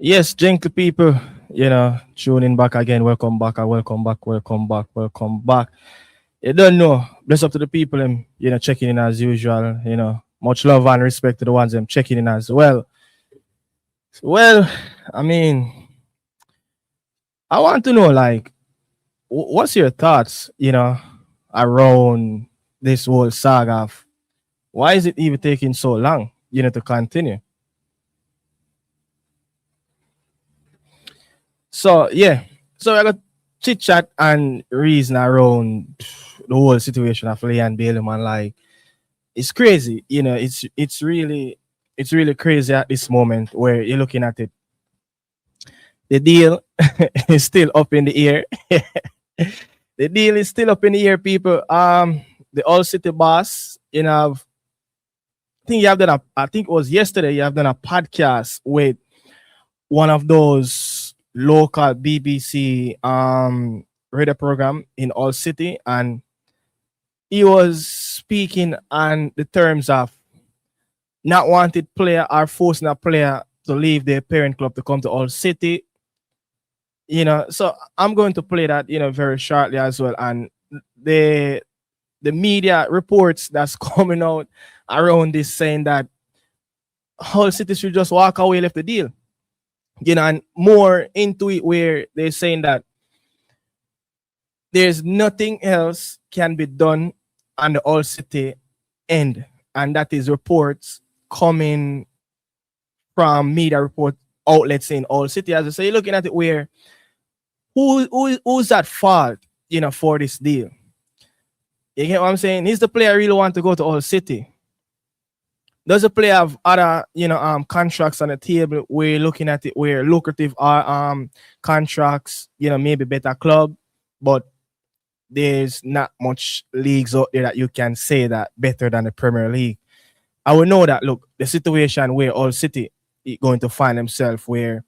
Yes, gentle people, tuning back again. Welcome back, welcome back, welcome back, welcome back. You don't know. Bless up to the people, checking in as usual. Much love and respect to the ones checking in as well. Well, I mean, I want to know, like, what's your thoughts, around this whole saga of why is it even taking so long, to continue? So yeah, so I got chit chat and reason around the whole situation of Leon Bailey, man. Like it's crazy, it's really crazy at this moment where you're looking at it. The deal is still up in the air. The deal is still up in the air, people. The All City boss, I think it was yesterday. You have done a podcast with one of those local BBC radio program in All City, and he was speaking on the terms of not wanted player or forcing a player to leave their parent club to come to All City. So I'm going to play that, very shortly as well. And the the media reports that's coming out around this saying that Hull City should just walk away, left the deal. And more into it where they're saying that there's nothing else can be done on the All City end, and that is reports coming from media report outlets in All City. As I say, you're looking at it where who's at fault, for this deal? You get what I'm saying? Is the player really want to go to All City? Does the player have other, contracts on the table? We're looking at it where lucrative are contracts, maybe better club, but there's not much leagues out there that you can say that better than the Premier League. I will know that, look, the situation where All City is going to find themselves where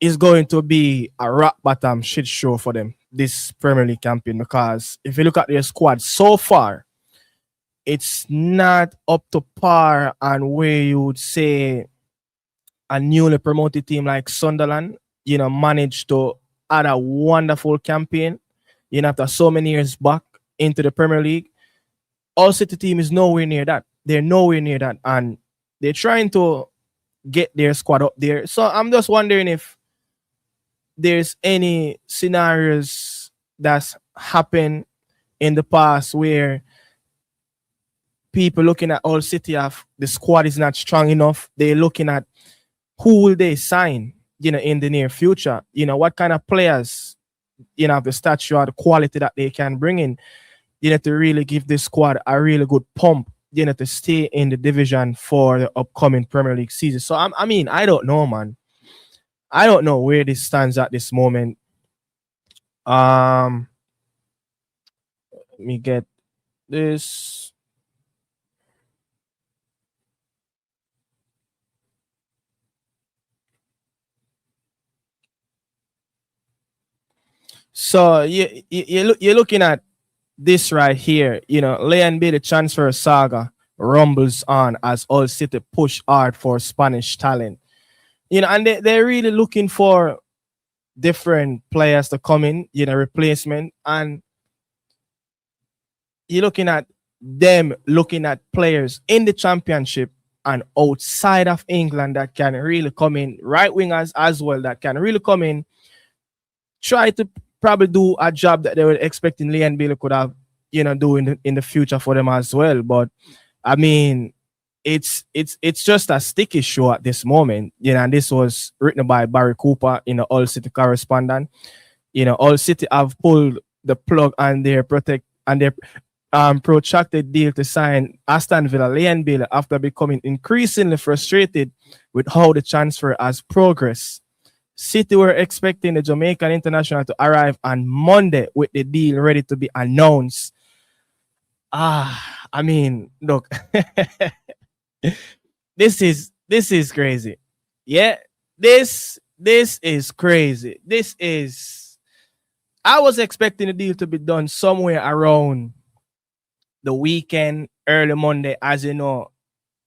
it's going to be a rock bottom shit show for them this Premier League campaign, because if you look at their squad so far, it's not up to par and where you would say a newly promoted team like Sunderland, managed to add a wonderful campaign, after so many years back into the Premier League. All City team is nowhere near that. They're nowhere near that. And they're trying to get their squad up there. So I'm just wondering if there's any scenarios that's happened in the past where people looking at All City of the squad is not strong enough. They're looking at who will they sign, in the near future. What kind of players, have the stature or the quality that they can bring in, to really give this squad a really good pump, to stay in the division for the upcoming Premier League season. So I don't know, man. I don't know where this stands at this moment. Let me get this. So you're looking at this right here. Leon Bailey transfer saga rumbles on as All City push hard for Spanish talent. And they're really looking for different players to come in, replacement. And you're looking at them looking at players in the championship and outside of England that can really come in, right wingers as well, that can really come in, try to probably do a job that they were expecting Leon Bailey could have, do in the future for them as well. But I mean, it's just a sticky show at this moment, and this was written by Barry Cooper, All City correspondent. All City have pulled the plug on their protracted deal to sign Aston Villa Leon Bailey after becoming increasingly frustrated with how the transfer has progressed. City were expecting the Jamaican international to arrive on Monday with the deal ready to be announced. Look, this is crazy. Yeah, this is crazy. I was expecting the deal to be done somewhere around the weekend, early Monday. As you know,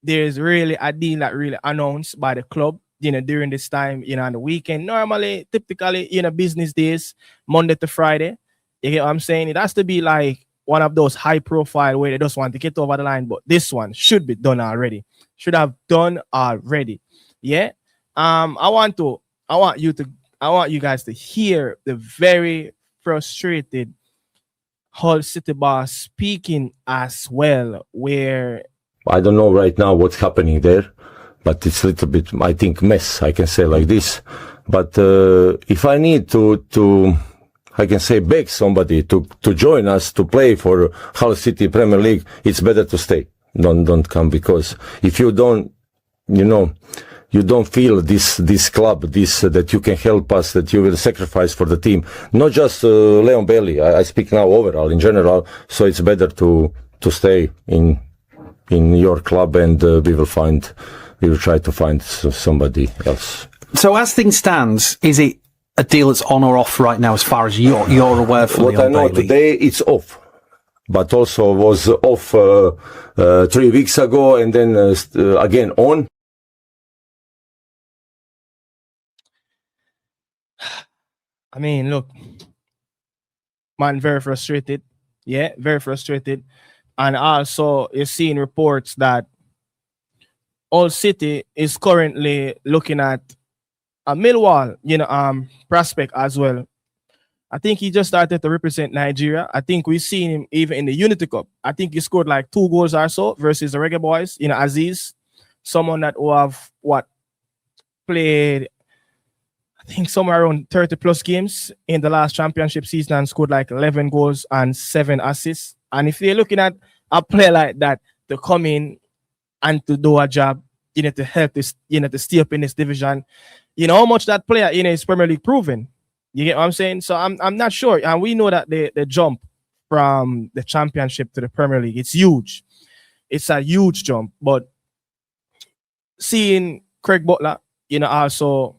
there's really a deal that really announced by the club, during this time, on the weekend. Normally, typically, business days, Monday to Friday. You get what I'm saying? It has to be like one of those high profile where they just want to get over the line, but this one should be done already. Should have done already. Yeah. I want to I want you guys to hear the very frustrated Hull City boss speaking as well, where I don't know right now what's happening there, but it's a little bit, I think, mess. I can say like this. But if I need to, I can say beg somebody to join us to play for Hull City Premier League, it's better to stay. Don't come, because if you don't, you don't feel this club, that you can help us, that you will sacrifice for the team. Not just Leon Bailey. I speak now overall, in general. So it's better to stay in your club, and we will try to find somebody else. So as things stands, is it a deal that's on or off right now, as far as you're aware? For what Leon I know Bailey? today, it's off. But also was off 3 weeks ago, and then again on. I mean, look, man, very frustrated. Yeah, very frustrated. And also, you're seeing reports that Hull City is currently looking at a Millwall, prospect as well. I think he just started to represent Nigeria. I think we've seen him even in the Unity Cup. I think he scored like 2 goals or so versus the Reggae Boys. Aziz, someone that who have played, I think somewhere around 30 plus games in the last championship season and scored like 11 goals and 7 assists. And if you're looking at a player like that to come in and to do a job, to help this, to stay up in this division, how much that player, is Premier League proven. You get what I'm saying? So I'm not sure. And we know that the jump from the championship to the Premier League, it's huge. It's a huge jump. But seeing Craig Butler, also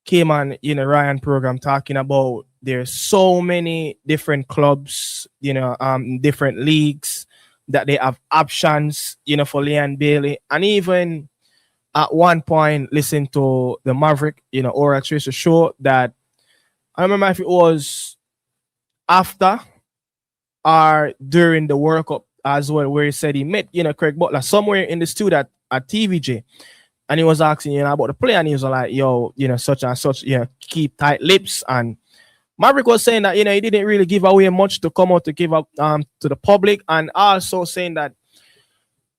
came on Ryan program talking about there's so many different clubs, different leagues that they have options, for Leon Bailey. And even at one point, listen to the Maverick, Oral Tracer show that I remember if it was after or during the World Cup as well, where he said he met, Craig Butler somewhere in the studio at TVJ. And he was asking, about the player, and he was like, yo, such and such, keep tight lips. And Maverick was saying that, he didn't really give away much to come out to give up to the public, and also saying that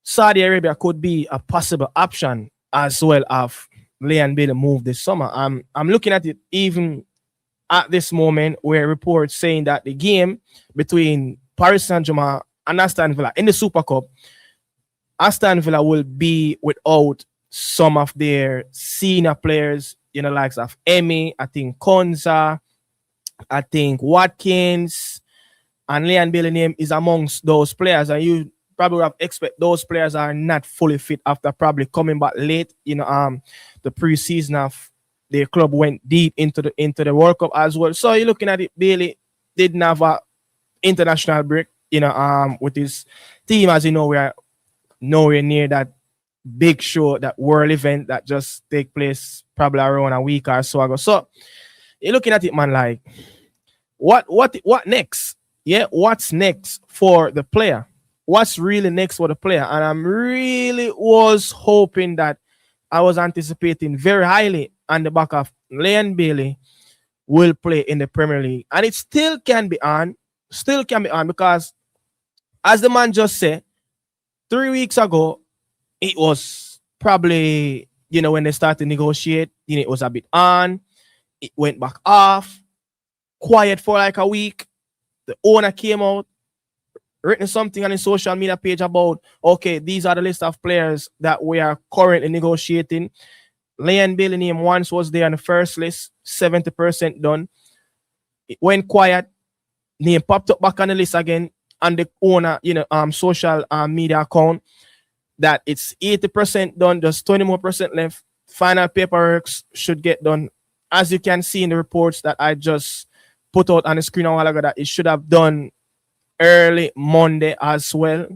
Saudi Arabia could be a possible option as well of Leon Bailey move this summer. I'm looking at it even at this moment, where reports saying that the game between Paris Saint-Germain and Aston Villa in the Super Cup, Aston Villa will be without some of their senior players, likes of Emi, I think Konza, I think Watkins, and Leon Bailey name is amongst those players. And you probably have expect those players are not fully fit after probably coming back late. The preseason of their club went deep into the World Cup as well. So you're looking at it, Bailey didn't have a international break, with his team. As you know, we are nowhere near that big show, that world event that just take place probably around a week or so ago. So you're looking at it, man, like what next? Yeah, what's next for the player? What's really next for the player? And I'm really was hoping that I was anticipating very highly on the back of Leon Bailey will play in the Premier League. And it still can be on, because as the man just said, 3 weeks ago, it was probably, when they started to negotiate, it was a bit on. It went back off, quiet for like a week. The owner came out, written something on his social media page about, okay, these are the list of players that we are currently negotiating. Leon Bailey name once was there on the first list, 70% done. It went quiet. Name popped up back on the list again on the owner, social media account, that it's 80% done, just 20 more percent left. Final paperwork should get done. As you can see in the reports that I just put out on the screen a while ago, that it should have done early Monday as well.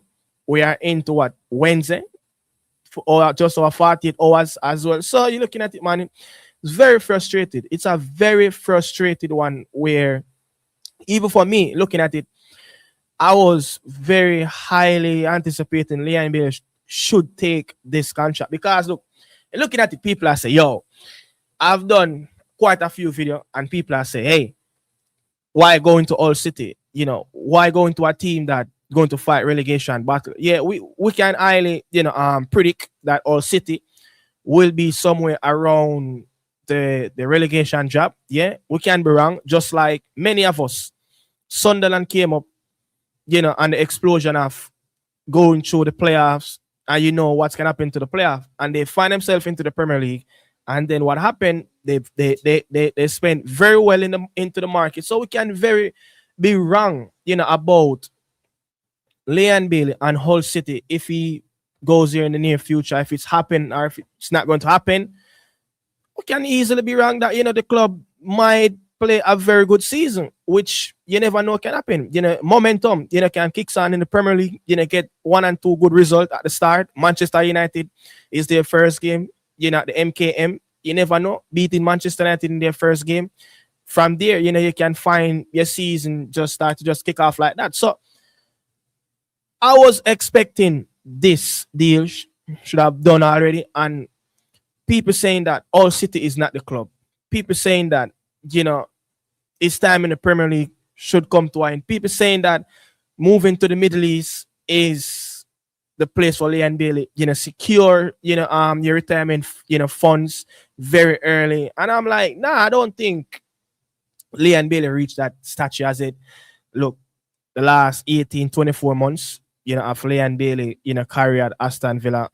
We are into Wednesday, or just over 48 hours as well. So you're looking at it, man. It's very frustrated. It's a very frustrated one where even for me, looking at it, I was very highly anticipating Leon Bailey should take this contract because look, looking at the people, I say, yo, I've done quite a few videos and people are say, hey, why going to All City? Why going to a team that going to fight relegation battle? Yeah, we can highly, predict that All City will be somewhere around the relegation job. Yeah, we can be wrong, just like many of us. Sunderland came up, and the explosion of going through the playoffs, and you know what's gonna happen to the playoff, and they find themselves into the Premier League, and then what happened? They spent very well into the market, so we can very be wrong, about Leon Bailey and Hull City if he goes here in the near future, if it's happened or if it's not going to happen. We can easily be wrong that the club might play a very good season, which you never know can happen. Momentum, can kick on in the Premier League, get 1 and 2 good results at the start. Manchester United is their first game, at the MKM. You never know, beating Manchester United in their first game. From there, you can find your season just start to just kick off like that. So I was expecting this deal should have done already, and people saying that All City is not the club. People saying that, it's time in the Premier League should come to an end. People saying that moving to the Middle East is the place for Leon Bailey, secure, your retirement, funds very early. And I'm like, nah, I don't think Leon Bailey reached that stature as it. Look, the last 18, 24 months, of Leon Bailey, career at Aston Villa,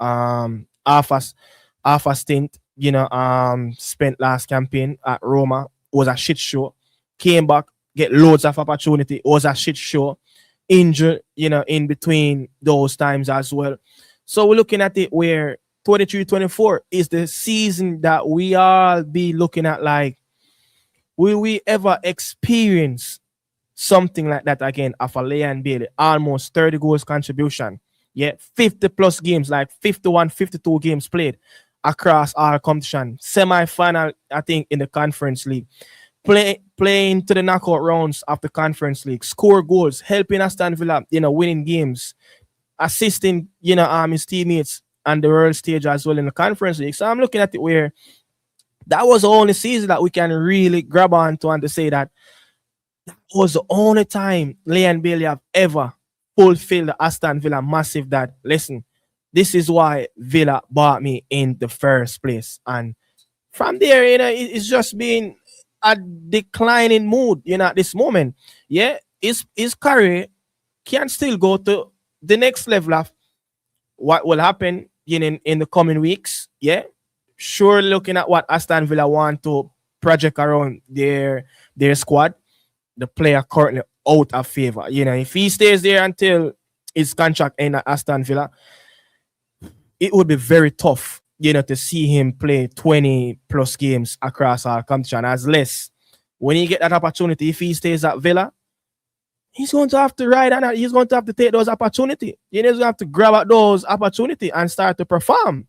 half a stint, spent last campaign at Roma, was a shit show. Came back, get loads of opportunity, was a shit show. Injured, in between those times as well. So we're looking at it where 23-24 is the season that we all be looking at like, will we ever experience something like that again of a Leon Bailey? Almost 30 goals contribution. Yeah, 50 plus games, like 51, 52 games played across our competition. Semi-final, I think, in the Conference League. Playing to the knockout rounds of the Conference League. Score goals, helping Aston Villa, winning games. Assisting, his teammates on the world stage as well in the Conference League. So I'm looking at it where that was the only season that we can really grab onto and to say that was the only time Leon Bailey have ever fulfilled the Aston Villa massive that, listen, this is why Villa bought me in the first place. And from there, it's just been a declining mood, at this moment. Yeah, his career can still go to the next level of what will happen in the coming weeks. Yeah, sure, looking at what Aston Villa want to project around their squad, the player currently out of favor. If he stays there until his contract ends at Aston Villa, it would be very tough, to see him play 20 plus games across our competition as less. When he get that opportunity, if he stays at Villa, he's going to have to ride on. He's going to have to take those opportunities. He's going to have to grab at those opportunities and start to perform.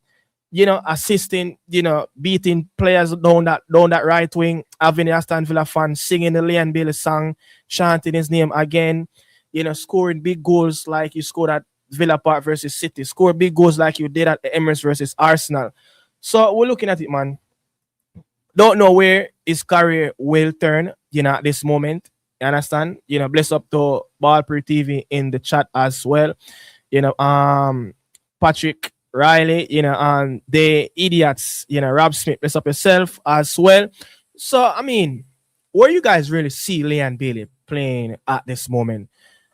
Assisting, beating players down that right wing, having the Aston Villa fans singing the Leon Bailey song, chanting his name again, scoring big goals like you scored at Villa Park versus City, score big goals like you did at the Emirates versus Arsenal. So we're looking at it, man. Don't know where his career will turn, at this moment. You understand? Bless up to Ballpree TV in the chat as well. Patrick Riley, the idiots, Rob Smith, bless up yourself as well. So, I mean, where you guys really see Leon Bailey playing at this moment?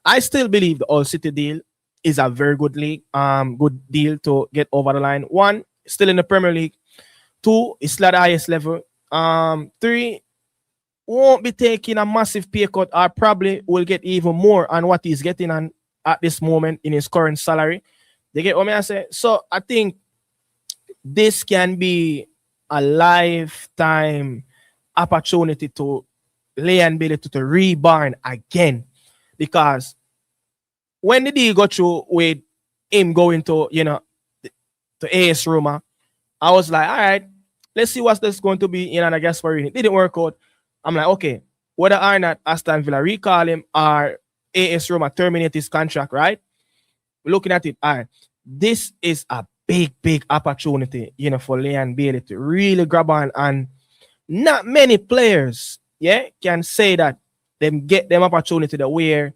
I still believe the All City deal is a very good good deal to get over the line. 1, still in the Premier League. 2, it's at the highest level. 3, won't be taking a massive pay cut or probably will get even more on what he's getting on at this moment in his current salary. They get what I say? So I think this can be a lifetime opportunity to Leon Bailey to reborn again. Because when the deal got through with him going to, to AS Roma. I was like, all right, let's see what's this going to be. And I guess for it didn't work out. I'm like, okay, whether or not Aston Villa recall him or AS Roma terminate his contract, right? We're looking at it. All right, this is a big opportunity, for Leon Bailey to really grab on. And not many players, can say that them get them opportunity that where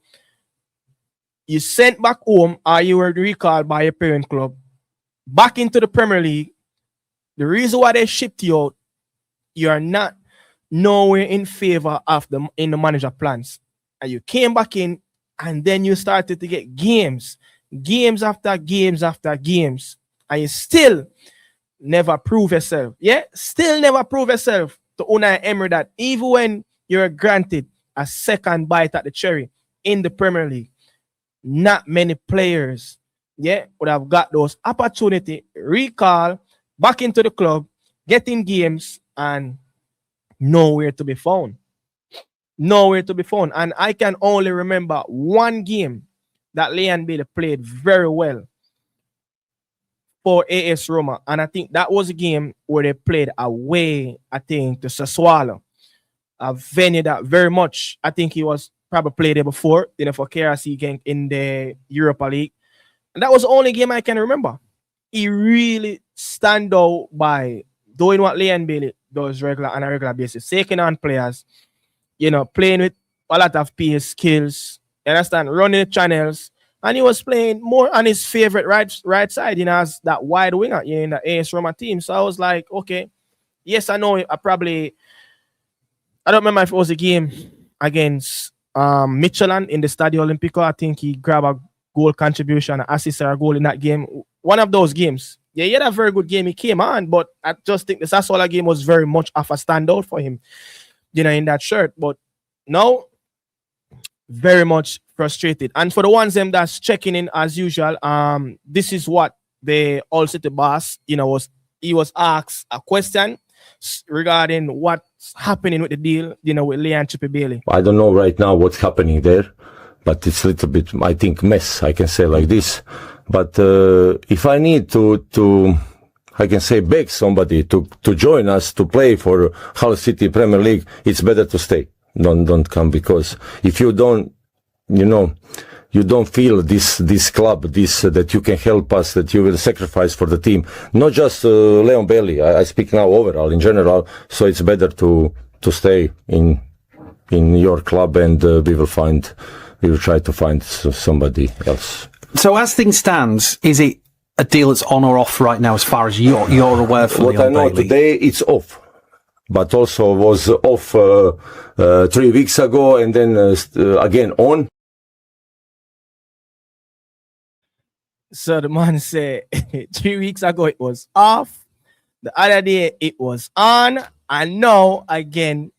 you sent back home or you were recalled by your parent club back into the Premier League. The reason why they shipped you out, you are not nowhere in favor of the manager plans. And you came back in and then you started to get games after games after games. And you still never prove yourself. Still never prove yourself to Unai Emery that even when you're granted a second bite at the cherry in the Premier League, not many players, would have got those opportunity, recall, back into the club, getting games, and nowhere to be found. Nowhere to be found. And I can only remember one game that Leon Bailey played very well for AS Roma. And I think that was a game where they played away, I think, to Sassuolo. A venue that very much, I think he was probably played there before, for KRC in the Europa League. And that was the only game I can remember. He really stand out by doing what Leon Bailey does on a regular basis, taking on players, playing with a lot of PS skills, you understand, running the channels, and he was playing more on his favorite right side, as that wide winger in the AS Roma team. So I was like, okay, yes, I know. I don't remember if it was a game against Michelin in the Stadio Olimpico. I think he grabbed a goal contribution, an assist or a goal in that game. One of those games. Yeah, he had a very good game. He came on, but I just think the Sassuolo game was very much of a standout for him, in that shirt. But no, very much frustrated. And for the ones that's checking in as usual, this is what the All City boss, he was asked a question regarding what's happening with the deal, with Leon Chippy Bailey. I don't know right now what's happening there, but it's a little bit, I think, mess. I can say like this. But if I need to I can say beg somebody to join us to play for Hull City Premier League, it's better to stay. Don't come, because if you don't, you don't feel this club, that you can help us, that you will sacrifice for the team. Not just Leon Bailey. I speak now overall, in general. So it's better to stay in your club, and we will try to find somebody else. So as things stands, is it a deal that's on or off right now as far as you're aware for what Leon I know Bailey? Today, it's off. But also was off 3 weeks ago, and then again on. So the man said 3 weeks ago it was off. The other day it was on. And now again,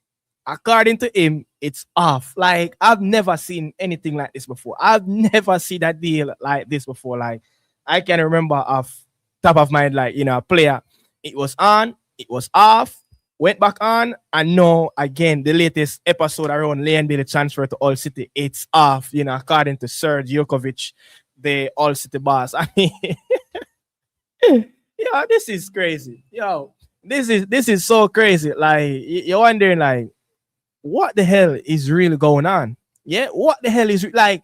according to him, it's off. Like, I've never seen anything like this before. I've never seen a deal like this before. Like, I can remember off top of my head, like, a player, it was on, it was off, went back on, and now again, the latest episode around Leon Bailey transfer to All City, it's off, according to Serge Jokovic, the All City boss. I mean, this is crazy. This is so crazy. Like, you're wondering, like, what the hell is really going on? Yeah, what the hell is like?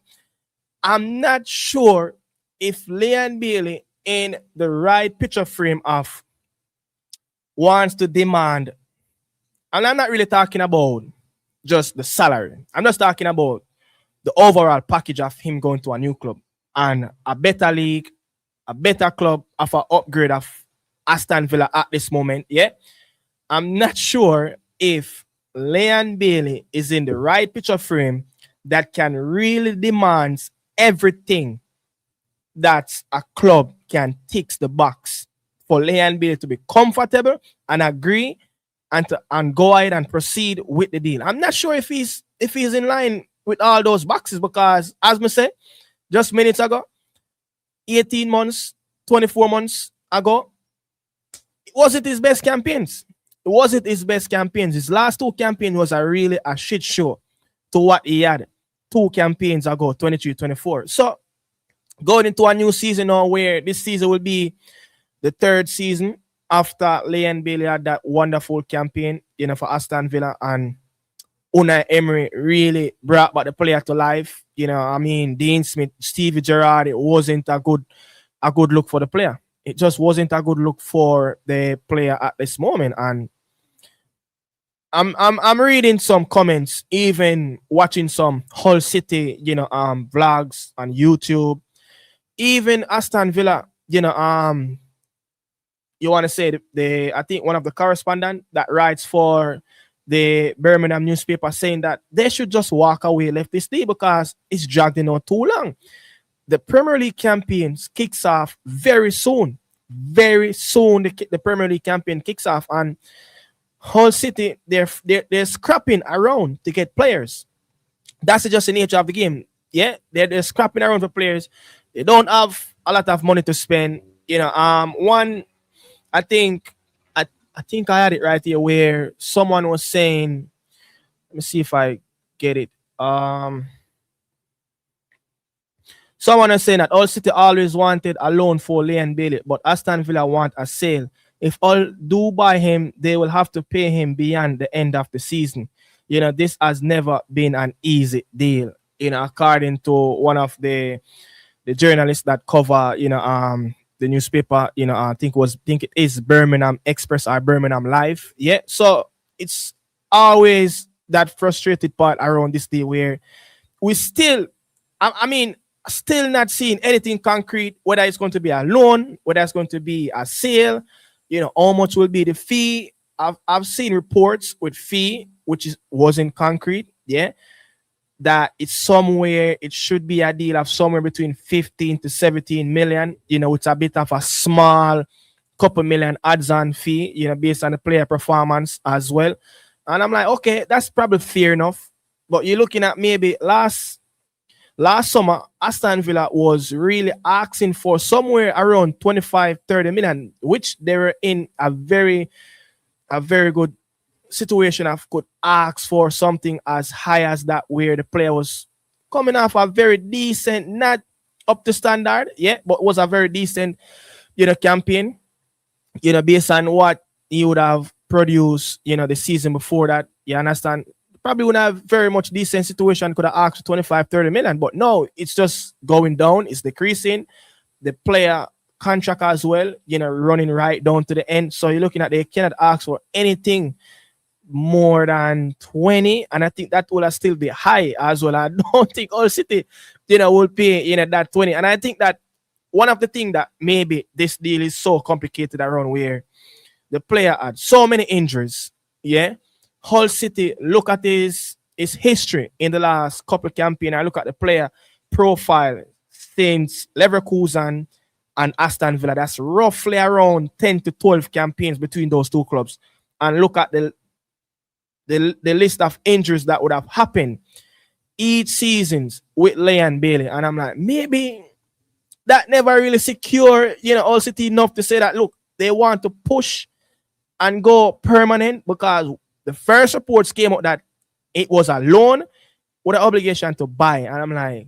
I'm not sure if Leon Bailey in the right picture frame of wants to demand, and I'm not really talking about just the salary. I'm just talking about the overall package of him going to a new club and a better league, a better club, of an upgrade of Aston Villa at this moment. Yeah, I'm not sure if Leon Bailey is in the right picture frame that can really demand everything that a club can tick the box for Leon Bailey to be comfortable and agree and go ahead and proceed with the deal. I'm not sure if he's in line with all those boxes, because as I said just minutes ago, 18 months, 24 months ago, was it his best campaigns? Was it his best campaigns? His last two campaigns was really a shit show to what he had 2 campaigns ago, 23-24. So going into a new season now, where this season will be the third season after Leon Bailey had that wonderful campaign, for Aston Villa, and Unai Emery really brought back the player to life. I mean, Dean Smith, Stevie Gerrard, it wasn't a good look for the player. It just wasn't a good look for the player at this moment. And I'm reading some comments, even watching some Hull City, vlogs on YouTube. Even Aston Villa, you want to say I think one of the correspondent that writes for the Birmingham newspaper saying that they should just walk away, left this day, because it's dragging on too long. The Premier League campaign kicks off very soon. Very soon, the Premier League campaign kicks off, and Hull City, they're scrapping around to get players. That's just the nature of the game. Yeah, they're scrapping around for players. They don't have a lot of money to spend. One, I think I had it right here where someone was saying, let me see if I get it. Someone is saying that Hull City always wanted a loan for Leon Bailey, but Aston Villa want a sale. If all do buy him, they will have to pay him beyond the end of the season. This has never been an easy deal. According to one of the journalists that cover, the newspaper, I think it is Birmingham Express or Birmingham Live. Yeah. So it's always that frustrated part around this day where we still, I mean, still not seeing anything concrete, whether it's going to be a loan, whether it's going to be a sale, how much will be the fee. I've seen reports with fee, which wasn't concrete, yeah, that it should be a deal of somewhere between 15 to 17 million, it's a bit of a small couple million odds-on fee, based on the player performance as well. And I'm like, okay, that's probably fair enough. But you're looking at maybe last summer, Aston Villa was really asking for somewhere around 25-30 million, which they were in a very good situation of could ask for something as high as that, where the player was coming off a very decent, not up to standard, yeah, but was a very decent, campaign, based on what he would have produced, the season before that. You understand? Probably wouldn't have very much decent situation, could have asked for 25-30 million, but no, it's just going down, it's decreasing. The player contract as well, running right down to the end. So you're looking at, they cannot ask for anything more than 20, and I think that will still be high as well. I don't think Hull City, will pay, that 20. And I think that one of the things that maybe this deal is so complicated around, where the player had so many injuries, yeah. Hull City, look at his history in the last couple of campaigns. I look at the player profile since Leverkusen and Aston Villa. That's roughly around 10 to 12 campaigns between those two clubs. And look at the list of injuries that would have happened each seasons with Leon Bailey. And I'm like, maybe that never really secure, Hull City enough to say that, look, they want to push and go permanent, because the first reports came out that it was a loan with an obligation to buy. And I'm like,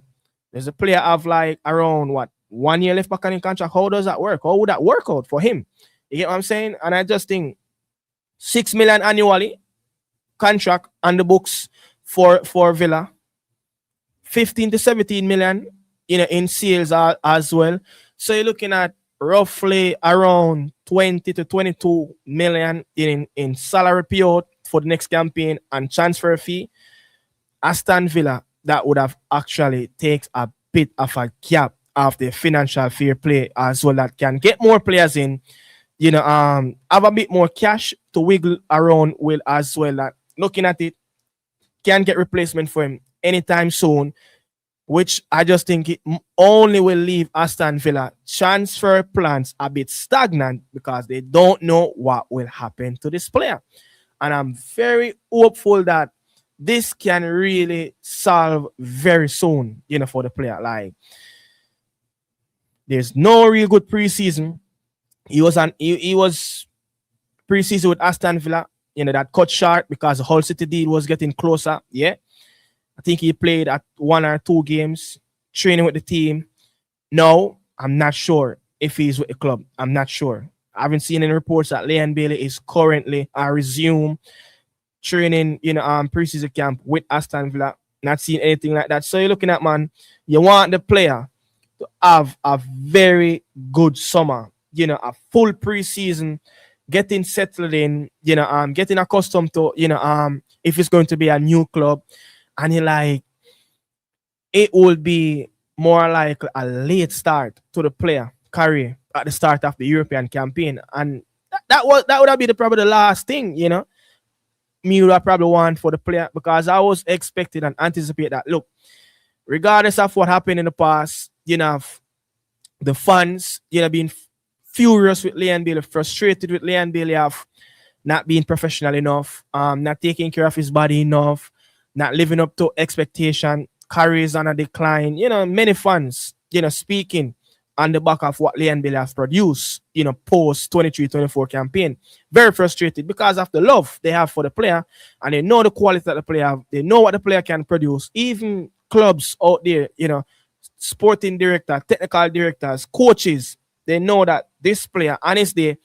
there's a player of like around 1 year left back on in contract. How does that work? How would that work out for him? You get what I'm saying? And I just think 6 million annually contract on the books for Villa, 15 to 17 million, in sales as well. So you're looking at roughly around 20 to 22 million in salary payout for the next campaign and transfer fee. Aston Villa, that would have actually takes a bit of a gap of the financial fair play as well, that can get more players in, have a bit more cash to wiggle around with as well. That looking at it, can get replacement for him anytime soon, which I just think it only will leave Aston Villa transfer plans a bit stagnant, because they don't know what will happen to this player. And I'm very hopeful that this can really solve very soon, for the player. Like, there's no real good preseason. He was preseason with Aston Villa, that cut short because the Hull City deal was getting closer. Yeah. I think he played at 1 or 2 games, training with the team. No, I'm not sure. if he's with the club. I'm not sure. I haven't seen any reports that Leon Bailey is currently resume training, preseason camp with Aston Villa. Not seeing anything like that. So you're looking at, man, you want the player to have a very good summer, a full preseason, getting settled in, getting accustomed to, if it's going to be a new club, and he like it will be more like a late start to the player career at the start of the European campaign, and that would have been probably the last thing, me would have probably want for the player, because I was expecting and anticipate that, look, regardless of what happened in the past, the fans, being furious with Leon Bailey, frustrated with Leon Bailey of not being professional enough, not taking care of his body enough, not living up to expectation, careers on a decline. Many fans, speaking on the back of what Leon Bailey has produced, post 23-24 campaign. Very frustrated because of the love they have for the player, and they know the quality that the player have. They know what the player can produce. Even clubs out there, sporting director, technical directors, coaches, they know that this player, honestly,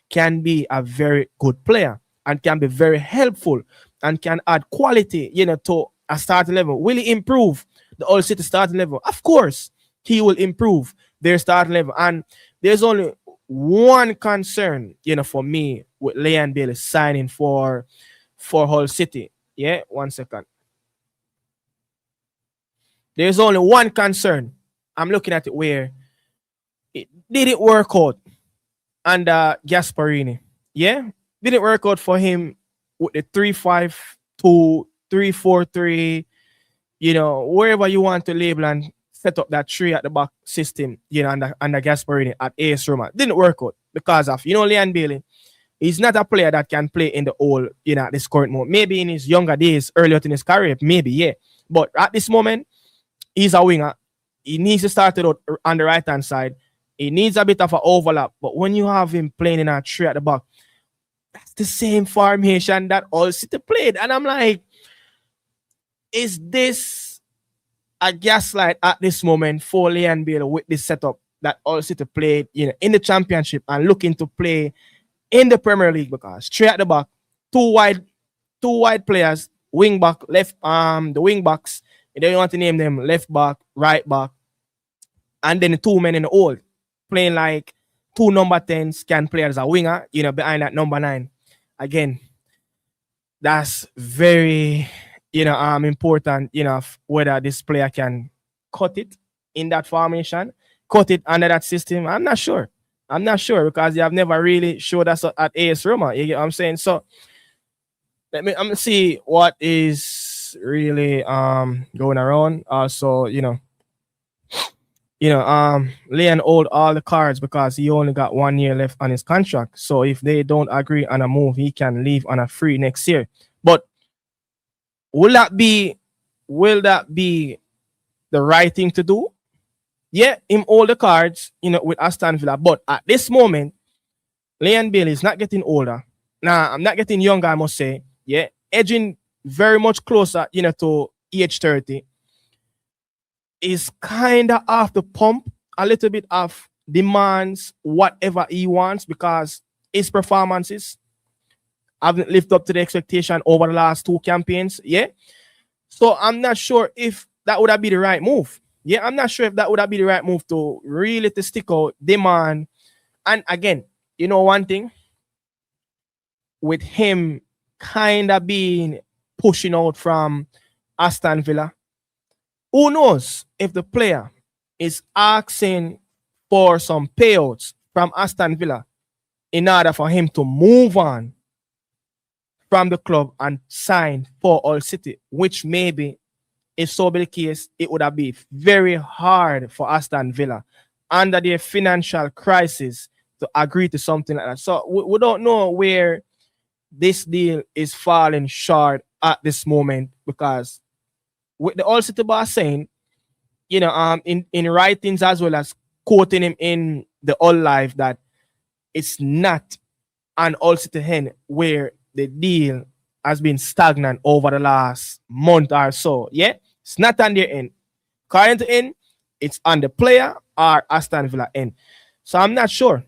can be a very good player and can be very helpful and can add quality, to a starting level. Will he improve the All City starting level? Of course, he will improve their starting level. And there's only one concern, for me with Leon Bailey signing for Hull City. Yeah, 1 second. There's only one concern. I'm looking at it where it didn't work out under Gasparini. Yeah, didn't work out for him with the 3-5-2, 3-4-3, wherever you want to label and set up that three at the back system, under Gasparini at AS Roma. Didn't work out because of, Leon Bailey. He's not a player that can play in the all, at this current moment. Maybe in his younger days, earlier in his career, maybe, yeah. But at this moment, he's a winger. He needs to start it out on the right-hand side. He needs a bit of an overlap. But when you have him playing in a three at the back, that's the same formation that All City played. And I'm like, is this a gaslight at this moment for Leon Bailey with this setup that All City played, in the championship and looking to play in the Premier League? Because three at the back, two wide players, wing back, left, the wing backs, you don't want to name them left back, right back, and then the two men in the hole playing like two number 10s can play as a winger, behind that number 9. Again, that's very, important, whether this player can cut it in that formation, cut it under that system. I'm not sure because they have never really showed us at AS Roma. You get what I'm saying? So I'm gonna see what is really going around. Also, Leon hold all the cards because he only got 1 year left on his contract. So if they don't agree on a move, he can leave on a free next year. But will that be the right thing to do? Yeah, him hold the cards, with Aston Villa. But at this moment, Leon Bailey is not getting older. Nah, I'm not getting younger, I must say. Yeah, edging very much closer, to age 30. Is kind of off the pump, a little bit of demands whatever he wants because his performances haven't lived up to the expectation over the last 2 campaigns. Yeah. So I'm not sure if that would have been the right move. Yeah, I'm not sure if that would have been the right move to really to stick out, demand. And again, one thing with him kind of being pushing out from Aston Villa, who knows if the player is asking for some payouts from Aston Villa in order for him to move on from the club and sign for All City, which maybe, if so be the case, it would have been very hard for Aston Villa under their financial crisis to agree to something like that. So we don't know where this deal is falling short at this moment, because with the All City boss saying, in writings as well as quoting him in the All Live, that it's not an All City hen where the deal has been stagnant over the last month or so. Yeah, it's not on their end. According to end, it's on the player or Aston Villa end. So I'm not sure.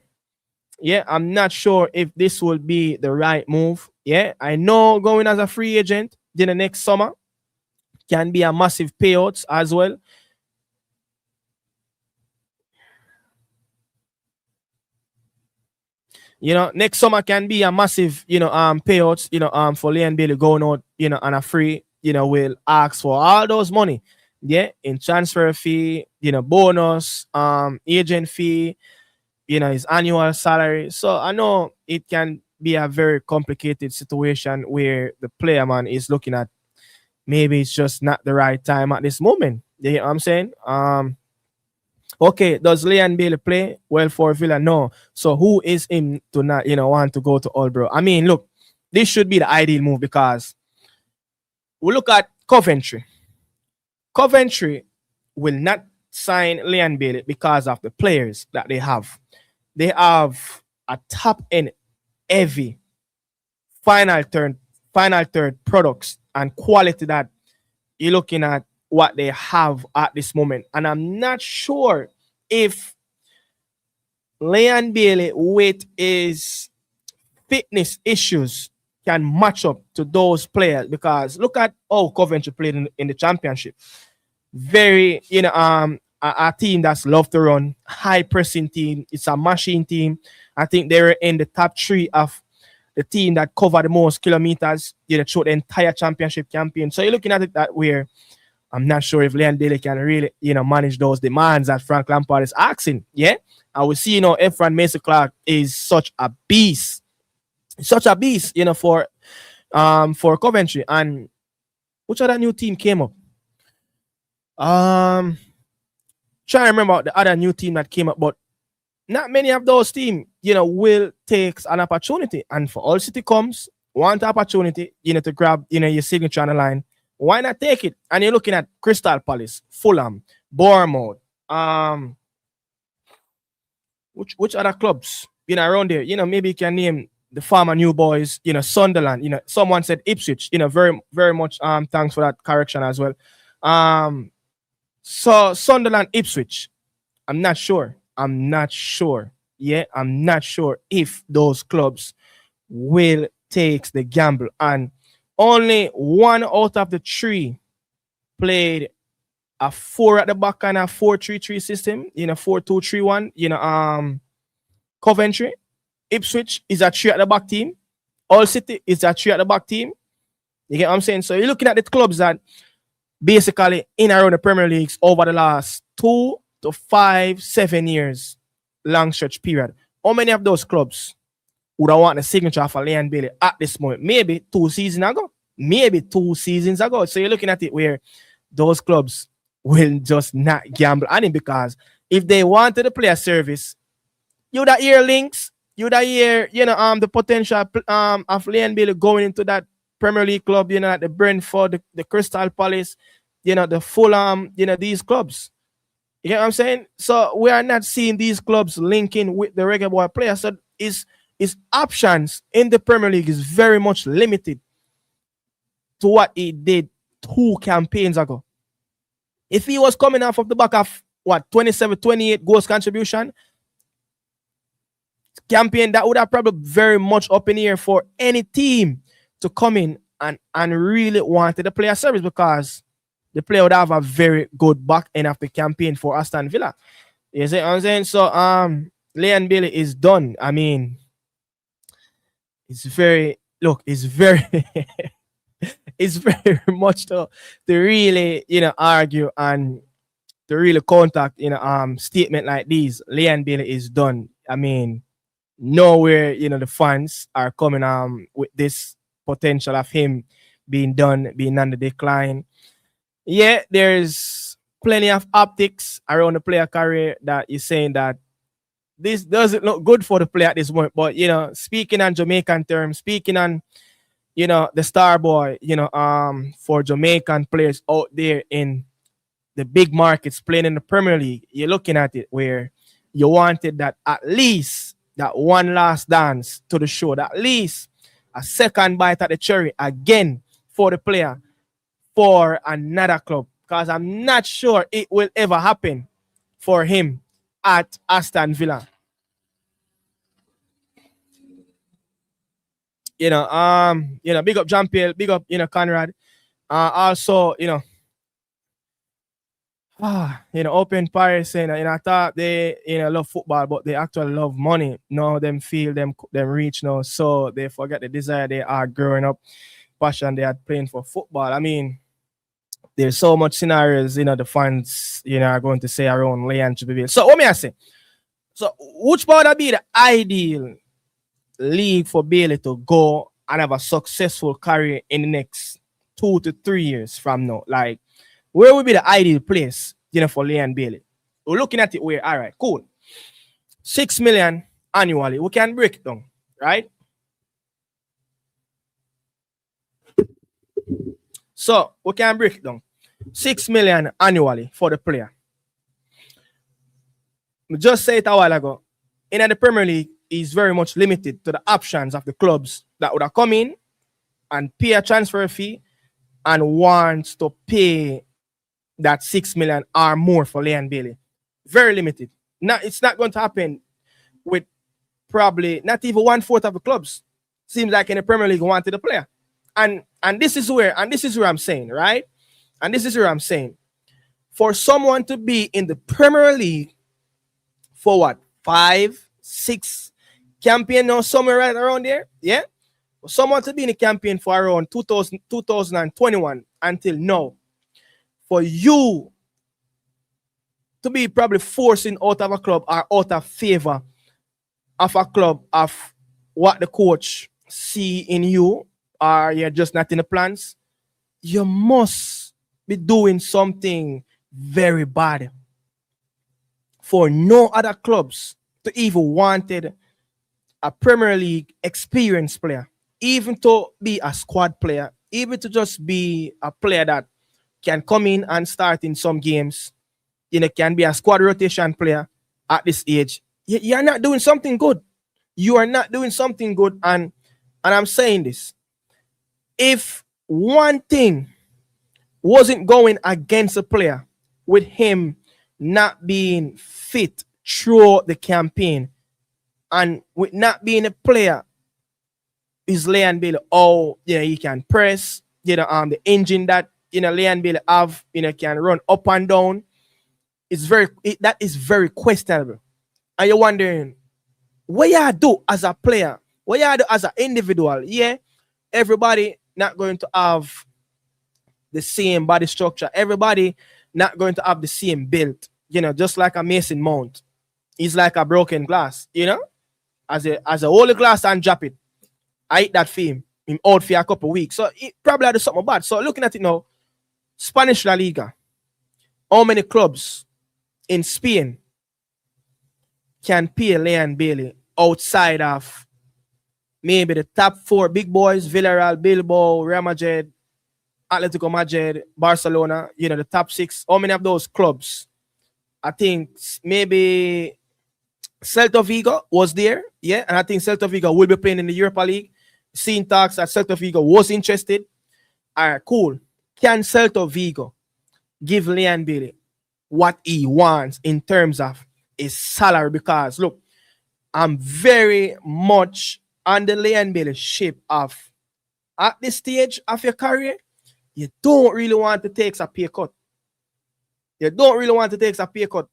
Yeah, I'm not sure if this will be the right move. Yeah, I know going as a free agent in the next summer can be a massive payout as well. Next summer can be a massive, payouts, for Leon Bailey going out, on a free, will ask for all those money. Yeah, in transfer fee, bonus, agent fee, his annual salary. So I know it can be a very complicated situation where the player man is looking at maybe it's just not the right time at this moment. You know what I'm saying? Okay, does Leon Bailey play well for Villa? No. So who is him to not, want to go to Aldbrough? I mean, look, this should be the ideal move because we look at Coventry. Coventry will not sign Leon Bailey because of the players that they have. They have a top end heavy final third products and quality that you're looking at what they have at this moment. And I'm not sure if Leon Bailey with his fitness issues can match up to those players because look at how Coventry played in the championship. Very, a team that's love to run, high pressing team. It's a machine team. I think they were in the top 3 of the team that covered the most kilometers, throughout the entire championship campaign. So you're looking at it that way. I'm not sure if Leon Bailey can really, manage those demands that Frank Lampard is asking. Yeah. And we see, Efran Mason Clark is such a beast. Such a beast, for Coventry. And which other new team came up? Trying to remember the other new team that came up, but not many of those teams, will take an opportunity. And for All City comes, want opportunity, to grab, your signature on the line. Why not take it? And you're looking at Crystal Palace, Fulham, Bournemouth, which other clubs, around there? Maybe you can name the Farmer New Boys, Sunderland, someone said Ipswich, very, very much thanks for that correction as well. So Sunderland, Ipswich, I'm not sure. Yeah, I'm not sure if those clubs will take the gamble. And only 1 out of the 3 played a 4 at the back and a 4-3-3 system, 4-2-3-1, Coventry. Ipswich is a 3 at the back team. All City is a 3 at the back team. You get what I'm saying? So you're looking at the clubs that basically in around the Premier Leagues over the last 2 to 5, 7 years, long stretch period. How many of those clubs would I want the signature of a Leon Bailey at this moment? Maybe 2 seasons ago. So you're looking at it where those clubs will just not gamble on him because if they wanted to play a service, you'd hear links, you'd hear, the potential of Leon Bailey going into that Premier League club, at the Brentford, the Crystal Palace, the Fulham, these clubs. You know what I'm saying? So we are not seeing these clubs linking with the regular boy players. So his options in the Premier League is very much limited to what he did 2 campaigns ago. If he was coming off of the back of 27, 28 goals contribution campaign, that would have probably very much up in the air for any team to come in and really wanted to play a service because the player would have a very good back end of the campaign for Aston Villa. You see what I'm saying? So Leon Bailey is done. I mean, it's very it's very much to really, argue and to really contact, statement like these. Leon Bailey is done. I mean, nowhere, the fans are coming with this potential of him being done, being on the decline. Yeah, there's plenty of optics around the player career that is saying that this doesn't look good for the player at this moment. But speaking on Jamaican terms, speaking on the star boy, for Jamaican players out there in the big markets playing in the Premier League, you're looking at it where you wanted that at least that one last dance to the show, that at least a second bite at the cherry again for the player for another club. Because I'm not sure it will ever happen for him at Aston Villa. Big up Jean Pierre, big up, Conrad. Also, Open Paris saying, I thought they, love football, but they actually love money. No, them feel them reach now, so they forget the desire they are growing up, passion they had playing for football. I mean, there's so much scenarios, the fans, are going to say around Leon should be built. So what may I say? So which would be the ideal league for Bailey to go and have a successful career in the next 2 to 3 years from now? Like, where would be the ideal place, for Leon Bailey? We're looking at it where, all right, cool. 6 million annually. We can break it down, right? So we can break it down. 6 million annually for the player. We just said it a while ago. In the Premier League, is very much limited to the options of the clubs that would have come in and pay a transfer fee and wants to pay that 6 million or more for Leon Bailey. Very limited. Now, it's not going to happen with probably not even 1/4 of the clubs. Seems like in the Premier League wanted a player. And this is where I'm saying, right? And this is where I'm saying, for someone to be in the Premier League for what, 5, 6 campaign now, somewhere right around there, yeah? For someone to be in the campaign for around 2021 until now, for you to be probably forcing out of a club or out of favor of a club of what the coach see in you, or you're just not in the plans, you must be doing something very bad for no other clubs to even wanted a Premier League experienced player, even to be a squad player, even to just be a player that can come in and start in some games, can be a squad rotation player at this age. You're not doing something good. You are not doing something good. And I'm saying this. If one thing wasn't going against a player with him not being fit throughout the campaign and with not being a player, is Leon Bailey, he can press, the engine that, Leon Bailey have, can run up and down. That is very questionable. And you're wondering, what you do as a player? What you do as an individual? Yeah, everybody not going to have the same body structure. Everybody not going to have the same build. Just like a Mason Mount. He's like a broken glass, As a holy glass and drop it. I eat that film. Him out for a couple of weeks. So it probably had something bad. So looking at it now, Spanish La Liga. How many clubs in Spain can pay Leon Bailey outside of maybe the top 4 big boys, Villarreal, Bilbao, Real Madrid, Atletico Madrid, Barcelona, the top 6. How many of those clubs? I think maybe Celta Vigo was there, yeah, and I think Celta Vigo will be playing in the Europa League. Seeing talks that Celta Vigo was interested. All right, cool. Can Celta Vigo give Leon Bailey what he wants in terms of his salary? Because look, I'm very much on the Leon Bailey ship of at this stage of your career, you don't really want to take a pay cut. You don't really want to take a pay cut,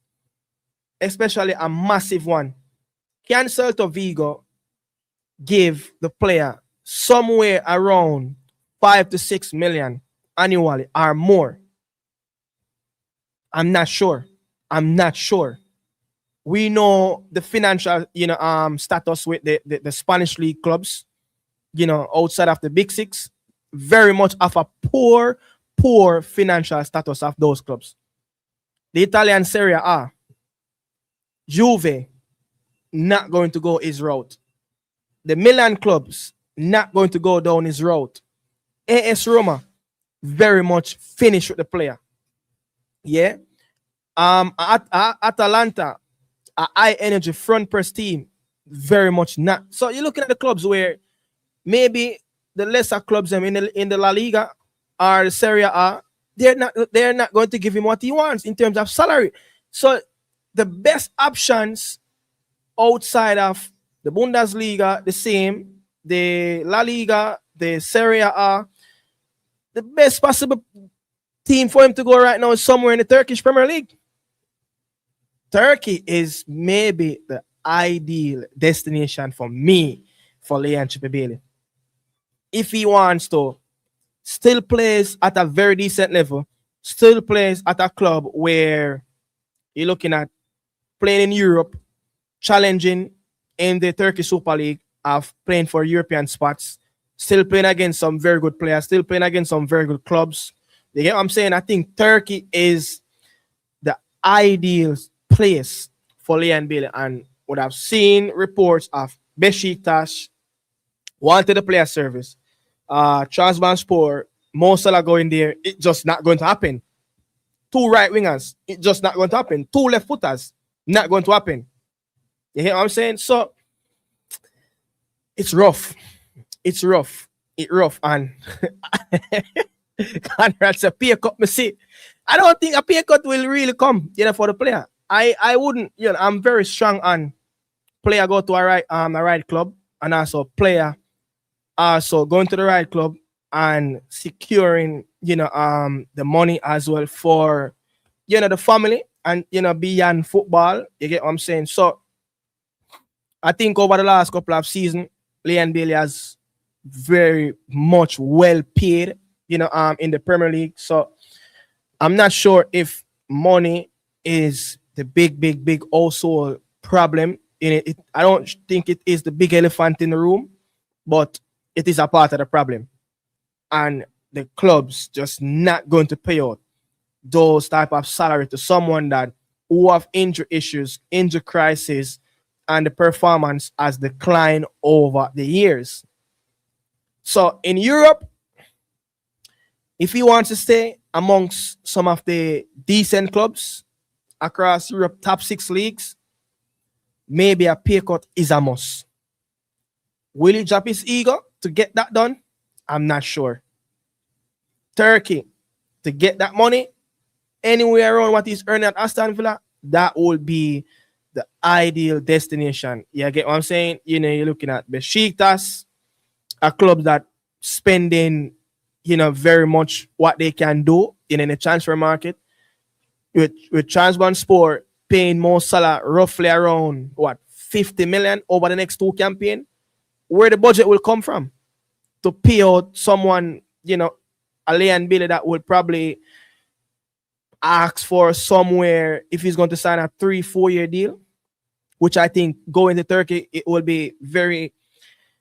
especially a massive one. Can Celta Vigo give the player somewhere around 5 to 6 million annually or more? I'm not sure. We know the financial, status with the Spanish league clubs, outside of the big 6, very much of a poor financial status of those clubs. The Italian Serie A, Juve, not going to go his route. The Milan clubs, not going to go down his route. AS Roma, very much finished with the player. Yeah. Atalanta, a high energy front press team, very much not. So you're looking at the clubs where maybe the lesser clubs in the La Liga or the Serie A, they're not going to give him what he wants in terms of salary. So the best options outside of the Bundesliga, the same, the La Liga, the Serie A, the best possible team for him to go right now is somewhere in the Turkish Premier League. Turkey is maybe the ideal destination for me for Leon Chipabili. If he wants to, still plays at a very decent level, still plays at a club where you're looking at playing in Europe, challenging in the Turkish Super League, of playing for European spots, still playing against some very good players, still playing against some very good clubs. You get what I'm saying? I think Turkey is the ideal place for Leon Bailey. And what I've seen reports of Besiktas wanted to play a service. Trabzonspor, Mo Salah going there, it's just not going to happen. Two right wingers, it's just not going to happen. Two left footers, not going to happen. You hear what I'm saying? So it's rough. It's rough. It's rough. And Conrad's a pay cut, me see. I don't think a pay cut will really come, for the player. I wouldn't, I'm very strong on player go to a right club, and also player also going to the right club and securing, the money as well for, the family and, beyond football. You get what I'm saying? So I think over the last couple of seasons, Leon Bailey has very much well paid, in the Premier League. So I'm not sure if money is the big also problem in it. I don't think it is the big elephant in the room, but it is a part of the problem. And the clubs just not going to pay out those type of salary to someone that who have injury issues, injury crisis, and the performance has declined over the years. So in Europe, if he wants to stay amongst some of the decent clubs across Europe, top 6 leagues, maybe a pay cut is a must. Will he drop his ego to get that done? I'm not sure. Turkey, to get that money anywhere around what he's earning at Aston Villa, that would be the ideal destination. You get what I'm saying? You're looking at Besiktas, a club that spending, very much what they can do in the transfer market. With Trabzonspor paying Mo Salah roughly around 50 million over the next 2 campaigns, where the budget will come from to pay out someone, a Leon Bailey that would probably ask for somewhere if he's going to sign a 3-4 year deal, which I think going to Turkey, it will be very,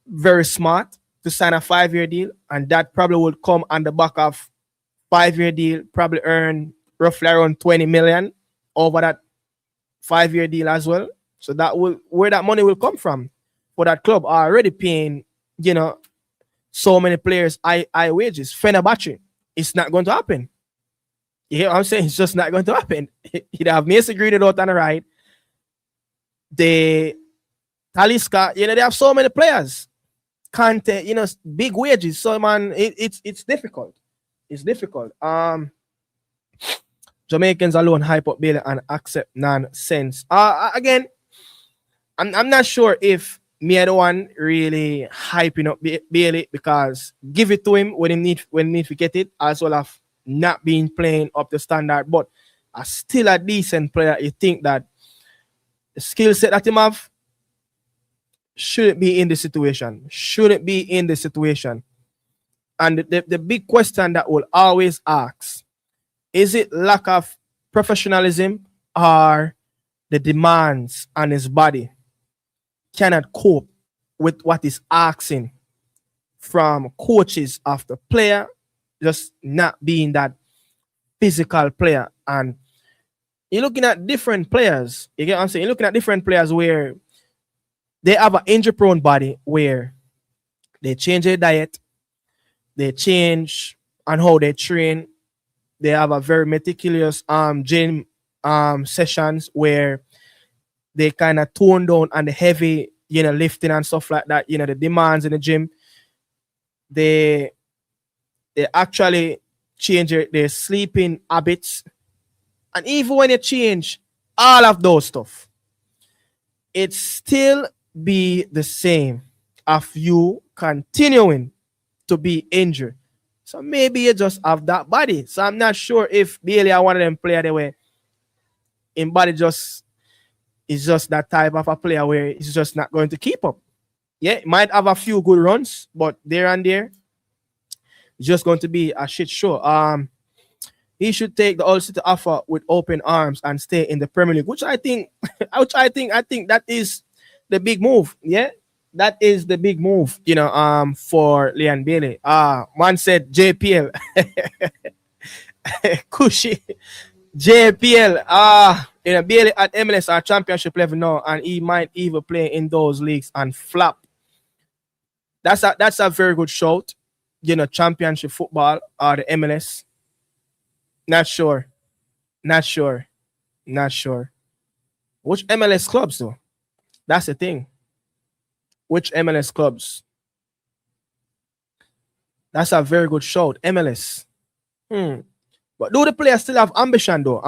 very smart to sign a 5-year deal. And that probably would come on the back of 5-year deal, probably earn roughly around 20 million over that 5-year deal as well. So that will where that money will come from for that club are already paying, so many players high wages. Fenerbahce, it's not going to happen. You hear what I'm saying? It's just not going to happen. You'd have Mason Greenwood out on the right. The Talisca, they have so many players. Kante, big wages. So man, it's difficult. It's difficult. Jamaicans alone hype up Bailey and accept nonsense. Again, I'm not sure if me and the one really hyping up Bailey, because give it to him when he need to get it, as well as not being playing up the standard. But as still a decent player, you think that the skill set that him have shouldn't be in the situation. Shouldn't be in the situation. And the big question that we'll always ask, is it lack of professionalism or the demands on his body cannot cope with what is asking from coaches of the player, just not being that physical player? And you're looking at different players, you get what I'm saying? You're looking at different players where they have an injury-prone body, where they change their diet, they change on how they train, they have a very meticulous gym sessions where they kind of tone down on the heavy, lifting and stuff like that, the demands in the gym. They actually change their sleeping habits. And even when you change all of those stuff, it still be the same of you continuing to be injured. So maybe you just have that body. So I'm not sure if Bailey are one of them player the way in body just is just that type of a player where he's just not going to keep up. Yeah, he might have a few good runs, but there and there, it's just going to be a shit show. He should take the All City offer with open arms and stay in the Premier League, which I think, I think that is the big move. Yeah, that is the big move. For Leon Bailey. Man said JPL, Cushy, JPL. Bailey at MLS are championship level now, and he might even play in those leagues and flop. That's a very good shout. Championship football or the MLS. Not sure. Not sure. Not sure. Which MLS clubs though? That's the thing. Which MLS clubs? That's a very good shout. MLS. But do the players still have ambition though?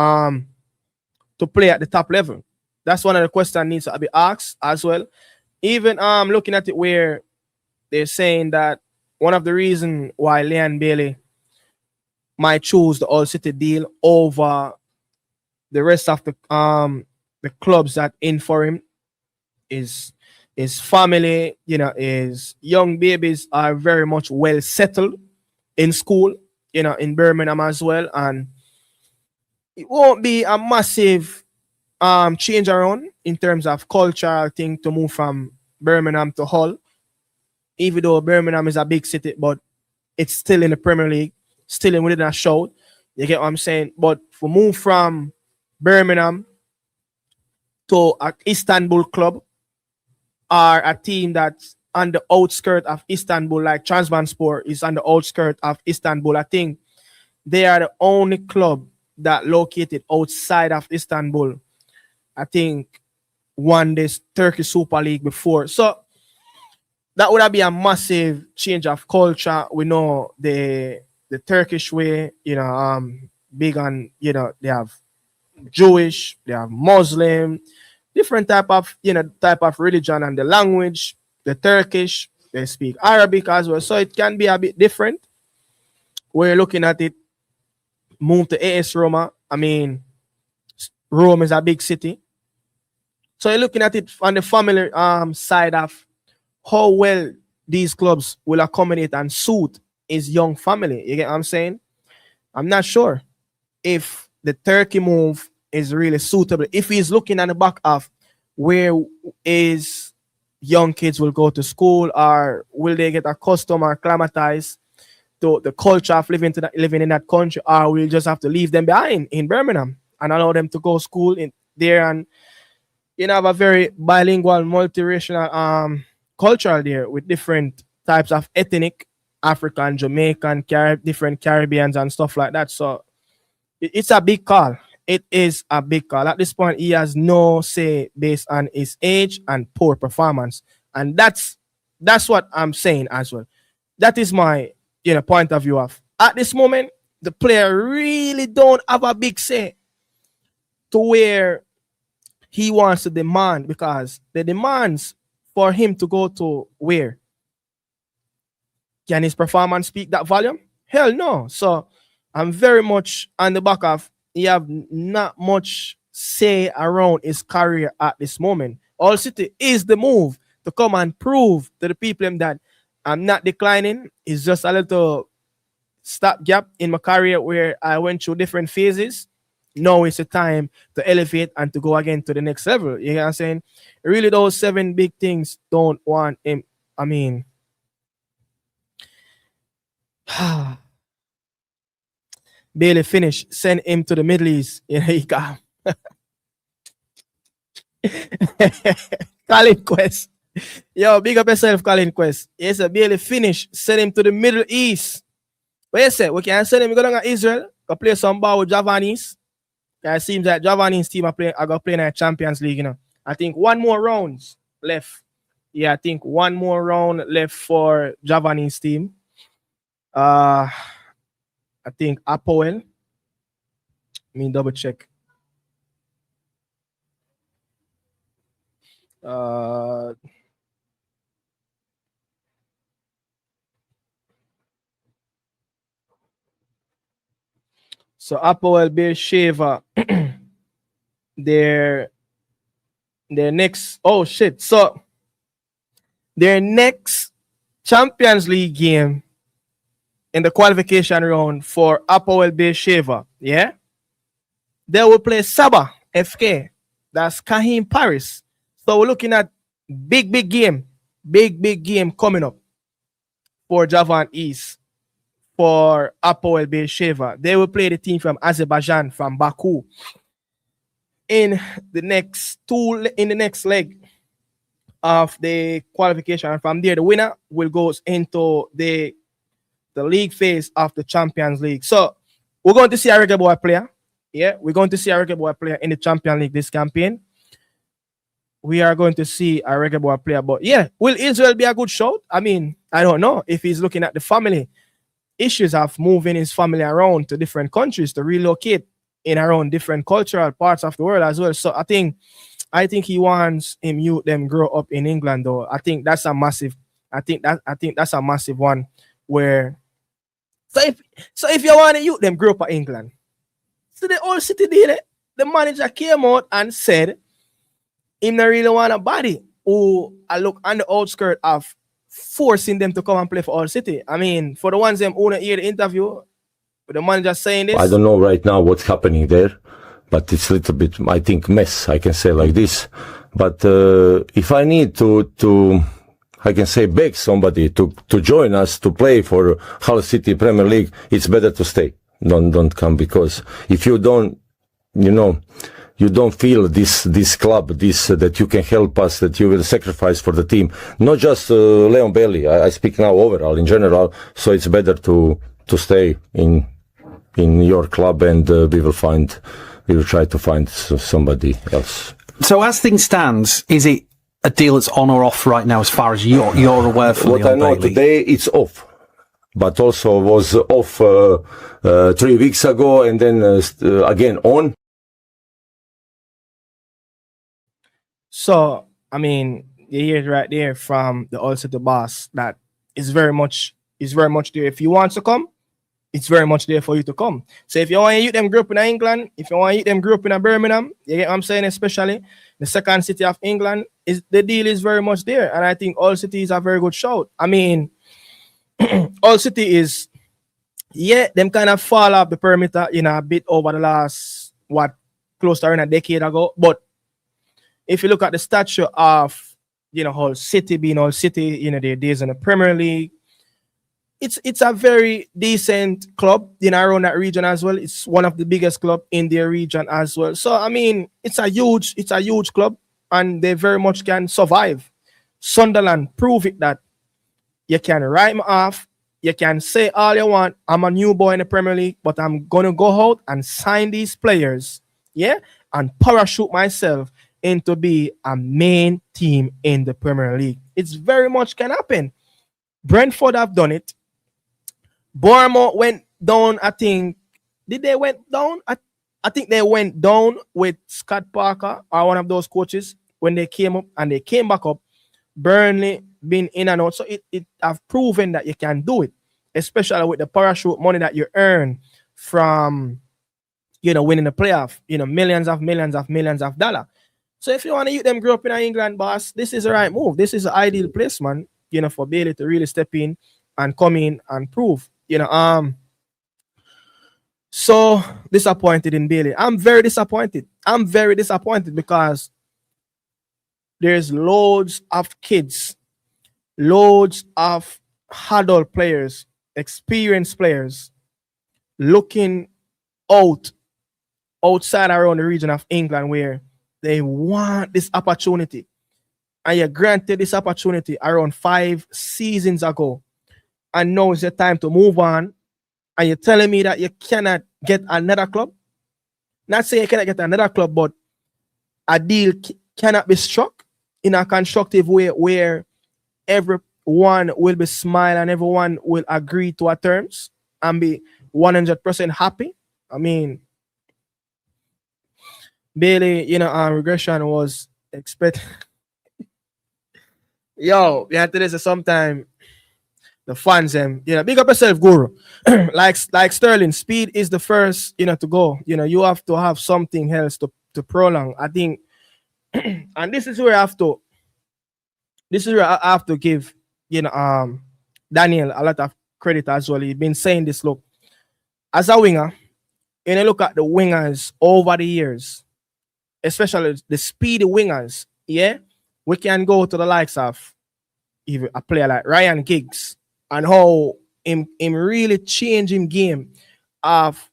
To play at the top level. That's one of the questions that needs to be asked as well. Even looking at it where they're saying that one of the reasons why Leon Bailey might choose the All City deal over the rest of the clubs that in for him is his family, his young babies are very much well settled in school, in Birmingham as well. And it won't be a massive change around in terms of cultural thing to move from Birmingham to Hull. Even though Birmingham is a big city, but it's still in the Premier League, still within a shout. You get what I'm saying? But for move from Birmingham to an Istanbul club or a team that's on the outskirts of Istanbul, like Trabzonspor is on the outskirts of Istanbul, I think they are the only club that located outside of Istanbul. I think won this Turkish Super League before. So that would be a massive change of culture. We know the Turkish way, big on, they have Jewish, they have Muslim, different type of religion and the language, the Turkish, they speak Arabic as well. So it can be a bit different. We're looking at it, move to AS Roma. I mean, Rome is a big city. So you're looking at it on the family side of how well these clubs will accommodate and suit his young family. You get what I'm saying? I'm not sure if the Turkey move is really suitable. If he's looking at the back of where his young kids will go to school, or will they get accustomed or acclimatized to the culture of living in that country, or we'll just have to leave them behind in Birmingham and allow them to go school in there and have a very bilingual, multiracial culture there with different types of ethnic, African, Jamaican, different Caribbeans and stuff like that. So it's a big call. It is a big call. At this point, he has no say based on his age and poor performance. And that's what I'm saying as well. That is my point of view of. At this moment, the player really don't have a big say to where he wants to demand, because the demands for him to go to where? Can his performance speak that volume? Hell no. So I'm very much on the back of he have not much say around his career at this moment. All City is the move to come and prove to the people that I'm not declining. It's just a little stopgap in my career where I went through different phases. Now it's a time to elevate and to go again to the next level. You know what I'm saying? Really, those 7 big things don't want him. I mean, Bailey finish, send him to the Middle East. He got Colin Quest. Yo, big up yourself, Colin Quest. Yes, Bailey finish, send him to the Middle East. What you say? We can send him go down to Israel, go play some ball with Javanese. It seems that Javanese team are going to play in the Champions League, I think one more rounds left. Yeah, I think one more round left for Javanese team. I think Apoel. Let me double check. So Apoel Beersheva, their their next oh shit. So their next Champions League game in the qualification round for Apoel Beersheva, yeah, they will play Saba FK. That's Kahim Paris. So we're looking at big game, big game coming up for Javan East for Apoel Beersheva. They will play the team from Azerbaijan from Baku in the next leg of the qualification. And from there, the winner will go into the league phase of the Champions League. So we're going to see a reggae boy player. Yeah, we're going to see a reggae boy player in the Champions League this campaign. We are going to see a reggae boy player. But yeah, will Israel be a good shot? I mean, I don't know if he's looking at the family issues of moving his family around to different countries to relocate in around different cultural parts of the world as well. So I think he wants him youth them grow up in England though. I think that's a massive one where so if you want to youth them grow up in England. So the old city did it. The manager came out and said him not really want a body who I look on the outskirt of forcing them to come and play for All City. I mean, for the ones them who hear the interview, with the manager saying this. I don't know right now what's happening there, but it's a little bit, I think, mess. I can say like this. But if I need to I can say beg somebody to join us to play for Hull City Premier League, it's better to stay. Don't come, because if you don't, you don't feel this club, that you can help us, that you will sacrifice for the team. Not just Leon Bailey. I speak now overall, in general. So it's better to stay in your club, and we will try to find somebody else. So as things stands, is it a deal that's on or off right now, as far as you're aware? From what I know Bailey? Today, it's off. But also was off 3 weeks ago, and then again on. So, I mean, you hear it right there from the All City boss that is very much there. If you want to come, it's very much there for you to come. So if you want to eat them group in England, if you want to eat them group in Birmingham, you get what I'm saying, especially the second city of England, the deal is very much there. And I think All City is a very good shout. I mean, All City is, them kind of fall off the perimeter, a bit over the last, close to a decade ago. But if you look at the stature of, Hull City being Hull City, their days in the Premier League, it's a very decent club around that region as well. It's one of the biggest club in their region as well. So I mean, it's a huge club, and they very much can survive. Sunderland prove it that you can write me off. You can say all you want. I'm a new boy in the Premier League, but I'm gonna go out and sign these players, and parachute myself into be a main team in the Premier League. It's very much can happen. Brentford have done it. Bournemouth went down, I think. Did they went down? I think they went down with Scott Parker or one of those coaches when they came up, and they came back up. Burnley been in and out. So it have proven that you can do it, especially with the parachute money that you earn from, winning the playoff, millions of dollars. So if you want to them grow up in England, boss, this is the right move. This is the ideal place, man, for Bailey to really step in and come in and prove. So disappointed in Bailey. I'm very disappointed because there's loads of kids, loads of adult players, experienced players looking outside around the region of England where they want this opportunity. And you're granted this opportunity around 5 seasons ago. And now is the time to move on. And you're telling me that you cannot get another club? Not saying you cannot get another club, but a deal cannot be struck in a constructive way where everyone will be smiling and everyone will agree to our terms and be 100% happy. I mean, Bailey, regression was expected. Yo, we had to this sometime. the fans them, big up yourself, Guru. like Sterling, speed is the first, to go. You have to have something else to prolong. I think, and this is where I have to give, Daniel a lot of credit as well. He's been saying this. Look, as a winger, look at the wingers over the years, especially the speedy wingers. Yeah, we can go to the likes of even a player like Ryan Giggs and how him really changing game of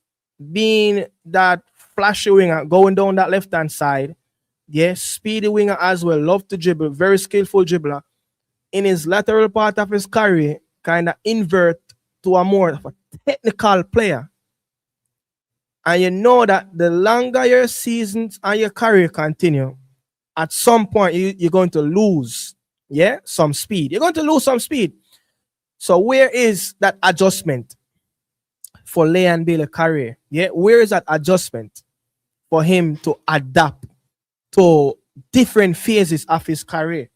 being that flashy winger going down that left hand side. Yes, speedy winger as well, love to dribble, very skillful dribbler. In his lateral part of his career, kind of invert to a more of a technical player. And you know that the longer your seasons and your career continue, at some point you're going to lose, some speed. You're going to lose some speed. So where is that adjustment for Leon Bailey career? Yeah, where is that adjustment for him to adapt to different phases of his career?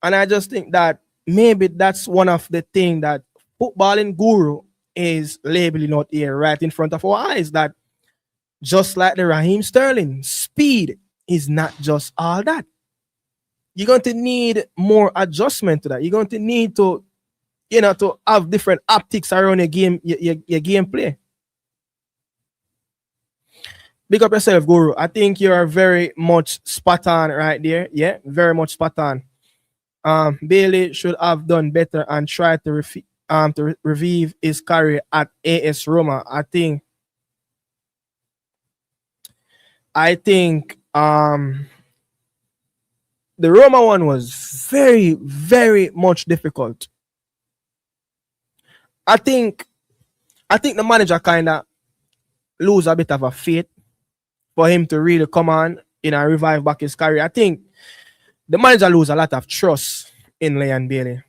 And I just think that maybe that's one of the things that footballing guru is labeling out here right in front of our eyes, that just like the Raheem Sterling, speed is not just all that. You're going to need more adjustment to that. You're going to need to, to have different optics around your game, your gameplay. Big up yourself, Guru. I think you are very much spot on right there. Yeah, very much spot on. Bailey should have done better and tried to revive his career at AS Roma. I think the Roma one was very, very much difficult. I think the manager kind of lose a bit of a faith for him to really come on, revive back his career. I think the manager lose a lot of trust in Leon Bailey.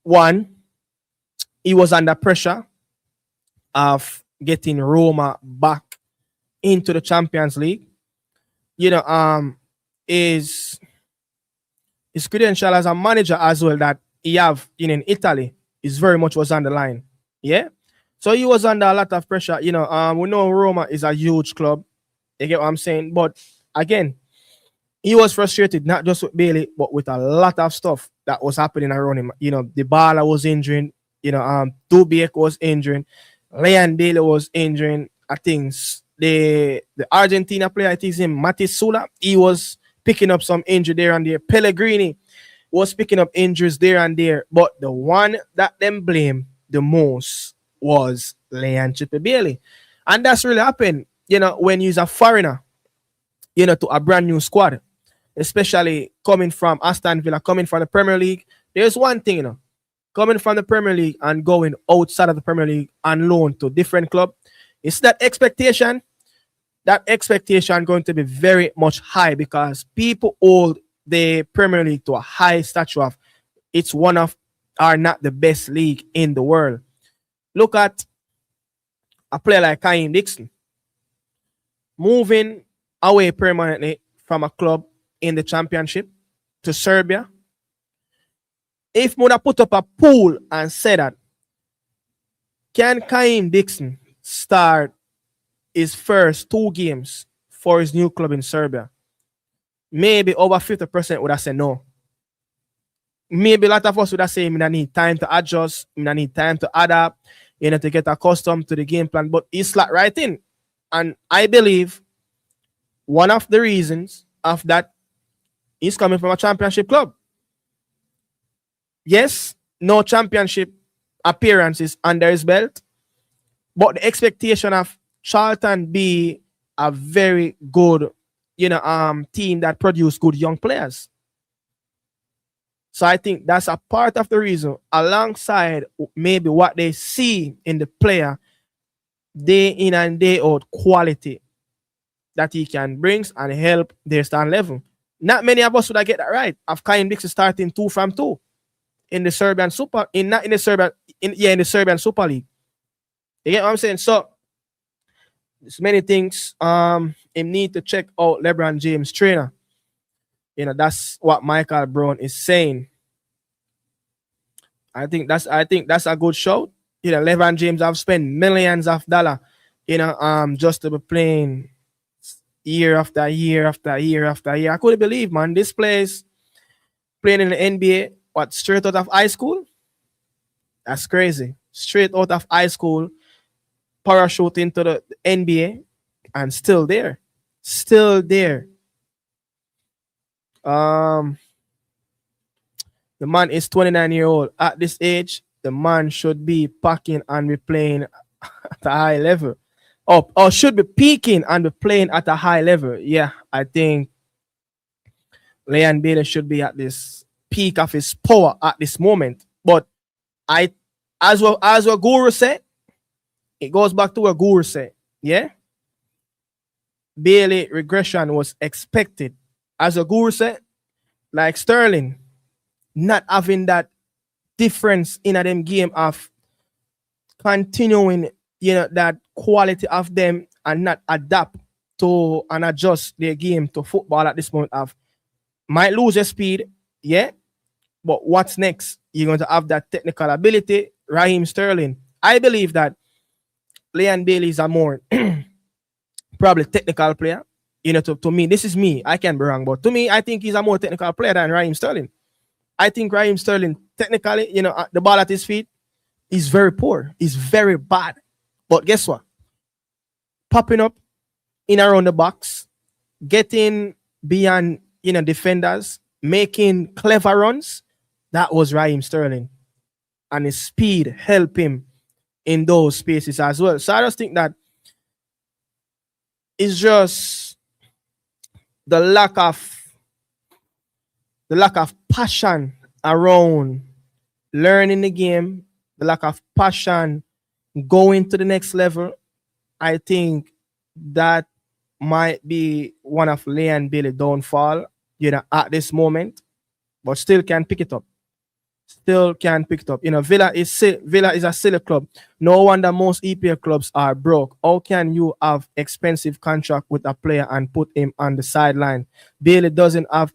One, he was under pressure of getting Roma back into the Champions League. His credential as a manager as well that he have in Italy is very much was on the line. Yeah. So he was under a lot of pressure. We know Roma is a huge club. You get what I'm saying? But again, he was frustrated not just with Bailey, but with a lot of stuff that was happening around him. The Bala was injuring, Dubiek was injuring, Leon Bailey was injuring. I think the Argentina player, I think his name Matis Sula, he was picking up some injury there and there. Pellegrini was picking up injuries there and there. But the one that them blame the most was Leon Chippe Bailey. And that's really happened, when you're a foreigner, to a brand new squad, especially coming from Aston Villa, coming from the Premier League. There's one thing, coming from the Premier League and going outside of the Premier League and loan to different club. It's that expectation going to be very much high because people hold the Premier League to a high stature of it's one of are not the best league in the world. Look at a player like Kaim Dixon moving away permanently from a club in the championship to Serbia. If Mona put up a poll and said that, can Kaim Dixon start his first 2 games for his new club in Serbia? Maybe over 50% would have said no. Maybe a lot of us would have said, I need time to adjust, I need time to adapt, to get accustomed to the game plan. But he slapped right in. And I believe one of the reasons of that is coming from a championship club. Yes, no championship appearances under his belt, but the expectation of Charlton be a very good, team that produce good young players. So I think that's a part of the reason, alongside maybe what they see in the player day in and day out quality that he can bring and help their stand level. Not many of us would get that right. Of Kaim Dixon starting 2 from 2 in the Serbian Super, in the Serbian Super League. You get what I'm saying? So there's many things. He need to check out LeBron James' trainer. That's what Michael Brown is saying. I think that's a good show. LeBron James have spent millions of dollars, just to be playing year after year after year after year. I couldn't believe, man, this place playing in the NBA, what, straight out of high school? That's crazy. Straight out of high school, parachute into the NBA, and still there. Still there. Um, the man is 29 year old. At this age, the man should be packing and be playing at a high level. Or should be peaking and be playing at a high level. Yeah, I think Leon Bailey should be at this peak of his power at this moment. But I, as what Guru said, it goes back to what Guru said. Yeah, Bailey regression was expected. As a Guru said, like Sterling, not having that difference in a them game of continuing, that quality of them and not adapt to and adjust their game to football at this moment of might lose your speed, yeah. But what's next? You're going to have that technical ability. Raheem Sterling. I believe that Leon Bailey is a more probably technical player. To me, this is me. I can be wrong, but to me, I think he's a more technical player than Raheem Sterling. I think Raheem Sterling, technically, the ball at his feet is very poor. Is very bad. But guess what? Popping up in around the box, getting beyond, defenders, making clever runs. That was Raheem Sterling. And his speed helped him in those spaces as well. So I just think that it's just the lack of passion around learning the game, the lack of passion going to the next level. I think that might be one of Leon Bailey downfall, at this moment, but still can pick it up. Still can pick it up. Villa is a silly club. No wonder most EPL clubs are broke. How can you have expensive contract with a player and put him on the sideline? Bailey doesn't have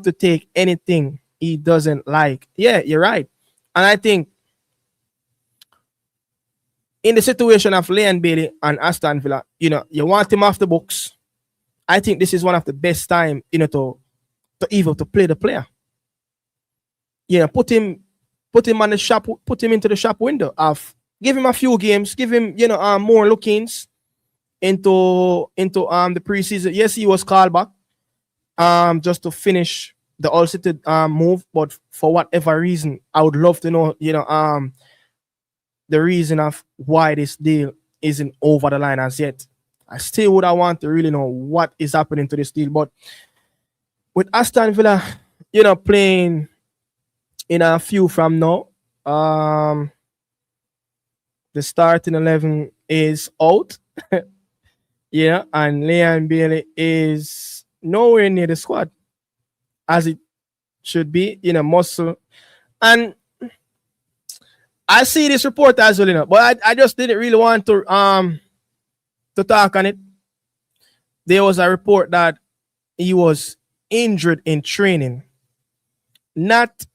to take anything he doesn't like. Yeah, you're right. And I think in the situation of Leon Bailey and Aston Villa, you want him off the books. I think this is one of the best time, to play the player. Put him on the shop, put him into the shop window of give him a few games, give him, more look-ins into the preseason. Yes, he was called back just to finish the All City move, but for whatever reason, I would love to know, the reason of why this deal isn't over the line as yet. I still would I want to really know what is happening to this deal. But with Aston Villa, playing in a few from now, the starting 11 is out. Yeah, and Leon Bailey is nowhere near the squad as it should be, muscle. And I see this report as well, but I just didn't really want to talk on it. There was a report that he was injured in training. Not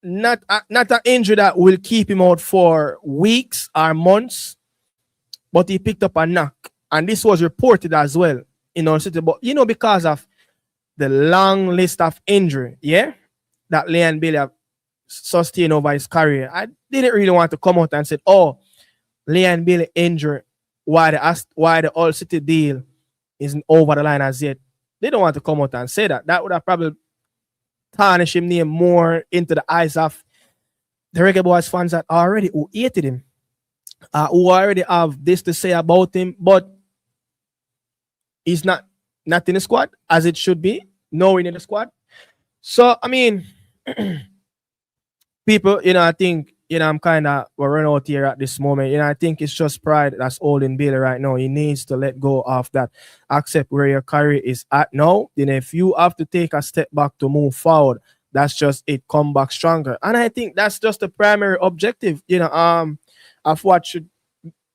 an injury that will keep him out for weeks or months, but he picked up a knock. And this was reported as well in our city. But because of the long list of injury, that Leon Bailey have sustained over his career, I didn't really want to come out and say, oh, Leon Bailey injured, why the All City deal isn't over the line as yet. They don't want to come out and say that. That would have probably tarnished him name more into the eyes of the Reggae Boys fans that already who hated him, who already have this to say about him, but he's not in the squad as it should be, nowhere in the squad. So I mean, people, I think, I'm kind of running out here at this moment. I think it's just pride that's holding Bailey right now. He needs to let go of that. Accept where your career is at now. If you have to take a step back to move forward, that's just it. Come back stronger. And I think that's just the primary objective, of what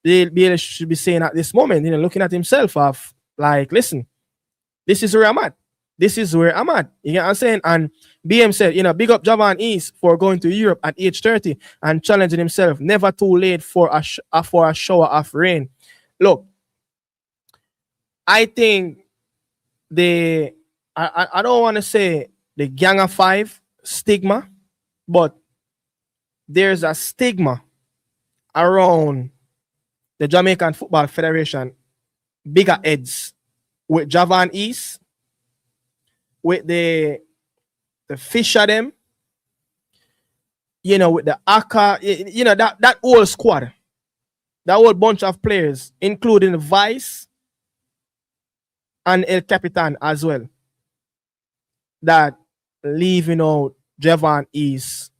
Bailey should be saying at this moment. Looking at himself of like, listen, this is where I'm at. this is where I'm at. You get what I'm saying? And BM said, big up Javan East for going to Europe at age 30 and challenging himself. Never too late for a shower of rain. Look, I think I don't want to say the Gang of Five stigma, but there's a stigma around the Jamaican Football Federation, bigger heads with Javan East, with the Fisher them, with the Aka, that whole squad, that whole bunch of players, including the Vice and El Capitan as well, that leaving out Javan East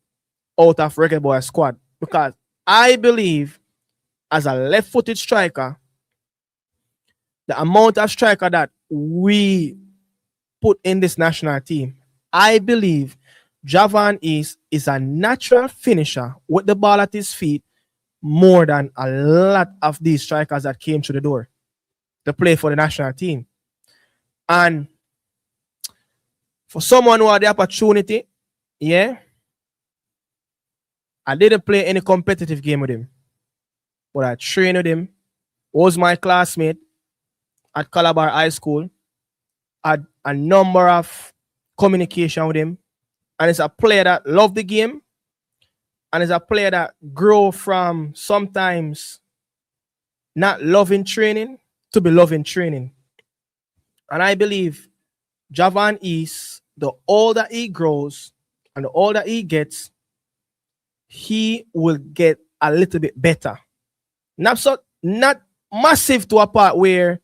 out of Reggae Boy squad. Because I believe, as a left-footed striker, the amount of striker that we put in this national team, I believe Javan is a natural finisher with the ball at his feet more than a lot of these strikers that came through the door to play for the national team. And for someone who had the opportunity, I didn't play any competitive game with him, but I trained with him. Was my classmate at Calabar High School. Had a number of communication with him, and it's a player that loved the game, and it's a player that grow from sometimes not loving training to be loving training. And I believe Javan East, the older he grows and the older he gets, he will get a little bit better. Not massive to a part where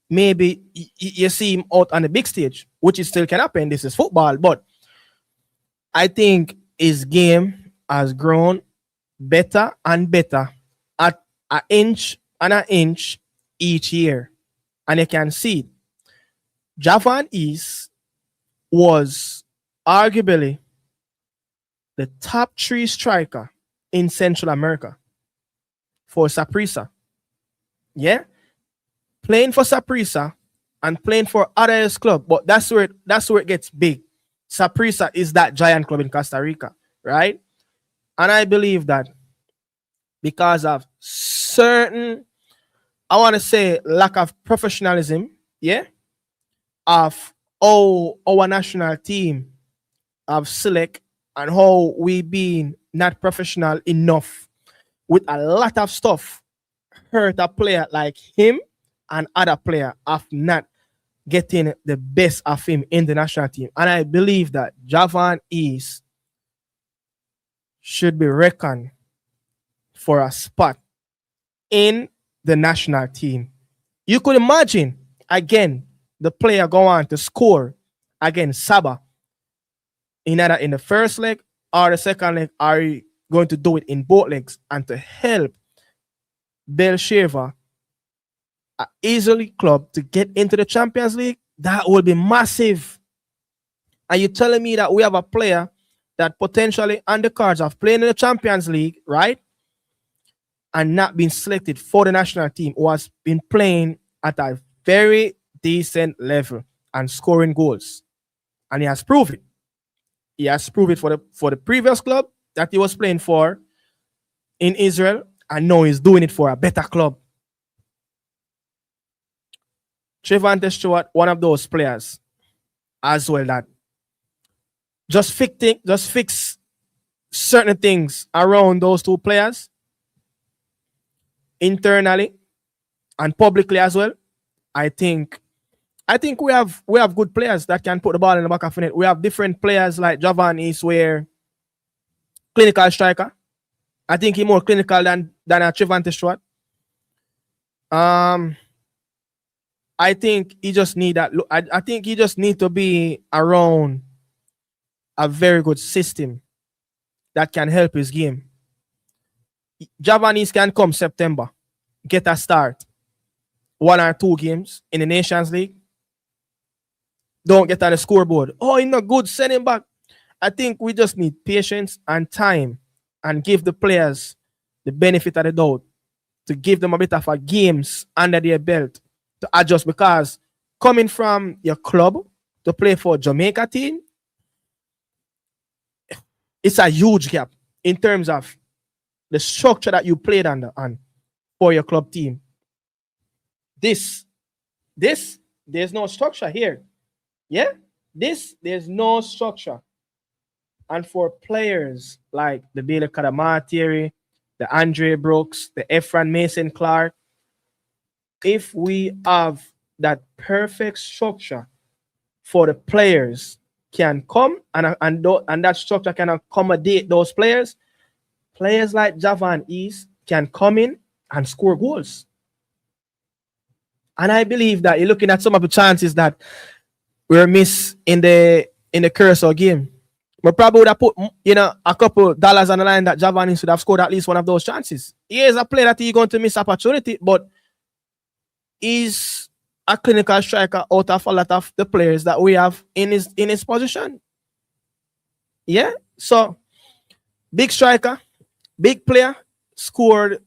maybe you see him out on the big stage, which is still can happen. This is football, but I think his game has grown better and better at an inch and an inch each year. And you can see it. Javan East was arguably the top 3 striker in Central America for Saprissa. Yeah? Playing for Saprissa and playing for other club, but that's where it gets big. Saprissa is that giant club in Costa Rica, right? And I believe that because of certain, I want to say, lack of professionalism, of how our national team have select and how we been not professional enough with a lot of stuff, hurt a player like him and other player of not getting the best of him in the national team. And I believe that Javan East should be reckoned for a spot in the national team. You could imagine, again, the player go on to score against Saga in either in the first leg or the second leg. Are you going to do it in both legs and to help Belsheva, an easily club, to get into the Champions League? That will be massive. And you're telling me that we have a player that potentially on the cards of playing in the Champions League, right? And not being selected for the national team, who has been playing at a very decent level and scoring goals. And he has proved it. He has proved it for the previous club that he was playing for in Israel, and now he's doing it for a better club. Trevante Stewart, one of those players as well, that just fix certain things around those two players internally and publicly as well. I think we have good players that can put the ball in the back of the net. We have different players like Javan East, where clinical striker. I think he's more clinical than a Trevante Stewart. I think he just need that. I think he just need to be around a very good system that can help his game. Javan East can come September, get a start, 1 or 2 games in the Nations League. Don't get on the scoreboard. Oh, he's not good, send him back. I think we just need patience and time and give the players the benefit of the doubt, to give them a bit of a games under their belt to adjust, because coming from your club to play for Jamaica team, it's a huge gap in terms of the structure that you played under on for your club team. This, there's no structure here. Yeah, there's no structure. And for players like the Bailey Kadamatieri, the Andre Brooks, the Efran Mason Clark, if we have that perfect structure for the players can come and that structure can accommodate those players, players like Javan East can come in and score goals. And I believe that you're looking at some of the chances that were missed in the Curacao game. We probably would have put a couple dollars on the line that Javan should have scored at least one of those chances. He is a player that he's going to miss opportunity, but he's a clinical striker out of a lot of the players that we have in his position. Yeah. So big striker, big player, scored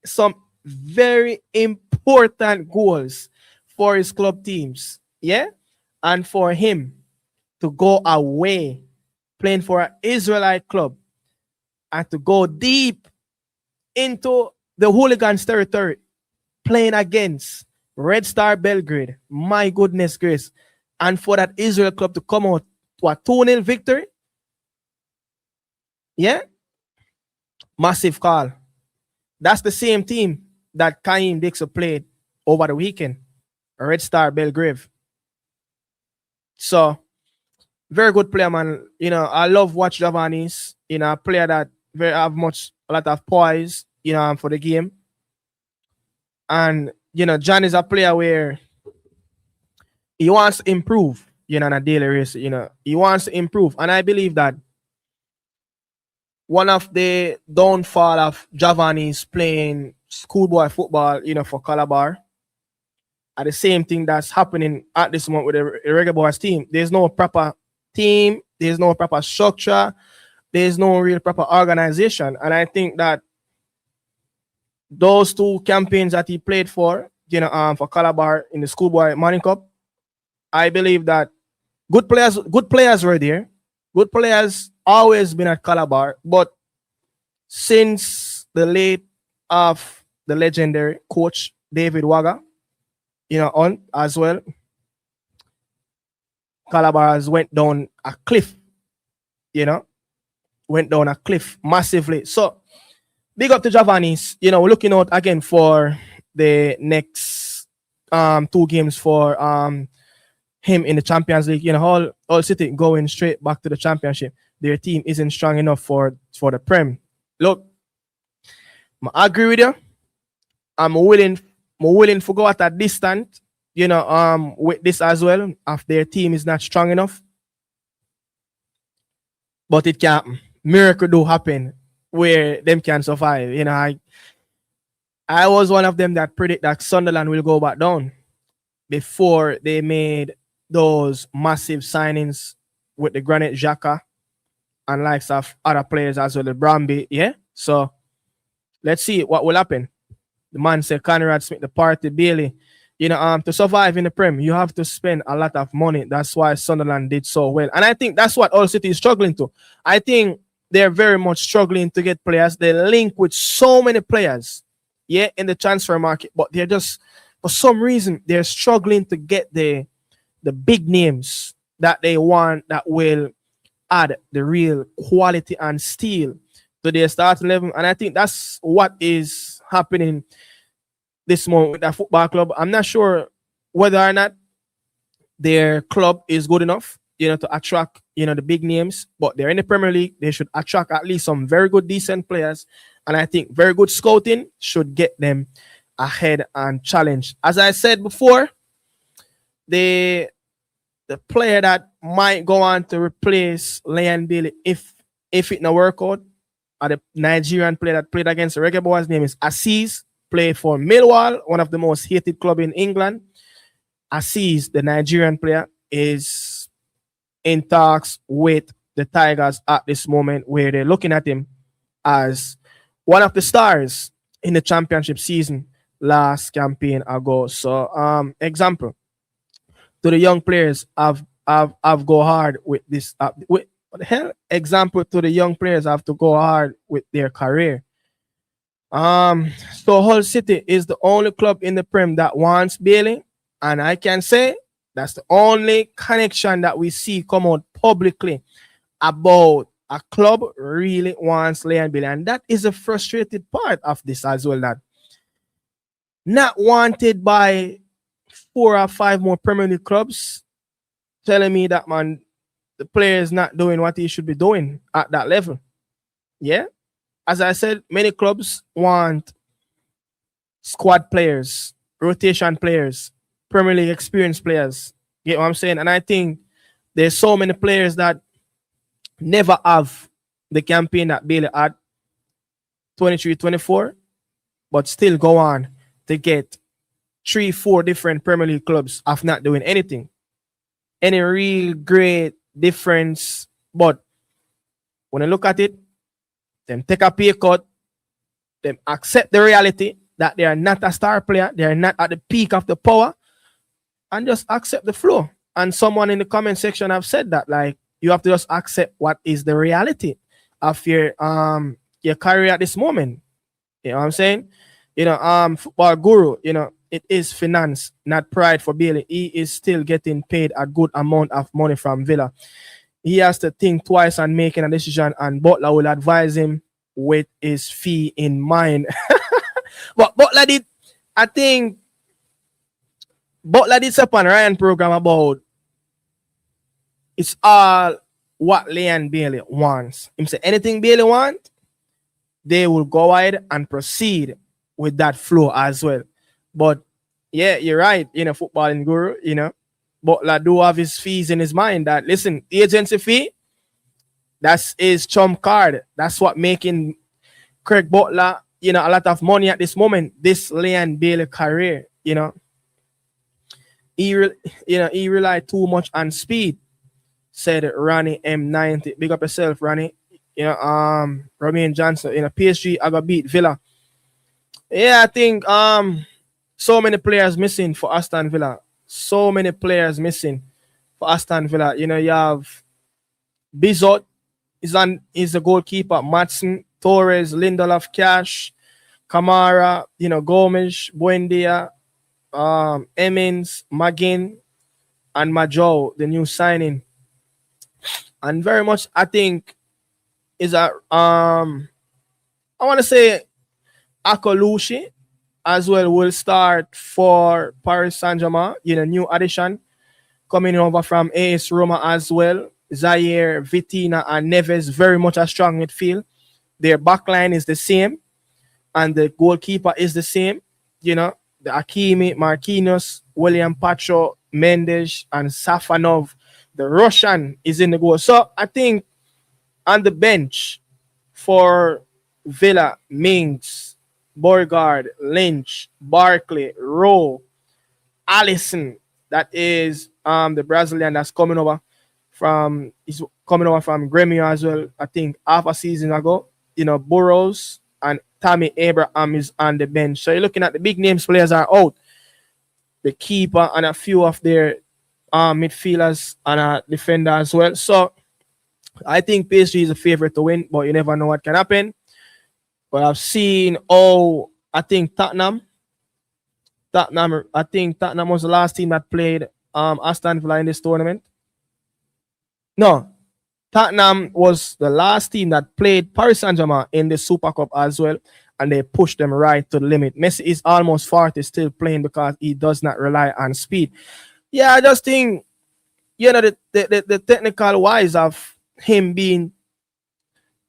some very important goals for his club teams. Yeah. And for him to go away playing for an Israelite club and to go deep into the hooligans territory playing against Red Star Belgrade, my goodness grace, and for that Israel club to come out to a 2-0 victory, yeah, massive call. That's the same team that Kaim Dixon played over the weekend, Red Star Belgrave. So, very good player, man. I love watch Javanis. A player that have a lot of poise, for the game. And John is a player where he wants to improve, on a daily basis. He wants to improve. And I believe that one of the downfall of Javan is playing schoolboy football, for Calabar. At the same thing that's happening at this moment with the Reggae Boys team. There's no proper team, there's no proper structure, there's no real proper organization. And I think that those two campaigns that he played for Calabar in the Schoolboy Morning Cup, I believe that good players were there. Good players always been at Calabar, but since the late of the legendary coach David Waga, on as well, Calabar has went down a cliff, went down a cliff massively. So big up to Javanis. We're looking out again for the next 2 games for him in the Champions League. All City going straight back to the championship. Their team isn't strong enough for the Prem. Look, I agree with you. I'm willing to go at a distance, with this as well, if their team is not strong enough. But it can happen. Miracle do happen where them can survive. I was one of them that predict that Sunderland will go back down before they made those massive signings with the Granite Xhaka and likes of other players as well, the Bramby. Yeah. So let's see what will happen. The man said Conrad Smith, the party Bailey. To survive in the Prem, you have to spend a lot of money. That's why Sunderland did so well. And I think that's what All City is struggling to. I think they're very much struggling to get players. They link with so many players, in the transfer market, but they're just, for some reason, they're struggling to get the big names that they want that will add the real quality and steel to their starting level. And I think that's what is happening this moment with that football club. I'm not sure whether or not their club is good enough, to attract, the big names, but they're in the Premier League. They should attract at least some very good, decent players. And I think very good scouting should get them ahead and challenge. As I said before, the player that might go on to replace Leon Bailey if it not work out, are the Nigerian player that played against the Reggae Boys. Name is Aziz, played for Millwall, one of the most hated club in England. Aziz, the Nigerian player, is in talks with the Tigers at this moment, where they're looking at him as one of the stars in the championship season last campaign ago. So, example, to the young players have go hard with this. With what the hell? Example to the young players have to go hard with their career. So Hull City is the only club in the Prem that wants Bailey, and I can say that's the only connection that we see come out publicly about a club really wants Leon Bailey, and that is a frustrated part of this as well. That not wanted by 4 or 5 more Premier League clubs, telling me that man, the player is not doing what he should be doing at that level. Yeah, as I said, many clubs want squad players, rotation players, Premier League experienced players. Get what I'm saying? And I think there's so many players that never have the campaign that Bailey had 23-24, but still go on to get 3-4 different Premier League clubs of not doing anything. Any real great difference. But when I look at it, them take a pay cut, them accept the reality that they are not a star player, they are not at the peak of the power, and just accept the flow. And someone in the comment section have said that, like, you have to just accept what is the reality of your career at this moment. You know what I'm saying? Football guru, it is finance, not pride for Bailey. He is still getting paid a good amount of money from Villa. He has to think twice on making a decision, and Butler will advise him with his fee in mind. But Butler did, I think, Butler did up on Ryan program about it's all what Leon Bailey wants. Him say anything Bailey want, they will go ahead and proceed with that flow as well. But yeah, you're right, footballing guru, Butler do have his fees in his mind that, listen, agency fee, that's his trump card. That's what making Craig Butler, a lot of money at this moment, this Leon Bailey career, he relied too much on speed, said Ronnie M90. Big up yourself, Ronnie. Romain Johnson, PSG, I got beat Villa. Yeah, I think so many players missing for Aston Villa. So many players missing for Aston Villa. You have Bizot is the goalkeeper, Matson, Torres, Lindelof, Cash, Kamara, Gomes, Buendia, Emmons, Magin, and Majo, the new signing. And very much, I think, is a I want to say Akolushi as well will start for Paris Saint-Germain, new addition coming over from AS Roma as well. Zaire, Vitina, and Neves, very much a strong midfield. Their backline is the same, and the goalkeeper is the same. The Hakimi, Marquinhos, William Pacho, Mendes, and Safanov. The Russian is in the goal. So I think on the bench for Villa, Mings, Borgard, Lynch, Barkley, Rowe, Allison, that is the Brazilian that's coming over from Gremio as well, I think half a season ago. Burrows and Tammy Abraham is on the bench. So you're looking at the big names players are out. The keeper and a few of their midfielders and a defender as well. So I think PSG is a favorite to win, but you never know what can happen. But I've seen, I think Tottenham was the last team that played Aston Villa in this tournament. No, Tottenham was the last team that played Paris Saint-Germain in the Super Cup as well, and they pushed them right to the limit. Messi is almost 40, still playing because he does not rely on speed. Yeah, I just think, the technical wise of him being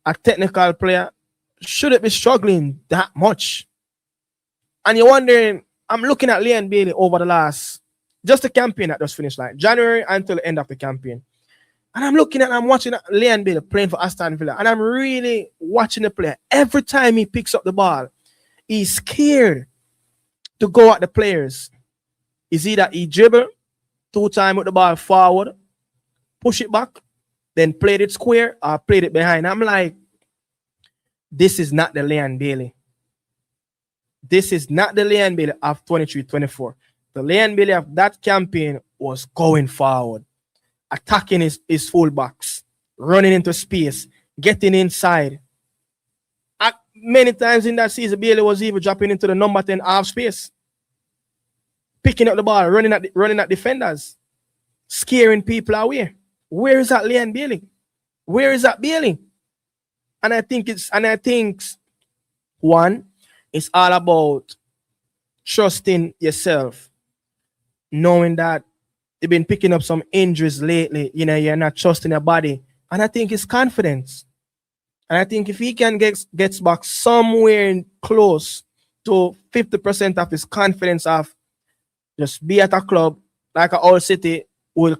a technical player, should it be struggling that much? And you're wondering, I'm looking at Leon Bailey over just the campaign that just finished, like January until the end of the campaign. And I'm watching Leon Bailey playing for Aston Villa, and I'm really watching the player. Every time he picks up the ball, he's scared to go at the players. Is either he dribble 2 times with the ball forward, push it back, then played it square or played it behind. I'm like, this is not the Leon Bailey. This is not the Leon Bailey of 23-24. The Leon Bailey of that campaign was going forward, attacking his fullbacks, running into space, getting inside. Many times in that season, Bailey was even dropping into the number 10 half space, picking up the ball, running at defenders, scaring people away. Where is that Leon Bailey? Where is that Bailey? And I think one, it's all about trusting yourself, knowing that you've been picking up some injuries lately. You know, you're not trusting your body. And I think it's confidence. And I think if he can gets back somewhere close to 50% of his confidence of just be at a club like a All City will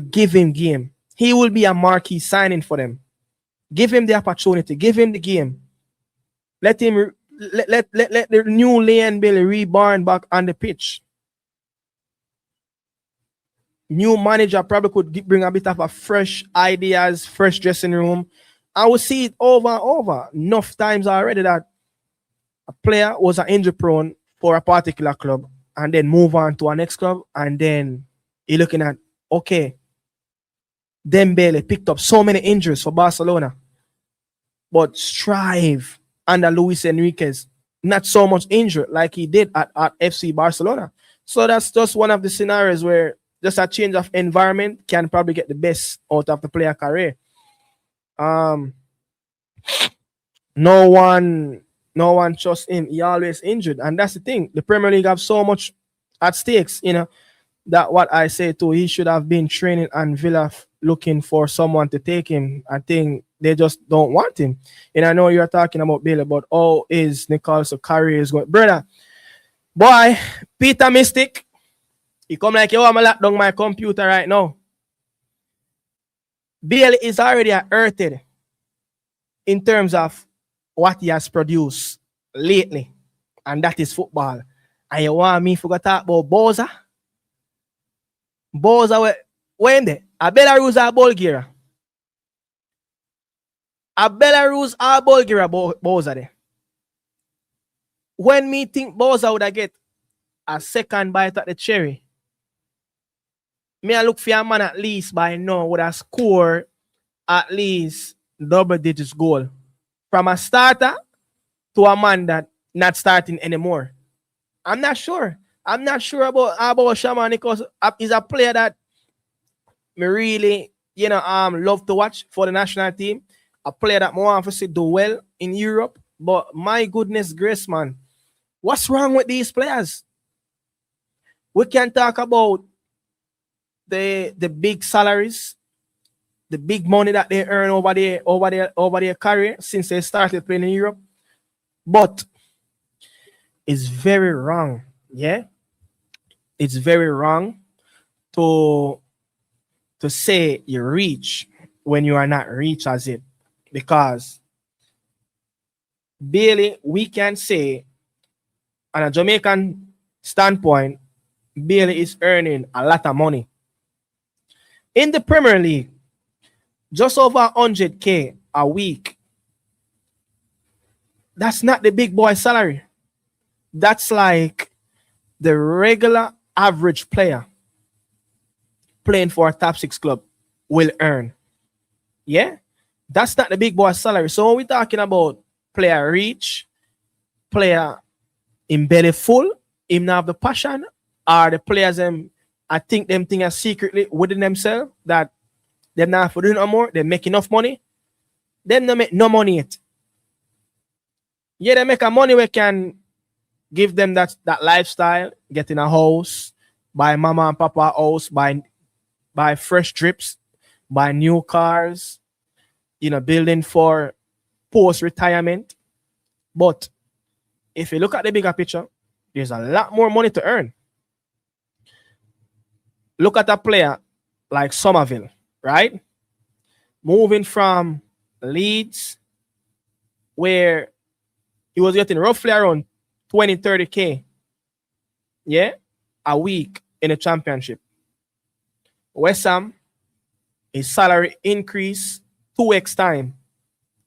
give him game. He will be a marquee signing for them. Give him the opportunity. Give him the game. Let him let the new Leon Bailey reborn back on the pitch. New manager probably could bring a bit of a fresh ideas, fresh dressing room. I will see it over and over enough times already that a player was an injury prone for a particular club and then move on to our next club, and then you're looking at, okay, Dembele picked up so many injuries for Barcelona, but strive under Luis Enriquez, not so much injured like he did at FC Barcelona. So that's just one of the scenarios where just a change of environment can probably get the best out of the player career. No one trusts him. He always injured, and that's the thing. The Premier League have so much at stakes, you know, that what I say too, he should have been training and Villa looking for someone to take him. I think they just don't want him. And I know you're talking about Bailey, but how is Nicholson career is going? Brother, boy, Peter Mystic, he come like, yo, I'm lock down my computer right now. Bailey is already earthed in terms of what he has produced lately, and that is football. And you want me to talk about Boza? Boza, when there? A Belarus or Bulgaria? A Belarus or Bulgaria, Boza there. When me think Boza would get a second bite at the cherry, me I look for a man at least by now would have scored at least double digits goal. From a starter to a man that not starting anymore. I'm not sure. I'm not sure about Shaman because he's a player that me really, love to watch for the national team. A player that more obviously do well in Europe. But my goodness grace, man, what's wrong with these players? We can talk about the big salaries, the big money that they earn over their career since they started playing in Europe. But it's very wrong. Yeah. It's very wrong to say you reach when you are not reach as it. Because Bailey, we can say on a Jamaican standpoint, Bailey is earning a lot of money. In the Premier League, just over 100K a week. That's not the big boy salary. That's like the regular average player playing for a top 6 club will earn. Yeah? That's not the big boy salary. So when we're talking about player reach, player in belly full, him not have the passion, are the players I think them things are secretly within themselves that they're not for doing no more, they make enough money. Them don't make no money yet. Yeah, they make a money we can give them that lifestyle, getting a house, buy mama and papa a house, buy fresh trips, buy new cars, building for post-retirement. But if you look at the bigger picture, there's a lot more money to earn. Look at a player like Somerville, right? Moving from Leeds, where he was getting roughly around 20, 30K, yeah, a week in the championship. West Ham, his salary increased 2x time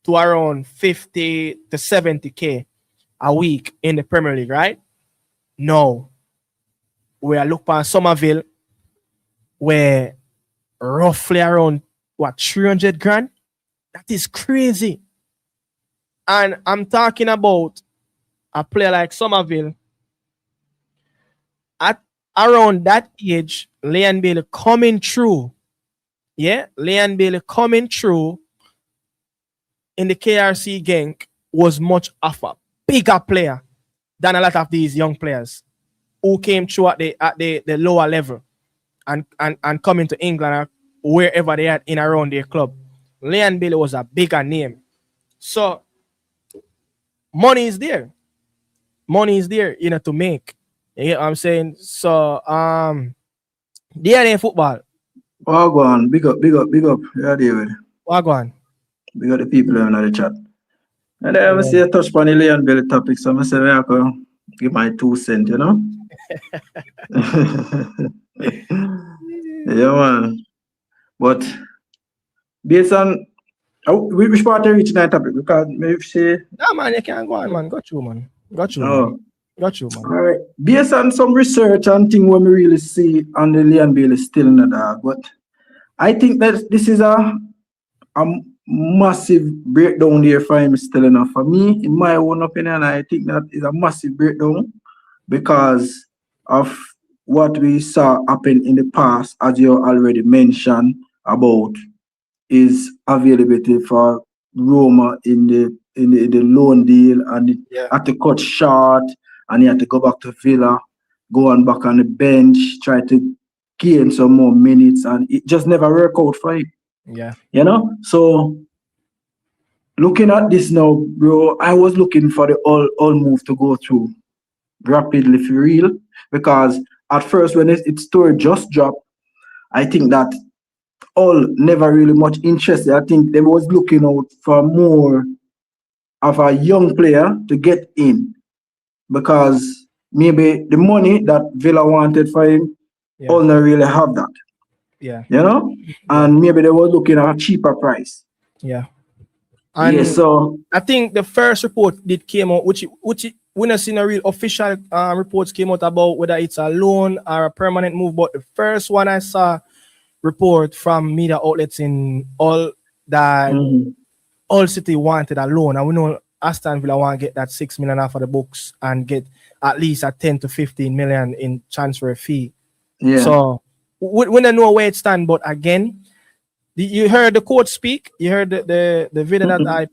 to around 50 to 70K a week in the Premier League, right? No. We are looking at Somerville, were roughly around what 300 grand. That is crazy. And I'm talking about a player like Somerville at around that age, Leon Bailey coming through. Yeah, Leon Bailey coming through in the KRC Genk was much of a bigger player than a lot of these young players who came through at the lower level and coming to England or wherever they are in around their club. Leon Bailey was a bigger name. So money is there. Money is there, to make. You get what I'm saying? So DNA football. Oh, go on. Big up, big up, big up. Yeah, David. What go on? Big up the people in the chat. And I ever see a touch upon the Leon Bailey topic, so I say I can give my 2 cents, Yeah, man. But based on which part are you reaching that topic? Because maybe say Nah, man, you can't go on, man. Got you, man. Got you, oh. man. Got you, man. All right. Based on some research and thing when we really see on the Leon Bailey still in the dark, but I think that this is a massive breakdown there for him still enough. For me, in my own opinion, I think that is a massive breakdown because of what we saw happen in the past, as you already mentioned about his availability for Roma in the loan deal, and had to cut short, and he had to go back to Villa, go on back on the bench, try to gain some more minutes, and it just never worked out for him. Yeah. So looking at this now, bro, I was looking for the all move to go through rapidly for real, because at first when its story just dropped, I think that all never really much interested. I think they was looking out for more of a young player to get in, because maybe the money that Villa wanted for him, all not really have that. Yeah. And maybe they were looking at a cheaper price. Yeah. And so I think the first report that came out, which we not seen a real official reports came out about whether it's a loan or a permanent move. But the first one I saw report from media outlets in all that All City wanted a loan, and we know Aston Villa want to get that $6 million off of the books and get at least a 10 to 15 million in transfer fee. Yeah. So we don't know where it stands, but again, you heard the coach speak. You heard the video that I.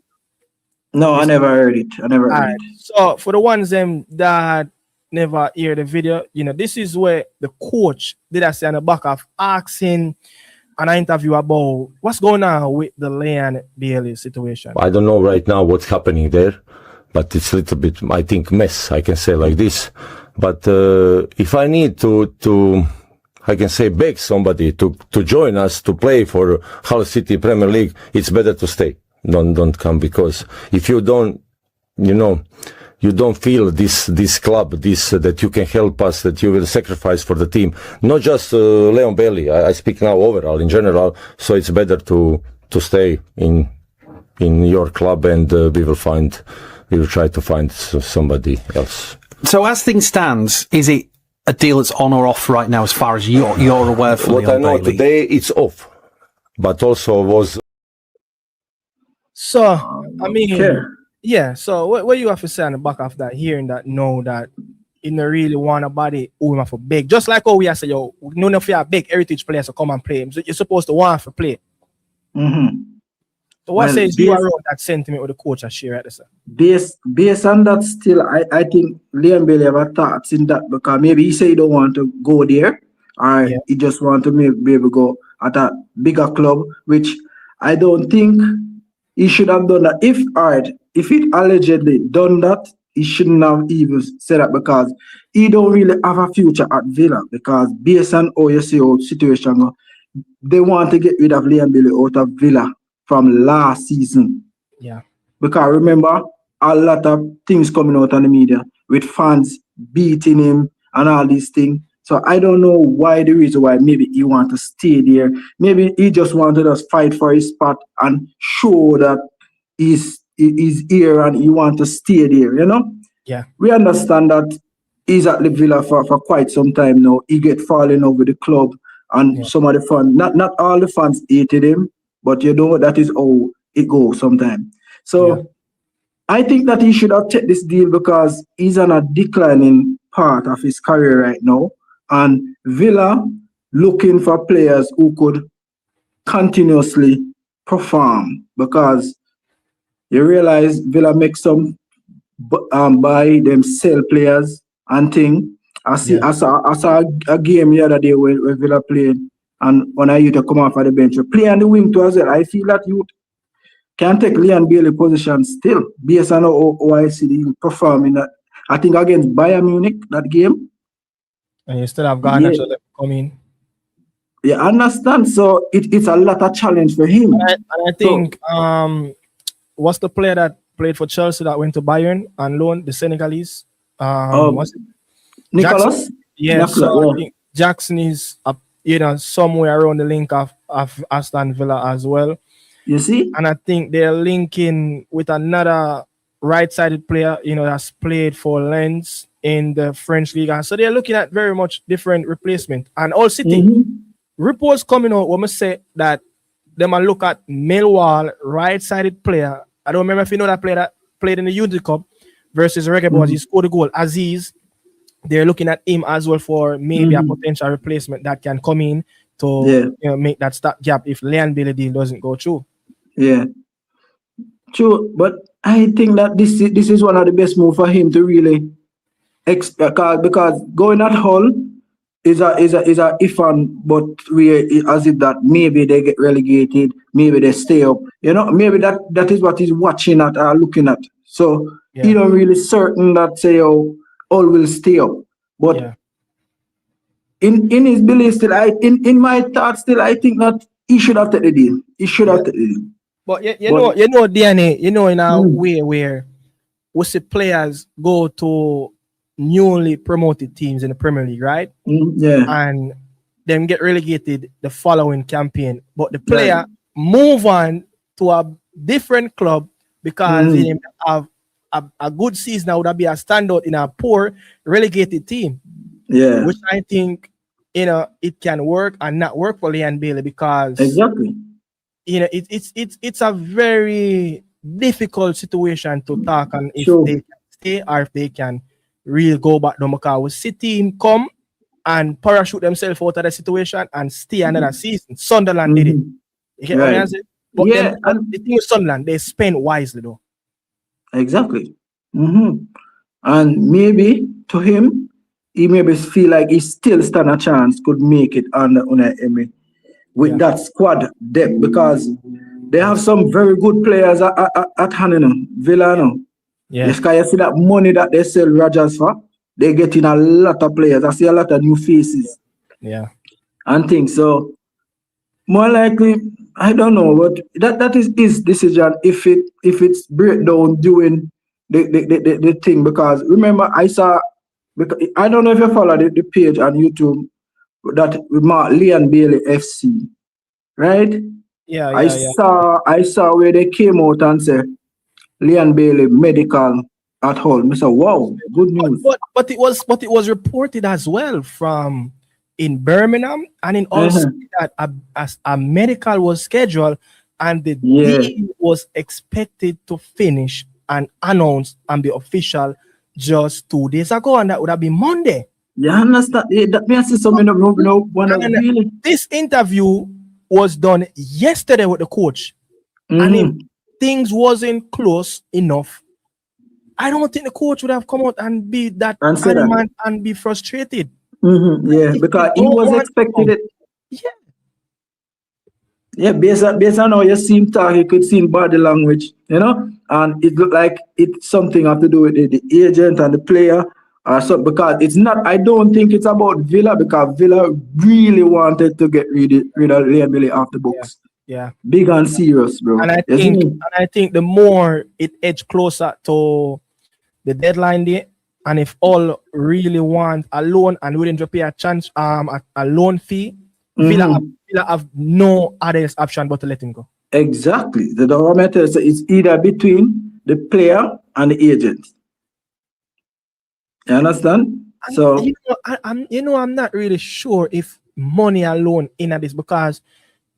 No, I never heard it. I never heard it. So for the ones that never hear the video, this is where the coach did I say on the back of asking an interview about what's going on with the Leon Bailey situation. I don't know right now what's happening there, but it's a little bit, I think, mess. I can say like this. But if I need to I can say beg somebody to join us to play for Hull City Premier League, it's better to stay. Don't come, because if you don't, you don't feel this club, that you can help us, that you will sacrifice for the team. Not just Leon Bailey. I speak now overall, in general. So it's better to stay in your club, and we will try to find somebody else. So as things stands, is it a deal that's on or off right now, as far as you're aware? For what Leon I know Bailey? today, it's off, but also was. So I mean, Okay. yeah. So what you have to say on the back of that, hearing that, know that you don't really want a body who have to beg, just like how we have say, yo, none of your big heritage players to come and play. So you're supposed to want to play. So what says you around that sentiment with the coach and share at this? Based on that, still, I think Leon Bailey have a thoughts in that, because maybe he say he don't want to go there, or he just want to be able to go at a bigger club, which I don't think he should have done that. If it allegedly done that, he shouldn't have even said that, because he don't really have a future at Villa, because based on how you see how situation go, they want to get rid of Leon Bailey out of Villa from last season. Yeah. Because remember, a lot of things coming out on the media with fans beating him and all these things. So I don't know why the reason why maybe he want to stay there. Maybe he just wanted us fight for his spot and show that he's here and he want to stay there, Yeah. We understand that he's at the Villa for quite some time now. He get falling over the club, and some of the fans, not all the fans hated him, but you know that is how it goes sometimes. So I think that he should have taken this deal because he's on a declining part of his career right now, and Villa looking for players who could continuously perform because you realize Villa make some buy them sell players and thing. I saw a game the other day where Villa played, and when I used to come off of the bench, you play on the wing too as well. I feel that you can take Leon Bailey position still based on how I see the performing that. I think against Bayern Munich that game. And you still have Garnacho left coming. Yeah, I understand. So it's a lot of challenge for him. And I think what's the player that played for Chelsea that went to Bayern and loan, the Senegalese? What's it? Nicholas? Jackson? Yeah, so I think Jackson is somewhere around the link of Aston Villa as well. You see? And I think they're linking with another right-sided player, that's played for Lens in the French league. And so they're looking at very much different replacement. And All City, reports coming out when we say that they might look at Millwall right-sided player. I don't remember if you know that player that played in the Unity Cup versus Reggae Boys. He scored a goal. Aziz, they're looking at him as well for maybe a potential replacement that can come in to make that stop gap if Leon Bailey deal doesn't go through. Yeah, true. But I think that this is one of the best moves for him to really expect because going at Hull is a if and but we as if that maybe they get relegated, maybe they stay up. Maybe that is what he's watching at or looking at. So he don't really certain that say Hull will stay up. But in his belief still, in my thoughts still, I think that he should have taken the deal. He should have taken the deal. But DNA, in a way where we see players go to newly promoted teams in the Premier League, right? And then get relegated the following campaign. But the player move on to a different club because he have a good season that would be a standout in a poor relegated team. Yeah. Which I think, it can work and not work for Leon Bailey because it's a very difficult situation to talk on if they can stay or if they can really go back down because we see team come and parachute themselves out of the situation and stay another season. Sunderland did it. You get what I'm saying? But the thing with Sunderland, they spend wisely though. Exactly. And maybe to him, he maybe feel like he still stand a chance could make it under Emery with that squad depth because they have some very good players at hand, Villa. Yes, can you see that money that they sell Rogers for? They getting a lot of players. I see a lot of new faces. Yeah. And things. So more likely, I don't know, but that is his decision if it's breakdown doing the thing because remember I don't know if you follow the page on YouTube that we mark Leon Bailey FC, right? I saw where they came out and said Leon Bailey medical at home. I said, wow, good news. But it was reported as well from in Birmingham and in also that a medical was scheduled and the deal was expected to finish and announced and be official just 2 days ago, and that would have been Monday. You understand? That means something. This interview was done yesterday with the coach, and if things wasn't close enough, I don't think the coach would have come out and be that adamant and be frustrated. Because he was expecting it. Yeah, based on how you see him talk, you could see in body language, and it looked like it's something have to do with the agent and the player. So because it's not, I don't think it's about Villa because Villa really wanted to get rid of Leon Bailey off the books. Yeah, big and serious, bro. And I think the more it edged closer to the deadline day, and if all really want a loan and willing to pay a chance, a loan fee, Villa have no other option but to let him go. Exactly. The barometer is either between the player and the agent. You understand? So I'm not really sure if money alone in this because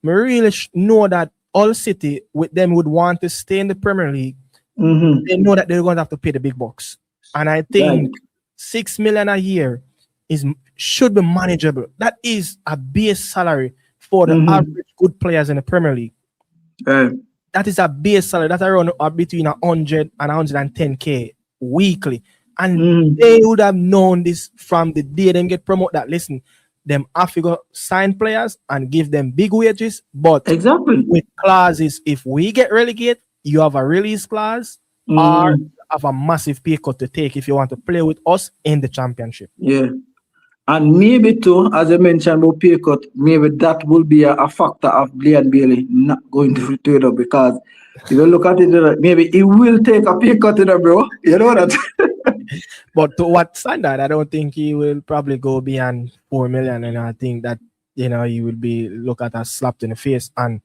we really know that all City with them would want to stay in the Premier League. They know that they're going to have to pay the big bucks, and I think 6 million a year should be manageable. That is a base salary for the average good players in the Premier League. That is a base salary. That's around between 100 and 110k weekly. And they would have known this from the day them get promoted that listen, them have to go sign players and give them big wages, but with clauses, if we get relegated, you have a release clause or have a massive pay cut to take if you want to play with us in the championship. Yeah. And maybe too, as I mentioned about pay cut, maybe that will be a factor of Leon Bailey not going to trade up because if you look at it, maybe he will take a pay cut, bro. You know that. But to what standard? I don't think he will probably go beyond 4 million, and I think that he will be looked at as slapped in the face. And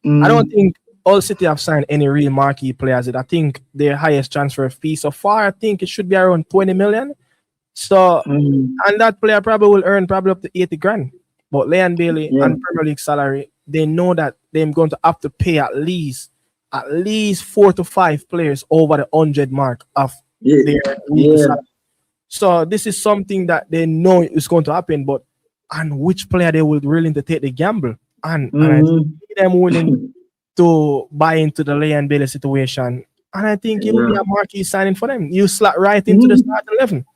I don't think all City have signed any real marquee players. I think their highest transfer fee so far, I think it should be around 20 million. So, and that player probably will earn probably up to 80 grand. But Leon Bailey and Premier League salary, they know that they're going to have to pay at least 4 to 5 players over the 100 mark of their salary. So this is something that they know is going to happen, but and which player they will willing to take the gamble and I think them willing to buy into the Leon Bailey situation, and I think it will be a marquee signing for them. You slot right into the starting 11.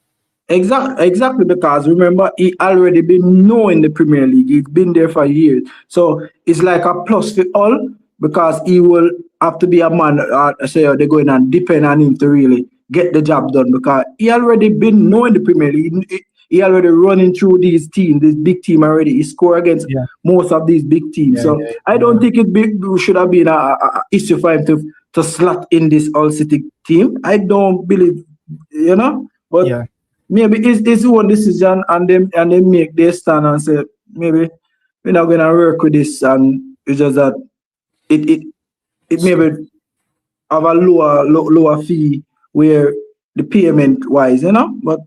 Exactly, because remember, he already been known in the Premier League. He's been there for years. So it's like a plus for all because he will have to be a man, they're going and depend on him to really get the job done because he already been known in the Premier League. He already running through these teams, this big team already. He scored against most of these big teams. I don't think it should have been a issue for him to slot in this All City team. I don't believe, but maybe it's his own decision and they make their stand and say, maybe we're not going to work with this, and it's just that it maybe have a lower fee where the payment wise, but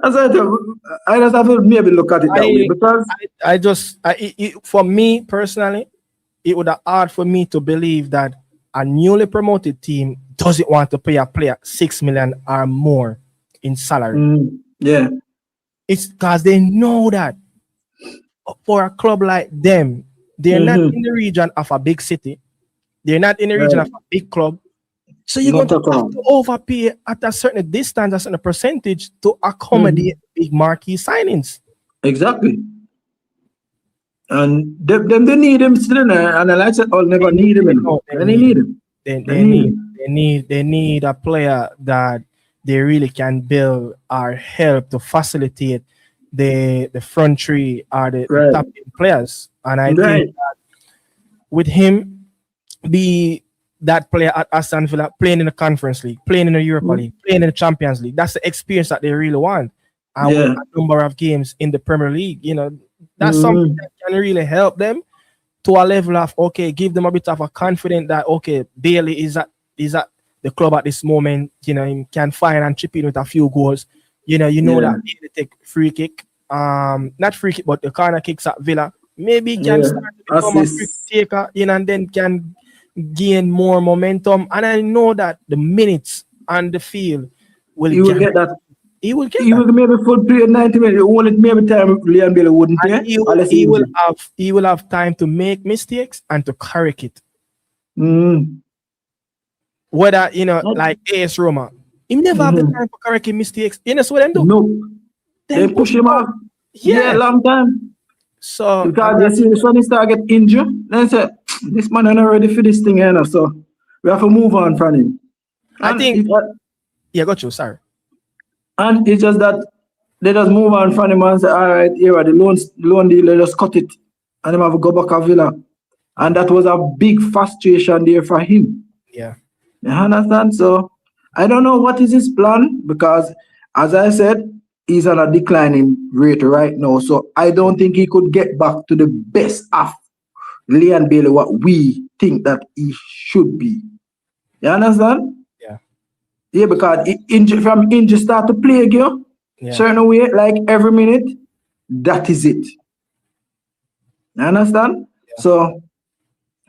as I just have to maybe look at it that way because for me personally, it would have hard for me to believe that a newly promoted team doesn't want to pay a player 6 million or more in salary. It's because they know that for a club like them, they're not in the region of a big city. They're not in the region of a big club. So you're going to have to overpay at a certain distance, a certain percentage to accommodate big marquee signings. Exactly. And they need him still, and I said, "I'll never need him." They need him. They need a player that they really can build or help to facilitate the front three or the top players. And I think that with him, that player at Aston Villa playing in the Conference League, playing in the Europa League, playing in the Champions League, that's the experience that they really want. And with a number of games in the Premier League, that's something that can really help them to a level of give them a bit of a confidence that Bailey is at the club at this moment. He can find and chip in with a few goals. That they take free kick, not free kick, but the corner kicks at Villa. Maybe he can start to become a free taker, and then can gain more momentum. And I know that the minutes and the field will get that. He will get he that. will maybe full play 90 minutes. Only maybe time Leon Bailey wouldn't play. He will have time to make mistakes and to correct it. Whether like AS Roma, he never have the time for correcting mistakes. You know what them do? No. They push him off. Yeah, long time. So because they see this one start get injured, then say this man is not ready for this thing enough. So we have to move on from him. I think got you, sorry. And it's just that they just move on from him and say, all right, here are the loan deal, they just cut it. And they have to go back to Villa. And that was a big frustration there for him. Yeah. You understand? So I don't know what is his plan because, as I said, he's on a declining rate right now. So I don't think he could get back to the best of Leon Bailey, what we think that he should be. You understand? Yeah, because from injury start to play again, certain way, like every minute, that is it. You understand? Yeah. So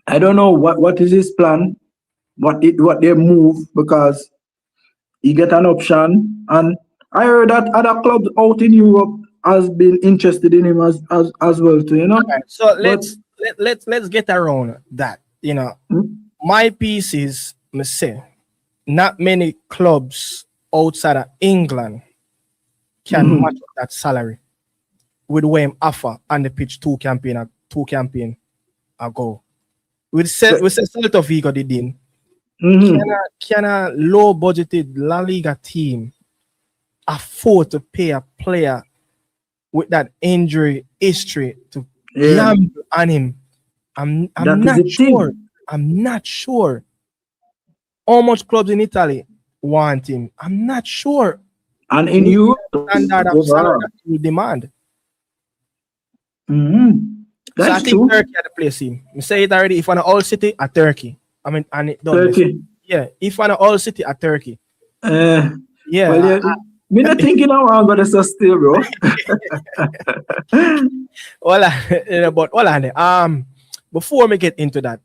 I don't know what is his plan, what they move, because he get an option, and I heard that other clubs out in Europe has been interested in him as well too, you know. Alright, so But let's get around that. mm, My piece is, me say, not many clubs outside of England can mhm. match up that salary with what him offer on the pitch two campaign ago. We said Celta Vigo did in. Mhm. Can a low budgeted La Liga team afford to pay a player with that injury history to Yeah, gamble on him? I'm that is not the sure. thing. I'm not sure how much clubs in Italy want him. I'm not sure And in what Europe standard of salary overall. that he will demand. So I That's think true. Turkey had to place him. I say it already. If on all city at Turkey, I mean, and it done this. Turkey. Yeah, if on all city at Turkey. Uh, well, Yeah, yeah. Me not thinking how I'm gonna sustain, bro. well, but before we get into that,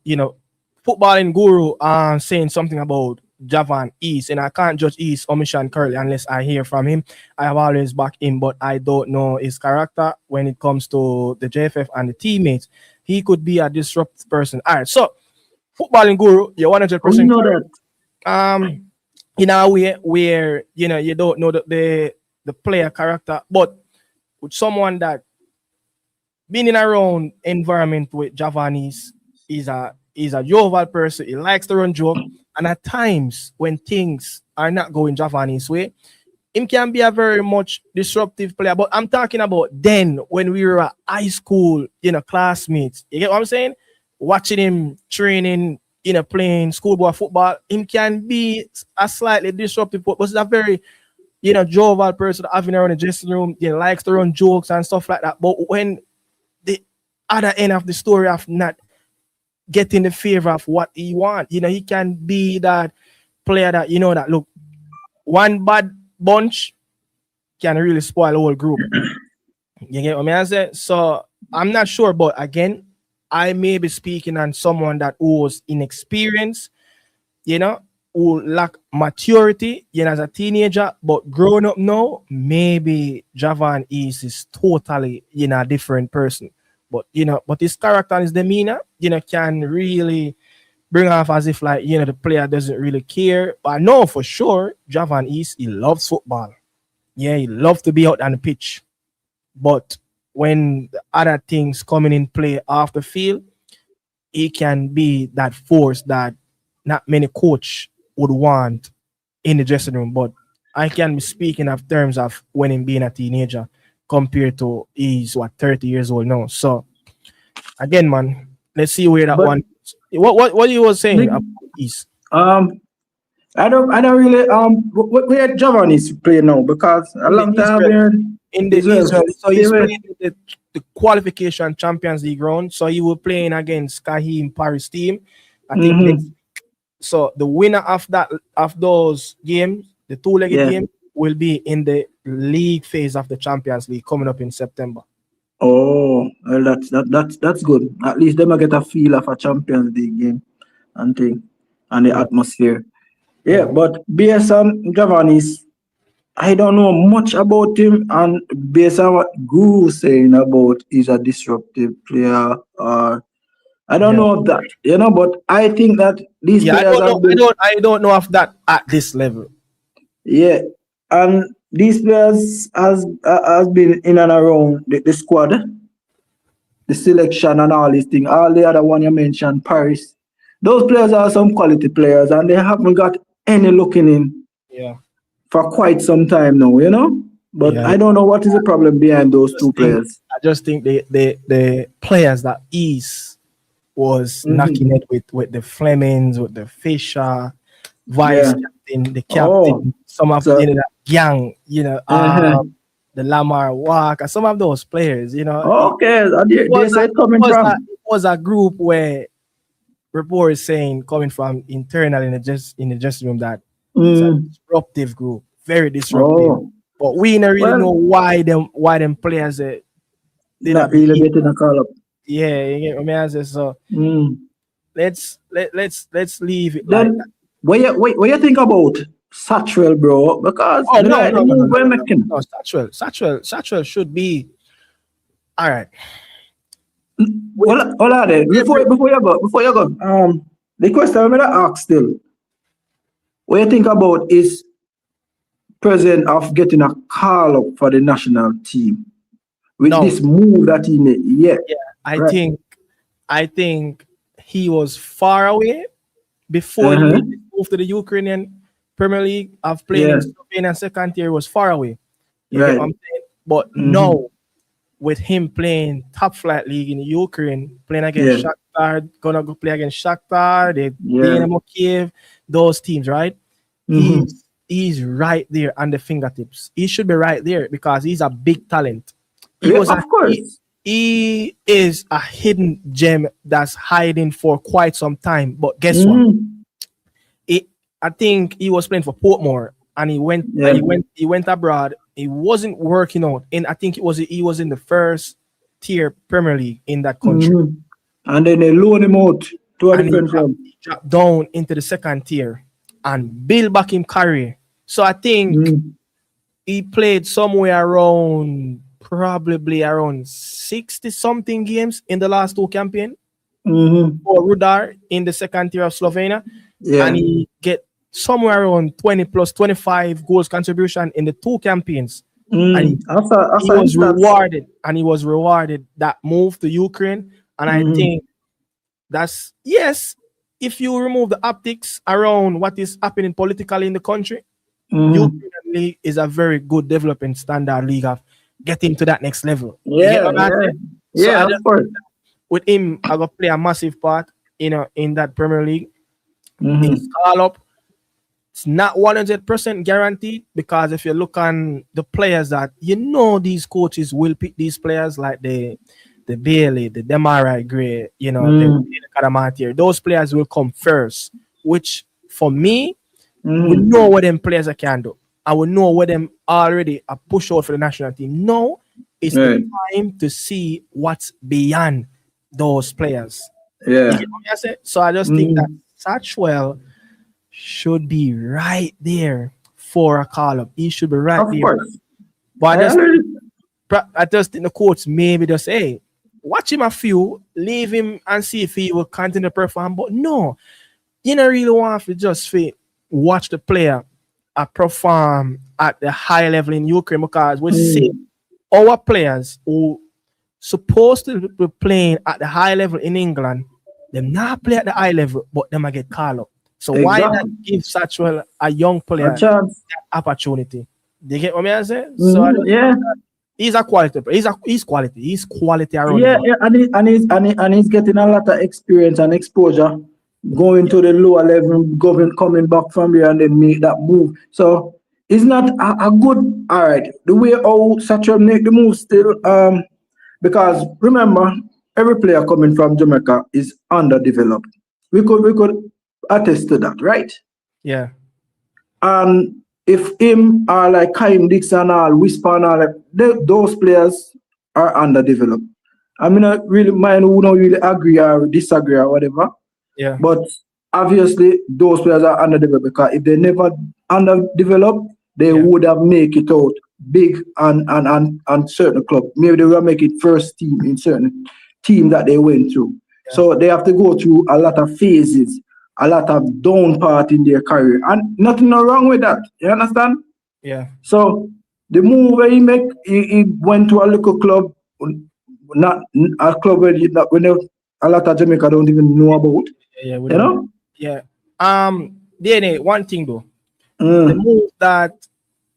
footballing guru saying something about Javan East, and I can't judge East omission currently unless I hear from him. I have always backed him, but I don't know his character when it comes to the JFF and the teammates. He could be a disruptive person. All right, so footballing guru, you're How you 100% know correct. that? In a way where you don't know the player character, but with someone that being in around environment with Javanese, is a jovial person. He likes to run joke, and at times when things are not going Javanese way, him can be a very much disruptive player. But I'm talking about then when we were at high school, classmates. You get what I'm saying? Watching him training, playing schoolboy football, him can be a slightly disruptive, but was a very jovial person having around the dressing room, likes to run jokes and stuff like that. But when the other end of the story of not getting the favor of what he want, he can be that player that that look, one bad bunch can really spoil the whole group. You get what I say? So I'm not sure, but again, I may be speaking on someone that was inexperienced, who lack maturity, as a teenager, but growing up now, maybe Javan is totally, a different person. But but his character and his demeanor, can really bring off as if like, the player doesn't really care. But I know for sure Javan he loves football. Yeah, he loves to be out on the pitch. But when the other things coming in play off the field, he can be that force that not many coach would want in the dressing room. But I can be speaking of terms of when him being a teenager compared to he's 30 years old now. So again, man, let's see where that But one. What you was saying big, about East? um, I don't really where Javan is playing now, because a In the long time Israel, here in the Israel. Israel. So he's Same way. playing the qualification Champions League round. So he will playing against Kahim Paris team. I think next. Mm-hmm. So the winner of those games, the two-legged Yeah. game, will be in the league phase of the Champions League coming up in September. Oh, well, that's good. At least them I get a feel of a Champions League game and thing, and the Yeah, atmosphere. Yeah, yeah. but based on Giovanni's, I don't know much about him, and based on what Guru saying about he's a disruptive player, I don't Yeah. know of that, but I think that these Yeah, I players don't know. have been, I don't know of that at this level. yeah, and these players has been in and around the squad, the selection and all these things. All the other one you mentioned, Paris, those players are some quality players, and they haven't got any looking in Yeah. for quite some time now. But Yeah. I don't know what is the problem behind those two players. I just think the players that East was knocking Hmm. it with the Flemings, with the Fisher, vice Yeah. captain, the Oh, captain, some of so that gang, uh the Lamar Walker, some of those players, okay, they say it coming from. it was a group where reports saying coming from internal in the dressing room that it's a Mm. disruptive group, very disruptive. Oh, But we don't really well, know why them players did not not really behave. getting a call up. Yeah, you get what me answer. So Mm. let's leave it like that. Then what you think about Satchwell, bro? Because Oh me no, like the no, no, no, move no, we're no, no. making. No, Satchwell should be all right. With Hold on there. every Before you go, the question I'm gonna ask still, what you think about is president of getting a call up for the national team with no, this move that he made? Yeah, yeah, I right. think I think he was far away before he Uh-huh. made the move to the Ukrainian Premier League of playing in Yeah, Slovenia second tier was far away. You get right. what I'm saying? But Mm-hmm. no, with him playing top flight league in Ukraine, playing Yeah, against Shakhtar, gonna go play against Shakhtar, the yeah. Dynamo Kiev, those teams, right? Mm-hmm. He's right there on the fingertips. He should be right there because he's a big talent. He Yeah, was a of course. he is a hidden gem that's hiding for quite some time. But guess what? Mm-hmm. He, I think he was playing for Portmore and Yeah. he went abroad. He wasn't working out. And I think he was in the first tier Premier League in that country. Mm-hmm. And then they loan him out to a And different club. he dropped down into the second tier and build back him career. So I think Mm-hmm. he played somewhere around probably around 60 something games in the last two campaign Mm-hmm. for Rudar in the second tier of Slovenia. Yeah. And he get somewhere around 20 plus 25 goals contribution in the two campaigns. And Mm. he After was instance. rewarded that move to Ukraine. And I Mm-hmm. think that's yes, if you remove the optics around what is happening politically in the country, Mm-hmm. Ukrainian league is a very good developing standard league of getting to that next level. You get Yeah, what I'm yeah. saying? So Yeah, I of just course. with him, I go play a massive part, in that Premier League. His Mm-hmm. call up, it's not 100% guaranteed because if you look on the players that these coaches will pick these players like the Bailey, the Demarai Gray, the Mm-hmm. Karamatier, those players will come first, which for me, we Mm-hmm. know what them players I can do. And we know what them already are push out for the national team. Now it's the Right. time to see what's beyond those players. You Yeah. get what I say? So I just think that Mm-hmm. Satchwell should be right there for a call up. He should be right Of there. course. But I already. I just think the coach maybe just say, watch him a few, leave him and see if he will continue to perform. But no, you don't really want to just watch the player perform at the high level in Ukraine because we see Mm. our players who supposed to be playing at the high level in England, them not play at the high level, but them I get called up. So why not Exactly. give Satchwell a young A player chance. that opportunity? Do you get what I'm saying? So I Mm-hmm. don't Yeah. think that he's a quality player. He's quality. He's quality around the Yeah, board. yeah, and he's getting a lot of experience and exposure going Yeah, to the lower level, going coming back from there and then make that move. So it's not a good all right. The way how Satchel make the move still, because remember, every player coming from Jamaica is underdeveloped. We could attest to that, right? yeah, And if him or like Kaim Dixon or Whisper and all that, those players are underdeveloped. I mean, I really mind who don't really agree or disagree or whatever. yeah, But obviously, those players are underdeveloped because if they never underdeveloped, they yeah, would have make it out big and certain club. Maybe they will make it first team in certain team that they went through. yeah, So they have to go through a lot of phases, a lot of down part in their career, and nothing wrong with that. You understand? yeah, So the move where he make, he went to a local club, not a club where a lot of Jamaica don't even know about. yeah, we You don't. know? Yeah. DNA, one thing though. The Mm, move that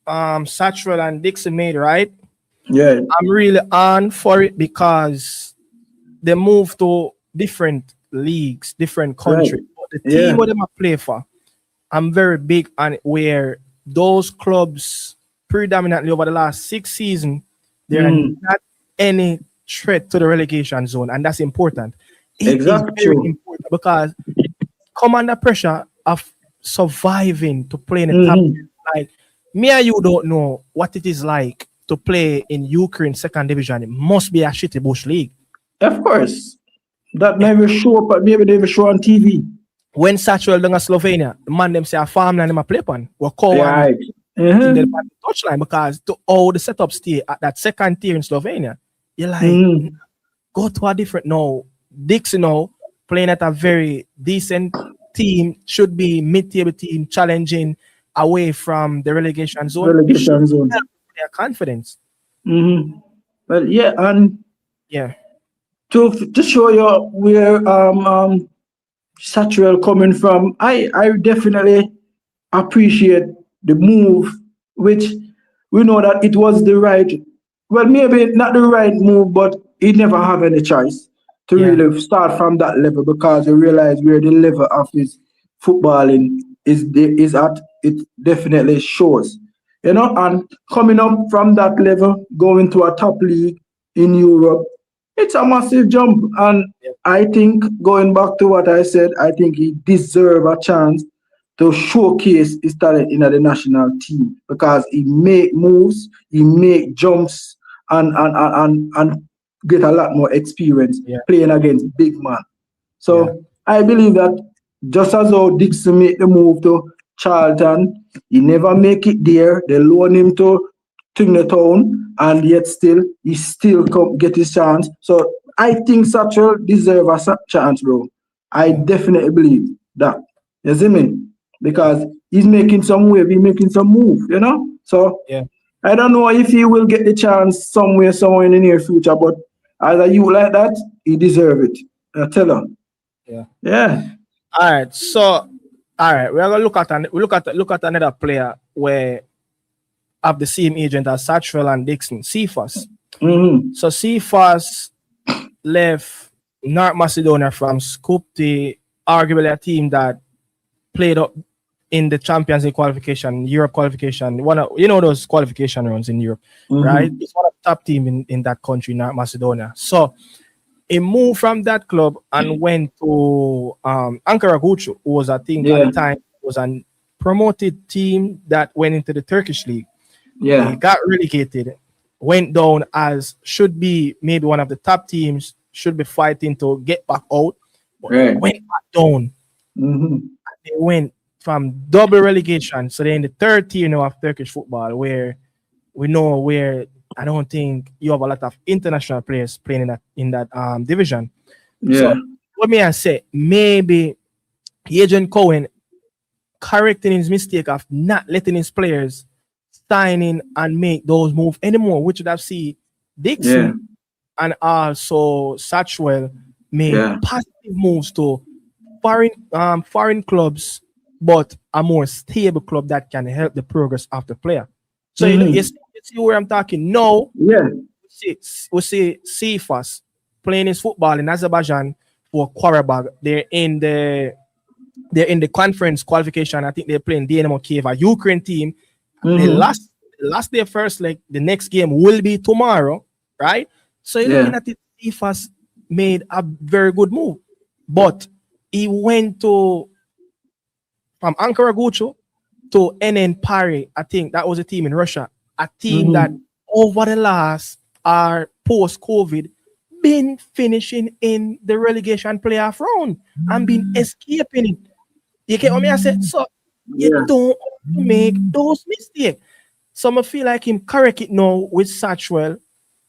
Satchwell and Dixon made, right? yeah, I'm really on for it because they move to different leagues, different right. countries. But the team Yeah. where they play for, I'm very big on it where those clubs predominantly over the last 6 seasons, they're Mm, not any threat to the relegation zone, and that's important. It is exactly very true. important because come under pressure of surviving to play in the top. Mm-hmm. Like me and you don't know what it is like to play in Ukraine second division. It must be a shitty bush league. Of course. That never show up, but maybe they never show on TV. When Satchwell done a Slovenia, the man them say a farmland them a play upon. We call Yeah, one right. in the Uh-huh. touchline because to all the setup stay at that second tier in Slovenia. You're like, Mm. go to a different no. Dixon now playing at a very decent team, should be mid-table team, challenging away from the relegation zone. It should Relegation zone. help their confidence. Mm-hmm. But yeah, and Yeah, to show you where Satchwell coming from, I definitely appreciate the move, which we know that it was the right, well, maybe not the right move, but he never have any choice to yeah, really start from that level because you realize where the level of his footballing is at. It definitely shows, and coming up from that level, going to a top league in Europe, it's a massive jump. And yeah, I think going back to what I said, I think he deserve a chance to showcase his talent in the national team because he make moves, he make jumps, and get a lot more experience yeah, playing against big man. yeah, So I believe that just as how Dixon made the move to Charlton, he never make it there. They loan him to Town, and yet still he still get his chance. So I think Satchel deserve a chance, bro. I yeah, definitely believe that. You see me? Because he's making some wave, he's making some move. So yeah, I don't know if he will get the chance somewhere in the near future, but as a you like that, he deserve it. I tell him. yeah. Yeah. All right, so all right, we're gonna look at another player where of the same agent as Satchwell and Dixon, Cephas. Mm-hmm. So Cephas left North Macedonia from Skopje, arguably a team that played up in the Champions League qualification, Europe qualification, one of those qualification rounds in Europe, right? Mm-hmm. It's one of the top team in that country, North Macedonia. So he moved from that club and went to Ankara Gucu, who was, I think, at Yeah. the time was a promoted team that went into the Turkish league. Yeah. They got relegated, went down as should be maybe one of the top teams, should be fighting to get back out, but they Right. went back down. Mm-hmm. They went from double relegation, so they're in the third tier now of Turkish football, where we know where I don't think you have a lot of international players playing in that division. Yeah. So let me say, maybe Agent Cohen correcting his mistake of not letting his players sign in and make those moves anymore, which would have seen Yeah. Dixon and also Satchwell make Yeah. positive moves to foreign clubs, but a more stable club that can help the progress of the player. So Mm-hmm. you see where I'm talking. No, Yeah. we see Cephas playing his football in Azerbaijan for Qarabag. They're in the conference qualification. I think they're playing Dynamo Kiev, a Ukraine team. They Mm-hmm. lost their first leg. The next game will be tomorrow, right? So you're Yeah. looking at it, Cephas made a very good move. But he went from Ankara Gucu to NN Pari. I think that was a team in Russia. A team that Mm-hmm. over the last post-COVID been finishing in the relegation playoff round and been escaping it. You get what I said? So you Yeah. don't want to make those mistakes. So I feel like him correct it now with Satchwell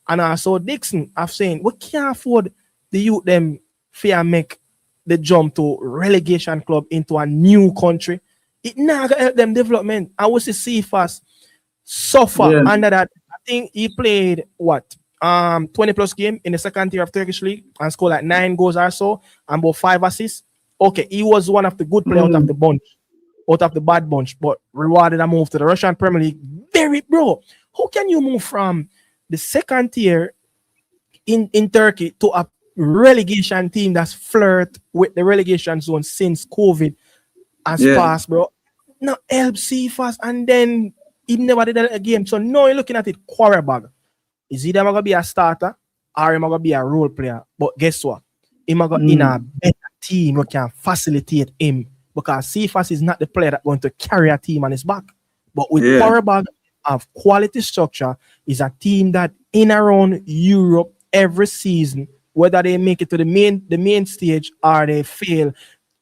and also Dixon of saying we can't afford the youth them fear make the jump to relegation club into a new country. It not gonna help them development. I will see Cephas suffer Yeah. under that. I think he played what 20 plus game in the second tier of Turkish league and scored like 9 goals or so and about 5 assists. Okay, he was one of the good players out of the Mm-hmm. bunch, out of the bad bunch, but rewarded a move to the Russian Premier League. Very bro. How can you move from the second tier in Turkey to a relegation team that's flirt with the relegation zone since COVID has Yeah. passed, bro? Not help Cephas, and then he never did that again. So now you're looking at it, quarterback. Is either gonna be a starter or he gonna be a role player? But guess what? He gonna in a Mm. better team who can facilitate him because Cephas is not the player that's going to carry a team on his back. But with Yeah. quarterback of quality structure, is a team that in around Europe every season whether they make it to the main stage or they fail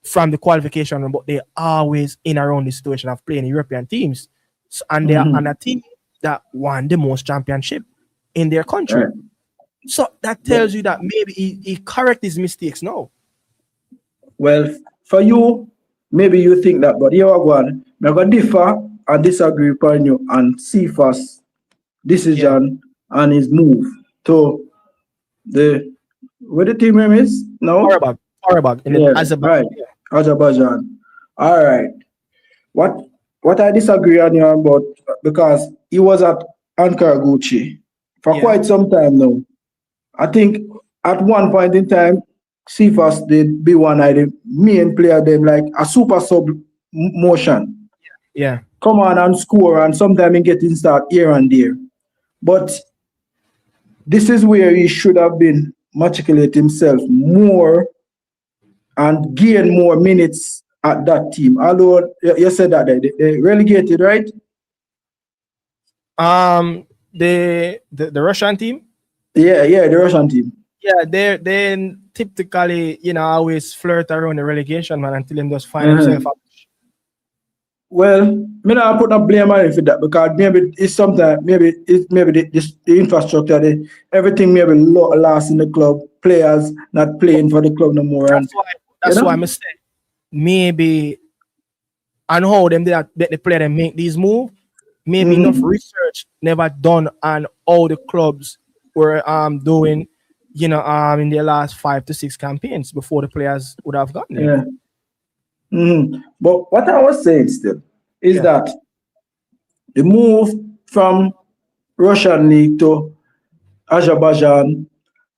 from the qualification run, but they're always in around the situation of playing European teams. And they are on a team that won the most championship in their country. Right. So that tells you that maybe he correct his mistakes now. Well, for you, maybe you think that, but here I go on. I'm going to differ and disagree upon you and Cephas' decision and his move to where the team name is now? Karabakh in Azerbaijan. Right. Azerbaijan. All right. What I disagree on you about, because he was at Ankara Gucci for quite some time now. I think at one point in time, Cephas did be one of the main player them like a super sub motion. Yeah. Come on and score, and sometimes he getting start here and there. But this is where he should have been matriculate himself more and gain more minutes at that team. Although you said that they relegated, right? The Russian team. Yeah, the Russian team. Yeah, they typically, always flirt around the relegation, man, until him just find himself up. Well, me not put no blame on him for that, because maybe it's sometimes maybe the infrastructure, everything maybe lost in the club, players not playing for the club no more. That's why I'm saying maybe and how them that the player them make these moves, maybe enough research never done on all the clubs were doing, in their last 5 to 6 campaigns before the players would have gotten there. Yeah. But what I was saying still is that the move from Russian league to Azerbaijan,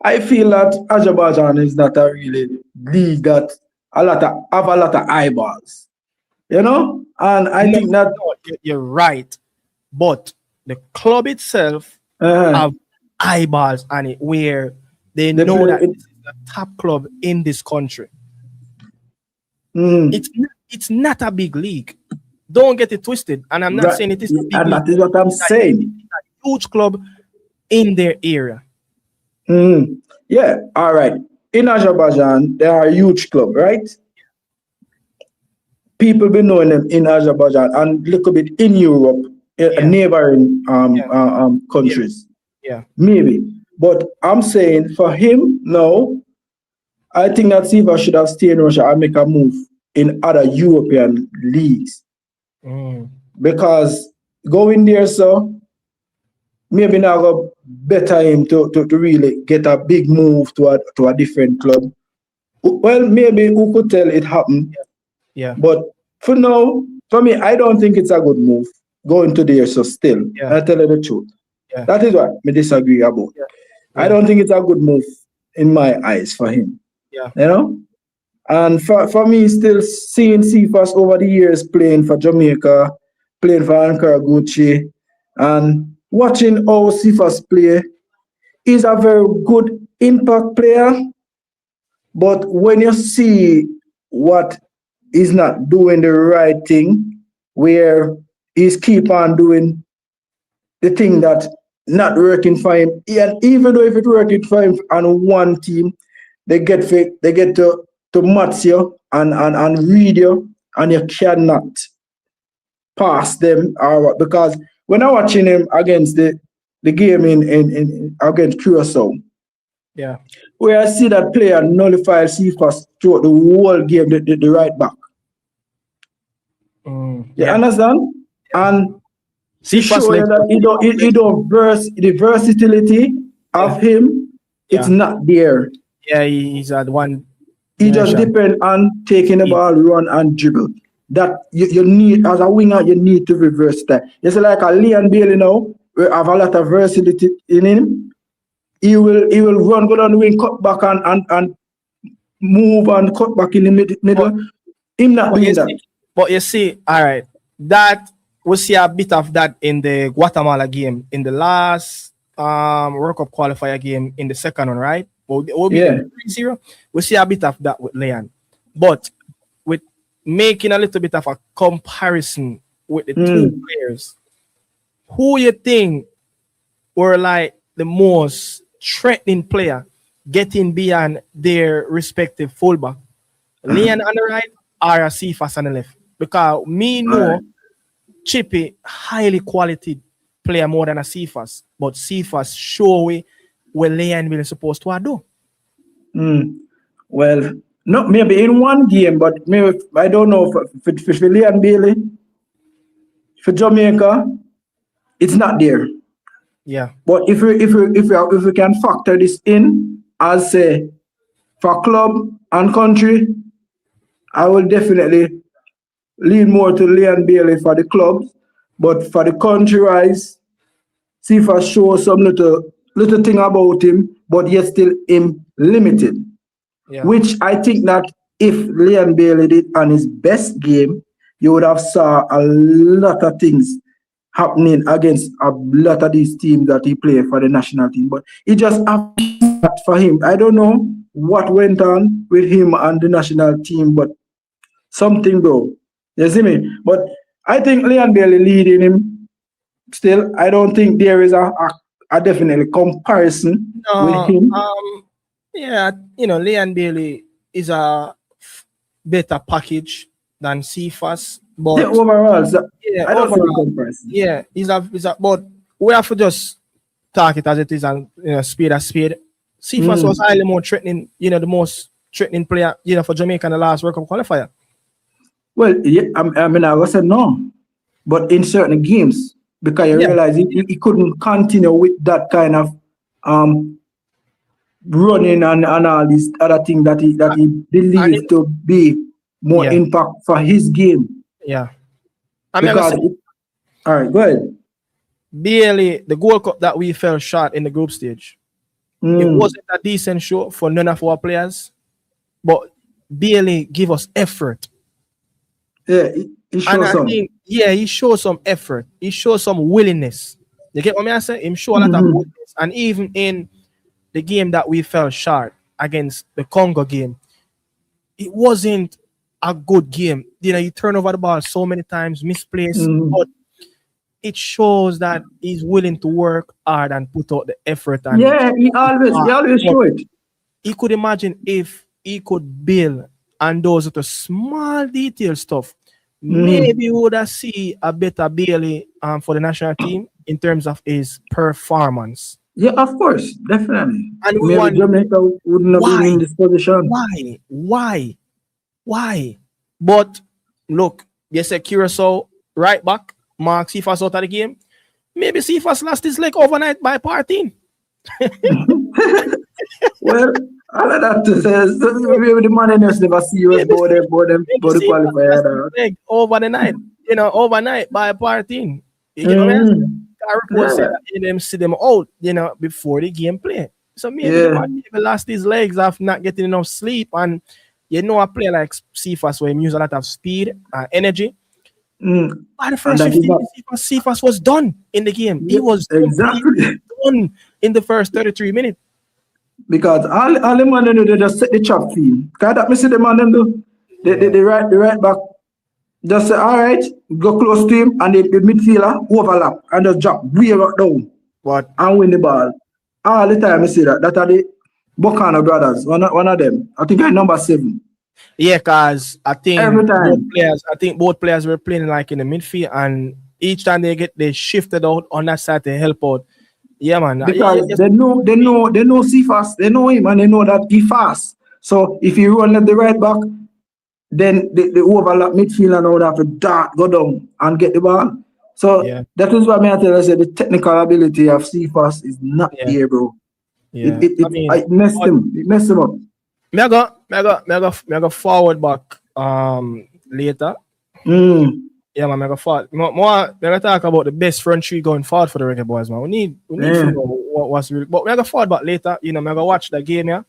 I feel that Azerbaijan is not a really league that have a lot of eyeballs, and I think that you're right, but the club itself have eyeballs on it, where they know that it's the top club in this country. It's not a big league. Don't get it twisted. And I'm not saying it is a big and league. that is what I'm saying. It's a huge club in their area. Yeah, all right. In Azerbaijan, they are a huge club, right? People be knowing them in Azerbaijan and a little bit in Europe, neighboring countries. Yeah. Maybe. But I'm saying for him, no, I think that Siva should have stayed in Russia and make a move in other European leagues. Because going there, so maybe now go better him to really get a big move to a different club. Well, maybe who could tell it happened. Yeah. But for now, for me, I don't think it's a good move going to there. So still, I tell you the truth. Yeah. That is what I disagree about. Yeah. I don't think it's a good move in my eyes for him. Yeah. And for me, still seeing Cephas over the years playing for Jamaica, playing for Ankara Gucci, and watching how Cephas play, he's a very good impact player. But when you see what he's not doing the right thing, where he's keep on doing the thing that not working for him, and even though if it working for him on one team, they get to match you and read you, and you cannot pass them. Because when I'm watching him against the game in against Curacao, where I see that player nullify Cephas throughout the whole game, the right back. You understand? And Cephas show you that the versatility of him, it's not there. Yeah, he's at one. He just depends on taking the ball, run and dribble. That you need, as a winger, you need to reverse that. It's like a Leon Bailey now, we have a lot of versatility in him. He will run, go down the wing, cut back and move and cut back in the middle. Him not doing that. But you see, all right, that we see a bit of that in the Guatemala game, in the last World Cup qualifier game in the second one, right? We'll be 3-0. We see a bit of that with Leon. But with making a little bit of a comparison with the two players, who you think were like the most threatening player getting beyond their respective fullback. Leon on the right or a Cephas on the left. Because me know Chippy highly quality player more than a Cephas, but Cephas show we what Leon is supposed to do. Well, not maybe in one game, but maybe I don't know for Leon Bailey, for Jamaica, it's not there. Yeah. But if we can factor this in as say for club and country, I will definitely lean more to Leon Bailey for the clubs. But for the country wise, see if I show some little thing about him, but yet still him limited. Yeah. Which I think that if Leon Bailey did on his best game, you would have saw a lot of things happening against a lot of these teams that he played for the national team. But it just happened for him. I don't know what went on with him and the national team, but something, bro. You see me? But I think Leon Bailey leading him still. I don't think there is a definitely comparison with him. Yeah, Leon Bailey is a better package than Cephas. But Yeah, overall, so yeah, I don't see overall, a comparison. yeah, he's a but we have to just talk it as it is and speed as speed. Cephas was highly more threatening, the most threatening player, for Jamaica in the last World Cup qualifier. Well, yeah, I mean, I was saying no, but in certain games, because you realize he couldn't continue with that kind of running and all these other things that he believed to be more impact for his game. Yeah. Because all right, go ahead. Bailey, the Gold Cup that we fell short in the group stage, it wasn't a decent show for none of our players, but Bailey give us effort. Yeah, he showed some. He showed some effort. He showed some willingness. You get what I say? He showed a lot of willingness. And even in the game that we fell short against the Congo game, it wasn't a good game. He turned over the ball so many times, misplaced, but it shows that he's willing to work hard and put out the effort. And he always show it. He could imagine if he could build and those little small detail stuff. Maybe we would have see a better Bailey for the national team in terms of his performance. Yeah, of course, definitely. And we maybe Jamaica wouldn't have been in this position. Why? But look, you say Curacao right back, Mark Cephas out of the game. Maybe Cephas lost his leg overnight by partying. Well, all of that to say, maybe the man never see you about them qualifier. Over the night, overnight by partying. You know what I mean? I report said that them see them out, before the game play. So maybe the man lost his legs after not getting enough sleep. And a player like Cephas where he used a lot of speed and energy. By the first 15 minutes, Cephas was done in the game. He was exactly done in the first 33 minutes. Because all the man they just set the trap field. Because that me see the man them do. The right back just say, all right, go close to him and the midfielder overlap and just drop way back down. What? And win the ball. All the time I see that. That are the Bocano brothers, one of them. I think I number 7. Yeah, cause I think every time both players were playing like in the midfield, and each time they shifted out on that side to help out. Yeah, man. Because they know Cephas, they know him, and they know that he fast. So if you run at the right back, then the overlap midfield and all that to go down and get the ball. So that is what I tell you, the technical ability of Cephas is not there, bro. Yeah. It messed him. It messed him up. Me go forward back later. Yeah, man, I go forward. More talk about the best front three going forward for the Reggae Boys, man. We need to know what's really, but I go forward back later. I go watch the game, and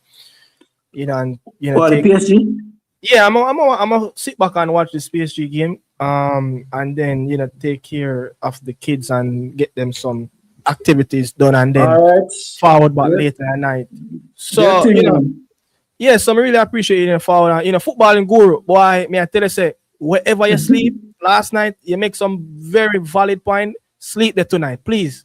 the PSG. Yeah, I'm gonna sit back and watch this PSG game. And then take care of the kids and get them some activities done, and then forward back later at night. So so I really appreciate you forward. Footballing guru, boy. Me I tell you, say wherever you sleep last night, you make some very valid point. Sleep there tonight, please.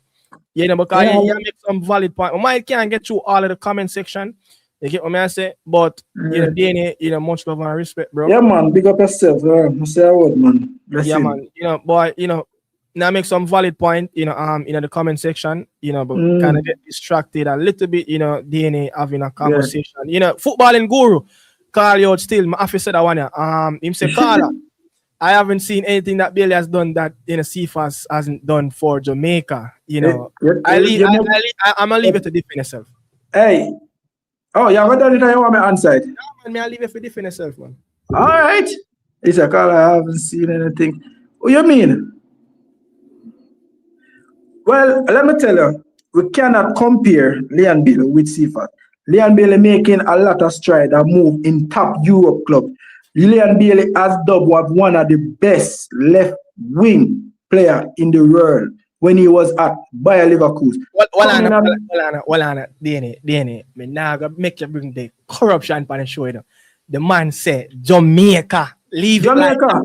Because you make some valid point. I can't get through all of the comment section. You get what I say? But you know, DNA, you know, much love and respect, bro. Yeah, man. Big up yourself. I say a word, man. Yeah, Listen. man. You know, boy, you know, now make some valid point, you know, the comment section, you know, but kind of get distracted a little bit, you know, DNA having a conversation. You know, footballing guru, call you out still. My officer said that one, him say, Carla, I haven't seen anything that Bailey has done that, you know, CFAS hasn't done for Jamaica. You know, I'm gonna leave it to defend yourself. Hey. Oh, yeah, what done it? I want me answer it. No, man, me I leave it for defend yourself, man. All right. It's a call. I haven't seen anything. What you mean? Well, let me tell you, we cannot compare Leon Bailey with Seafat. Leon Bailey making a lot of stride and move in top Europe club. Leon Bailey has dubbed one of the best left wing player in the world when he was at Bayer Leverkusen. DNA. Me now gonna make you bring the corruption on the show. You know. The man said Jamaica. Leave Jamaica.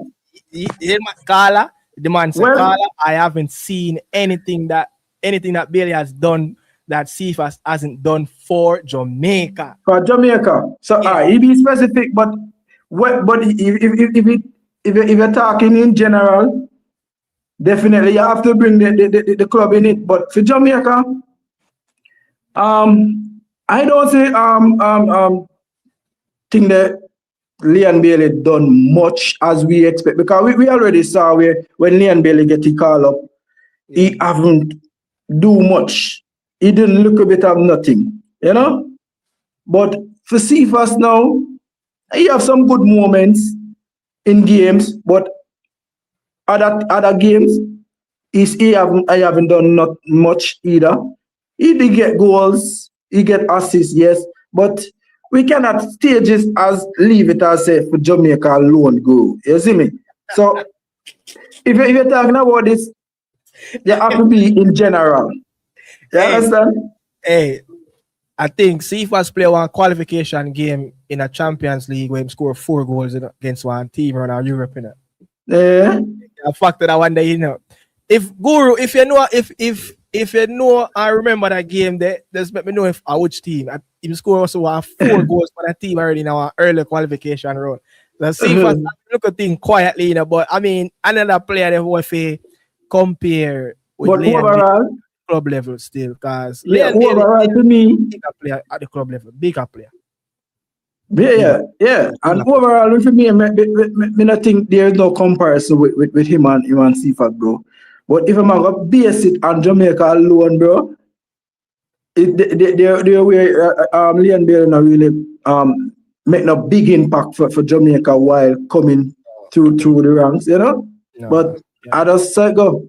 it like Carla. The man said, Carla, I haven't seen anything that Bailey has done that CFAS hasn't done for Jamaica. For Jamaica. So he be specific, but if you're talking in general, definitely you have to bring the club in it. But for Jamaica, I don't say think that Leon Bailey done much as we expect, because we already saw when Leon Bailey get the call up, he haven't do much. He didn't look a bit of nothing, you know. But for CFAS now, he have some good moments in games, but other games, I haven't done not much either. He did get goals, he get assists, yes, but we cannot stage it as leave it as say for Jamaica alone go. You see me? So if you're talking about this, you have to be in general. You understand? Hey, I think CFAS play one qualification game in a Champions League where he scored 4 goals against one team around Europe. You know? Yeah. The fact that I wonder, you know, if you know, I remember that game. Just let me know if which team. He scored also 4 goals for that team already in our early qualification run. So CFAS look at things quietly, you know, but I mean, another player that will compare with overall club level still, because overall to me, bigger player at the club level, bigger player. Yeah. And overall, for me, I think there is no comparison with him and CFAT, bro. But if I'm going to base it on Jamaica alone, bro, there where Leon Bailey not really making a big impact for Jamaica while coming through the ranks, you know. No, but I just say go.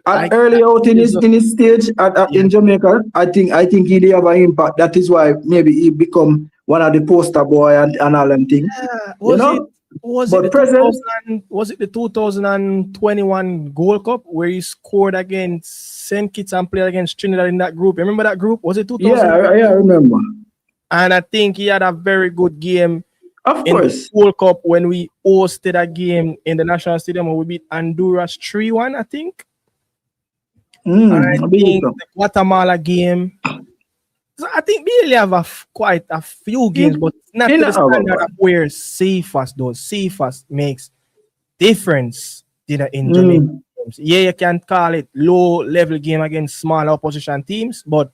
Early out in his stage in Jamaica, I think he did have an impact. That is why maybe he become one of the poster boy and all them things. Yeah, was it the 2021 Gold Cup where he scored against St. Kitts and played against Trinidad in that group? Remember that group? Was it 2000? Yeah, I remember. And I think he had a very good game. Of course. The World Cup when we hosted a game in the National Stadium where we beat Honduras 3-1, I think. I think the Guatemala game. So I think we really have quite a few games, but not to the standard of where CFAS does. CFAS makes difference, you know, in Jamaica games. Yeah, you can call it low level game against smaller opposition teams, but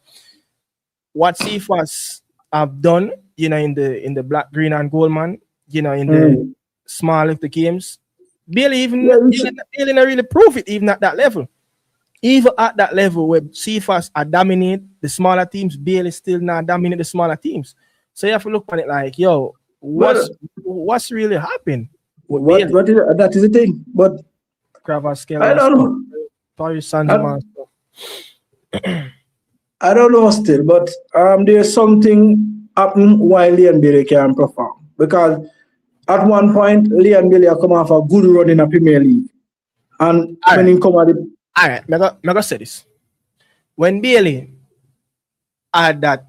what CFAS have done, you know, in the black, green, and gold, man, you know, in the small little games, Bailey not really prove it even at that level. Even at that level where CFAS are dominate the smaller teams, Bailey still not dominate the smaller teams. So you have to look at it like, yo, what's really happened? That is the thing. But I don't know. Paris Saint-Germain. I don't know still, but there's something happening while Leon Bailey can perform. Because at one point, Leon Bailey come off a good run in the Premier League. And when he come at the all right, I'm going to say this. When Bailey had that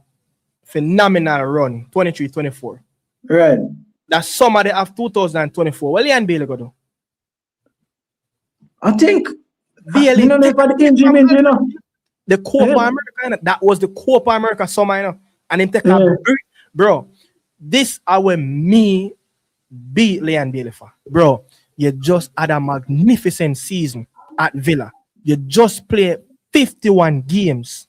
phenomenal run, 23-24, right, that summer they have 2024, what Leon Bailey going to do? I think Bailey, you know, the Copa America, that was the Copa America summer, you know, and him take a bro, this our me beat Leon Bailey for. Bro, you just had a magnificent season at Villa. You just played 51 games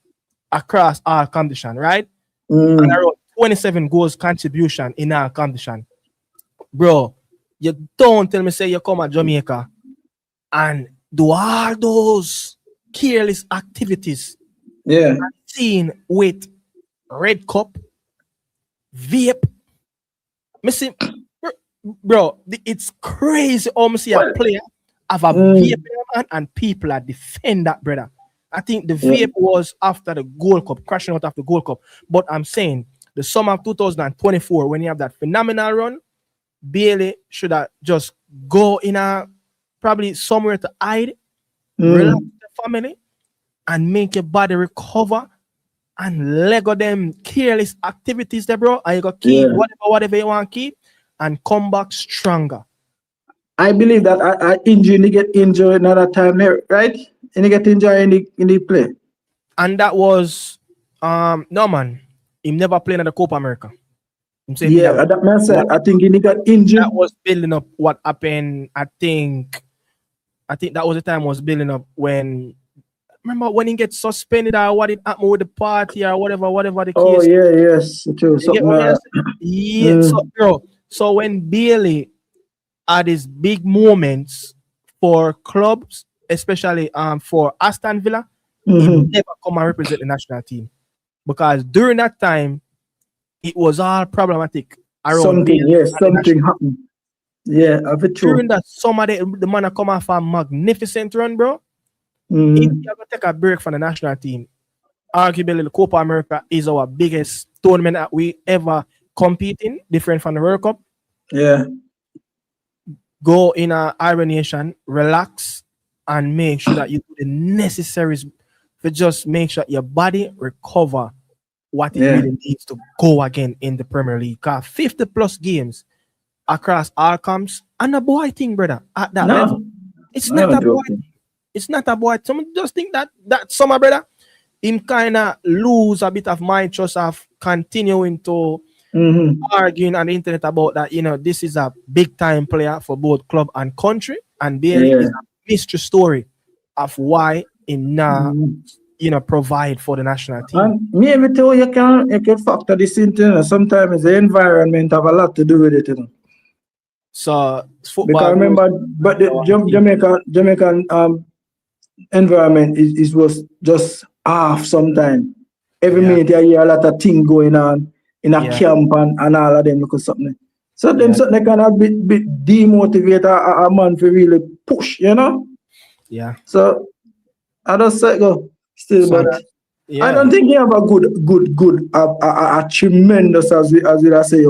across our competition, right? And around 27 goals contribution in our competition. Bro, you don't tell me say you come at Jamaica and do all those careless activities Yeah. seen with red cup, vape. Me see, bro, it's crazy almost see a Well, player have a vape in their hand and people are defend that, brother. I think the vape was after the Gold Cup, crashing out after the Gold Cup. But I'm saying the summer of 2024, when you have that phenomenal run, Bailey should have just go in a probably somewhere to hide, relax with the family, and make your body recover and Lego them careless activities there, bro. And you got keep Yeah. whatever you want to keep and come back stronger. I believe that I injury, he get injured another time, right? And he get injured in the play. And that was no man. He never played in the Copa America. I'm saying Yeah, that man said, I think he got injured. that was building up what happened. I think that was the time was building up when remember when he gets suspended or what it happened with the party or whatever the case. Oh yeah, yes, true. You get what I'm saying? Yeah, so bro. So when Bailey had his big moments for clubs, especially for Aston Villa, he never come and represent the national team. Because during that time, it was all problematic around something, Bailey yes, and the national something happened. Yeah, of it true. during that summer, the man come off a magnificent run, bro. If you're gonna take a break from the national team, arguably the Copa America is our biggest tournament that we ever compete in, different from the World Cup. Yeah. Go in a hibernation, relax, and make sure that you do the necessaries to just make sure your body recover what it really needs to go again in the Premier League. 50 plus games across all comps, and a boy thing, brother, at that level. It's not a boy. It's not a boy. Someone just think that summer, brother, him kind of lose a bit of mind trust of continuing to arguing on the internet about that, this is a big time player for both club and country, and Bailey is a mystery story of why him now, provide for the national team. And maybe too, you can factor this into, sometimes the environment have a lot to do with it, So football. Because remember, but the Jamaican environment was just off sometimes. Every minute you hear a lot of things going on in a camp and all of them because something. So them something kind of bit demotivate a man to really push, Yeah. So I just say go still, So but I don't think you have a good, a tremendous as we say,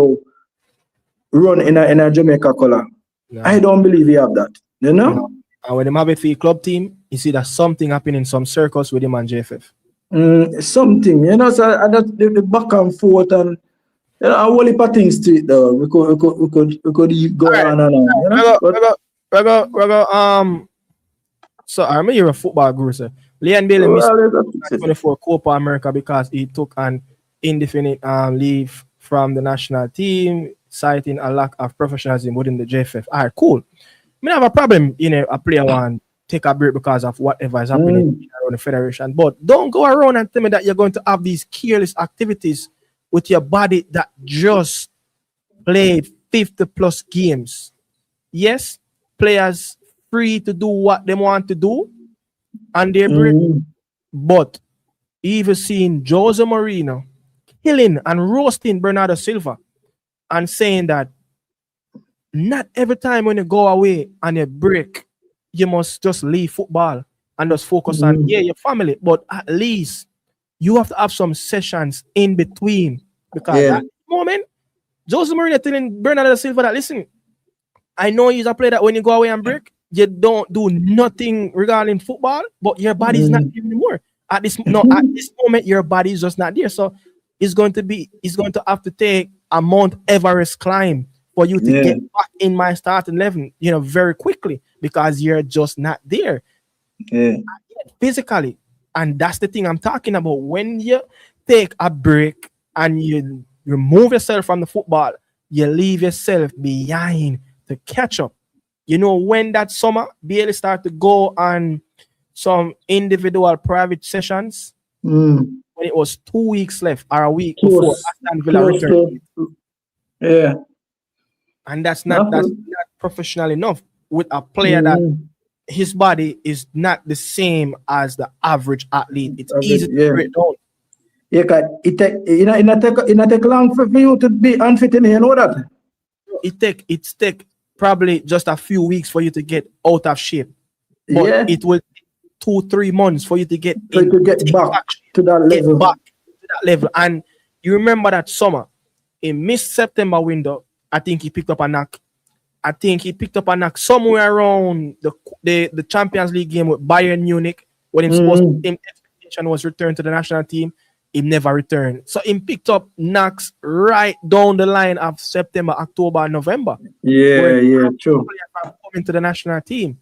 run in a Jamaica color. No. I don't believe you have that. No. And when him have it for your club team, you see that something happening in some circles with him and JFF. Something, so the back and forth and a whole heap of things to it though. We could go on and on. So I remember you're a football guru, sir. Leon Bailey missed 24 Copa America because he took an indefinite leave from the national team, citing a lack of professionalism within the JFF. All right, cool. I have a problem, a player want take a break because of whatever is happening around the federation. But don't go around and tell me that you're going to have these careless activities with your body that just played 50 plus games. Yes, players free to do what they want to do and their break. But even seeing Jose Mourinho killing and roasting Bernardo Silva and saying that not every time when you go away and you break, you must just leave football and just focus on your family. But at least you have to have some sessions in between. Because at the moment, Jose Mourinho telling Bernardo Silva that, listen, I know you're a player that when you go away and break, you don't do nothing regarding football, but your body is not there anymore. At this moment, your body is just not there. So it's going to have to take a Mount Everest climb for you to get back in my starting 11, very quickly because you're just not there physically. And that's the thing I'm talking about. When you take a break and you remove yourself from the football, you leave yourself behind to catch up. You know, when that summer, Bailey started to go on some individual private sessions, when it was 2 weeks left or a week before Aston Villa returned. Yeah. And that's not professional enough with a player that his body is not the same as the average athlete. It's easy to break down. Yeah, cause it take long for you to be unfit in, you know that? It take probably just a few weeks for you to get out of shape. But it will take 2-3 months for you to get back to that level. And you remember that summer, in mid-September window, I think he picked up a knock. I think he picked up a knock somewhere around the Champions League game with Bayern Munich when his expectation was returned to the national team. He never returned. So he picked up knocks right down the line of September, October, November. Yeah, true. Coming to the national team.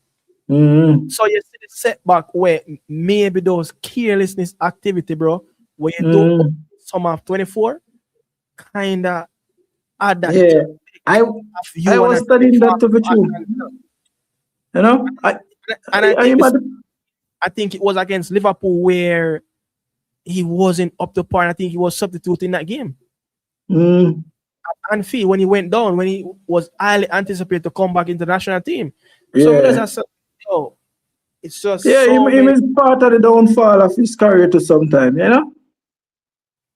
So you see the setback where maybe those carelessness activity, bro, where you do some of 24, kind of add that. Yeah, I was studying that to be true. You know, I think it was against Liverpool where he wasn't up to par. I think he was substituting that game. And when he went down, when he was highly anticipated to come back into the national team. So it's just he is part of the downfall of his career to some time, you know.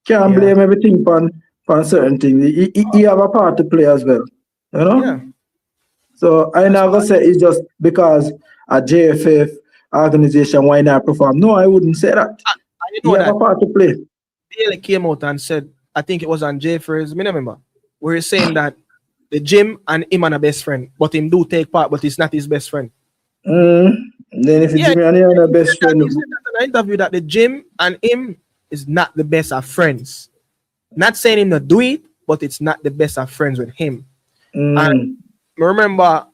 Can't blame everything on certain things. He have a part to play as well, you know. Yeah. So I never say it's just because a JFF organization why not perform. No, I wouldn't say that. He have a part to play. Bailey came out and said, I think it was on JFF's, I remember, where he's saying that the gym and him are a best friend, but him do take part, but he's not his best friend. Then if it's Jimmy and him are the best friend. He said that in an interview that the gym and him is not the best of friends. Not saying him not do it, but it's not the best of friends with him. And remember,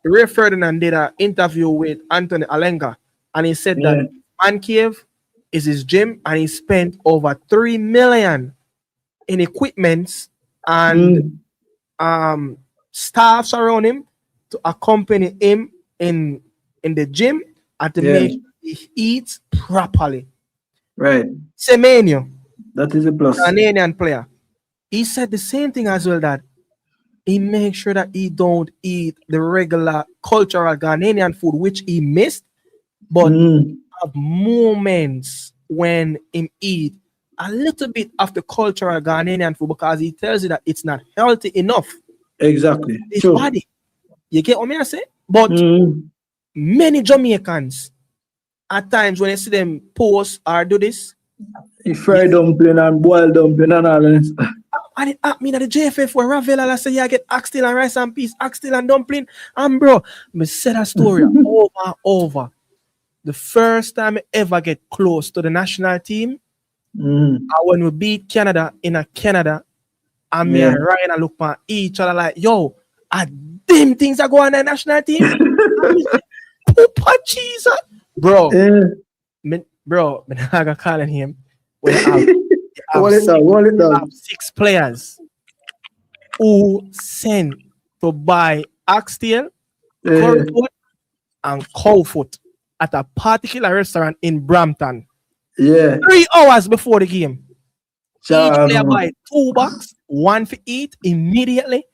Ray Ferdinand did an interview with Anthony Alenga, and he said that Man Cave is his gym, and he spent over $3 million in equipments and staffs around him to accompany him in the gym and to make sure he eats properly. Right. Semenyo, that is a plus. Ghanaian player. He said the same thing as well, that he makes sure that he don't eat the regular cultural Ghanaian food, which he missed, but have moments when he eat a little bit of the cultural Ghanaian food because he tells you that it's not healthy enough. Exactly. His body. You get what I say? But many Jamaicans, at times when I see them post or do this, fried dumpling and boiled dumpling and all this. And it happened at the JFF where Ravella say, yeah, I get oxtail and rice and peas, oxtail and dumpling. And bro, me said that story over and over. The first time I ever get close to the national team, when we beat Canada in a Canada, and me and Ryan and look at each other like, yo, are them things are going on the national team? Papa Jesus. Bro, I'm not calling him. We have 6 players who sent to buy oxtail, curry foot, and cow foot at a particular restaurant in Brampton. 3 hours before the game. Each player buy 2 bucks, one for eat immediately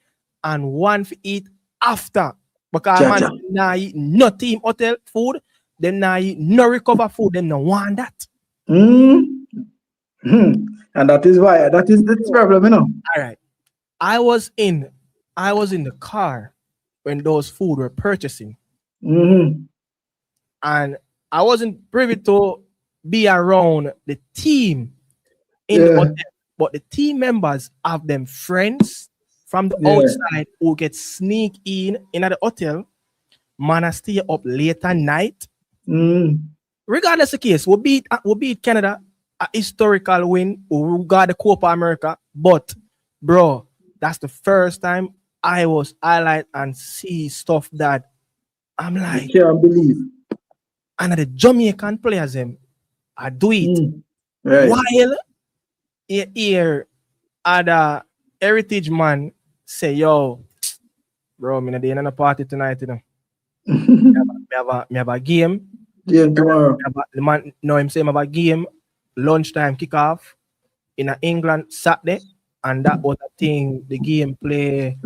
and one for eat after. Because man now eat no team hotel food, them now eat no recover food, them no want that. And that is why that is the problem, you know. All right. I was in the car when those food were purchasing. And I wasn't privy to be around the team in the hotel, but the team members have them friends from the outside who get sneak in at the hotel, man, I stay up late at night. Regardless of the case, we beat Canada, a historical win. We got the Copa America, but bro, that's the first time I was highlight and see stuff that I'm like, I can't believe. And the Jamaican players them, I do it right. while you hear other heritage man say, yo, bro, me not doing a party tonight, you know. Me have a game. Yeah, tomorrow. The man know him say me have a game, lunchtime kickoff in a England Saturday, and that was a thing. The game play,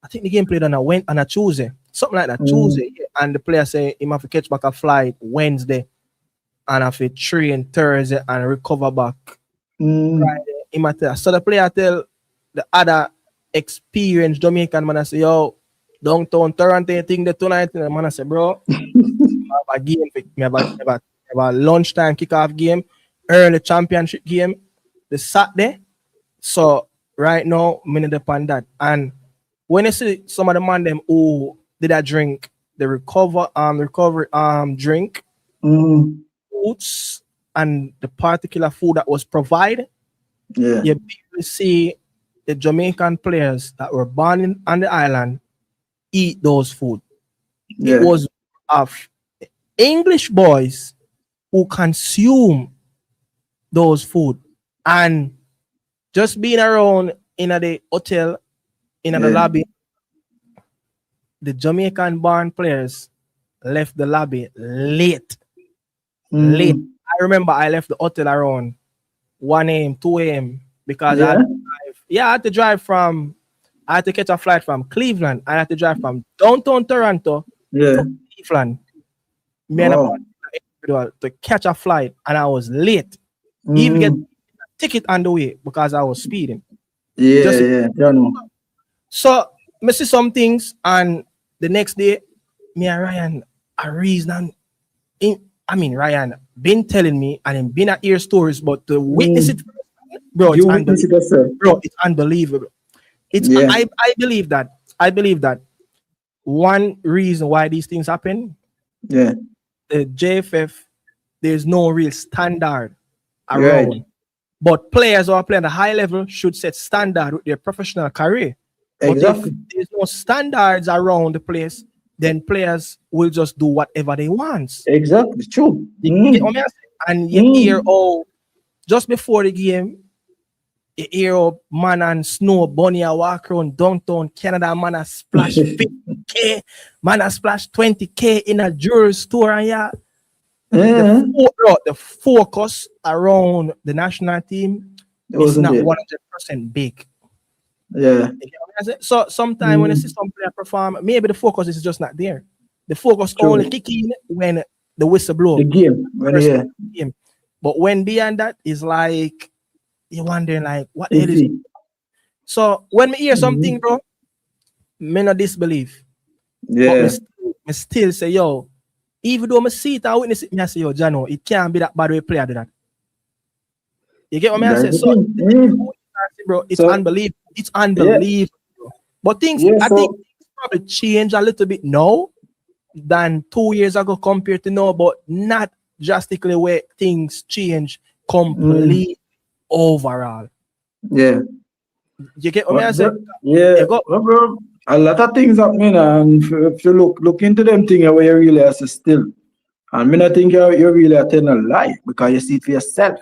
I think the game played on a Tuesday, something like that, Tuesday. Yeah. And the player say he have to catch back a flight Wednesday, and have to train Thursday and recover back Friday. He might tell. So the player tell the other experienced Jamaican man, I say, yo, downtown Toronto thing the tonight. And the man I say, bro, I have a game, me have a lunchtime kickoff game, early championship game, the Saturday. So right now, I'm in upon that. And when you see some of the man them who did a drink, the recovery drink, foods and the particular food that was provided, Yeah. you people see the Jamaican players that were born on the island eat those food. Yeah. It was of English boys who consume those food, and just being around in the hotel, in the lobby, the Jamaican born players left the lobby late. Late. I remember I left the hotel around 1 a.m., 2 a.m. because I had to drive from, I had to catch a flight from Cleveland. I had to drive from downtown Toronto to Cleveland. Me and a individual to catch a flight, and I was late. Even get a ticket on the way because I was speeding. Yeah, know. So I see some things, and the next day, me and Ryan a reason. Ryan been telling me and him been at hear stories, but to witness it, bro, it's unbelievable. Bro, it's unbelievable. I believe that one reason why these things happen, the JFF, there's no real standard around. Right. But players who are playing at a high level should set standard with their professional career. Exactly. But if there's no standards around the place, then players will just do whatever they want. Exactly, true. You get what I'm saying? And you hear, just before the game, you hear man and Snow Bunny a walk around downtown Canada, man a splash 50K, man a splash 20K in a jewelry store, and the focus around the national team is not 100% big. Yeah. So sometimes when you see some player perform, maybe the focus is just not there. The focus only kick in when the whistle blows. The game. But when beyond that is like you're wondering like what the hell is it? So when me hear something, bro, me not disbelieve. Yeah. But me still say, yo, even though me see it and witness it, me I say, yo, Jano, it can't be that bad way player do that. You get what I say? So bro, it's unbelievable. It's unbelievable. But things, I think things probably change a little bit now than 2 years ago compared to now, but not drastically where things change completely overall. Yeah. You get what I say? Yeah. Bro, a lot of things happening, and if you look into them things where you really have to still. And me not think you really are telling a lie because you see it for yourself.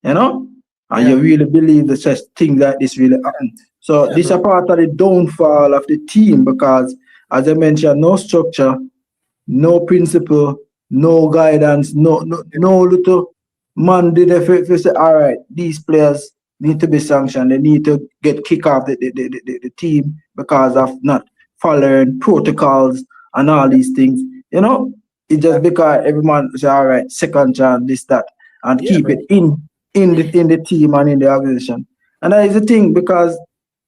You know? And you really believe that such things like this really happen. So this is a part of the downfall of the team because, as I mentioned, no structure, no principle, no guidance, no little man did if say, all right, these players need to be sanctioned. They need to get kicked off the team because of not following protocols and all these things. You know, it's just because every man say, all right, second chance, this, that, and keep it in the team and in the organization. And that is the thing because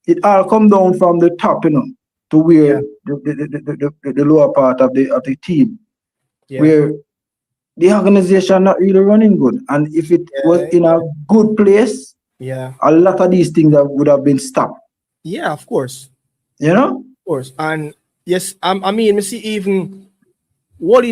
it all come down from the top, you know, to where the lower part of the team, where the organization not really running good. And if it was in a good place, a lot of these things would have been stopped. Yeah, of course. You know? Of course. And yes, I mean, we see even what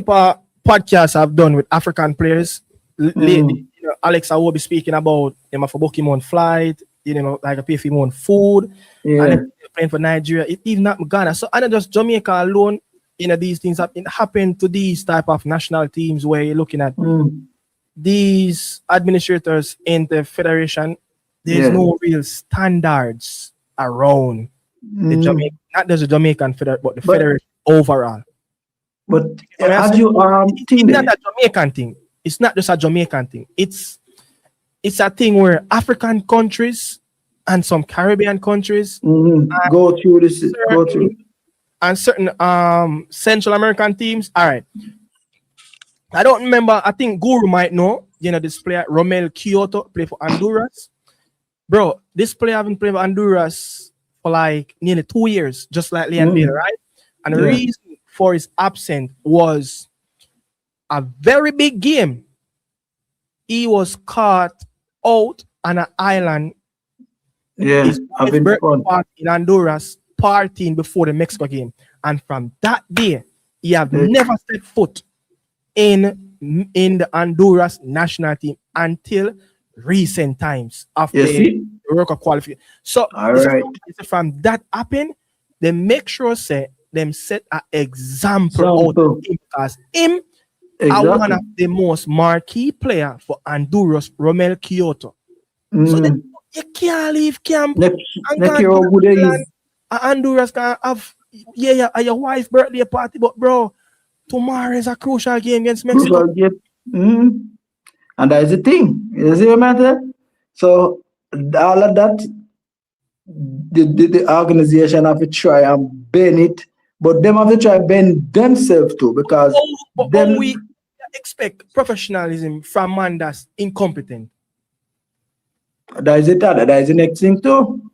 podcasts I've done with African players lately. You know, Alex, I will be speaking about him for booking on flight, you know, like a pay for him on food, and playing for Nigeria, even not Ghana. So, and not just Jamaica alone, you know, these things happen to these type of national teams where you're looking at these administrators in the federation there's no real standards around the Jamaican, not just the Jamaican federation, but the But federation overall. but I mean, I have say, you it's not a Jamaican thing. It's not just a Jamaican thing. It's a thing where African countries and some Caribbean countries go through this? Go through. and certain Central American teams. All right. I don't remember. I think Guru might know. You know, this player, Romel Kyoto, play for Honduras. Bro, this player haven't played for Honduras for like nearly 2 years, just like Leon Bailey, right? And the reason for his absence was a very big game. He was caught out on an island. Yeah, His having birthday fun. party in Honduras, partying before the Mexico game. And from that day, he have never set foot in the Honduras national team until recent times after the World Cup qualification. So from that happen, they make sure say them set an example out of him, because him are one of the most marquee player for Honduras, Romel Kyoto. So then you can't leave camp and Honduras can have your wife's birthday party, but bro, tomorrow is a crucial game against Mexico. And that is the thing. You see what I mean? So all of that, the organization have to try and bend it, but them have to try and bend themselves too, because we expect professionalism from man that's incompetent. That is it. That is the next thing too.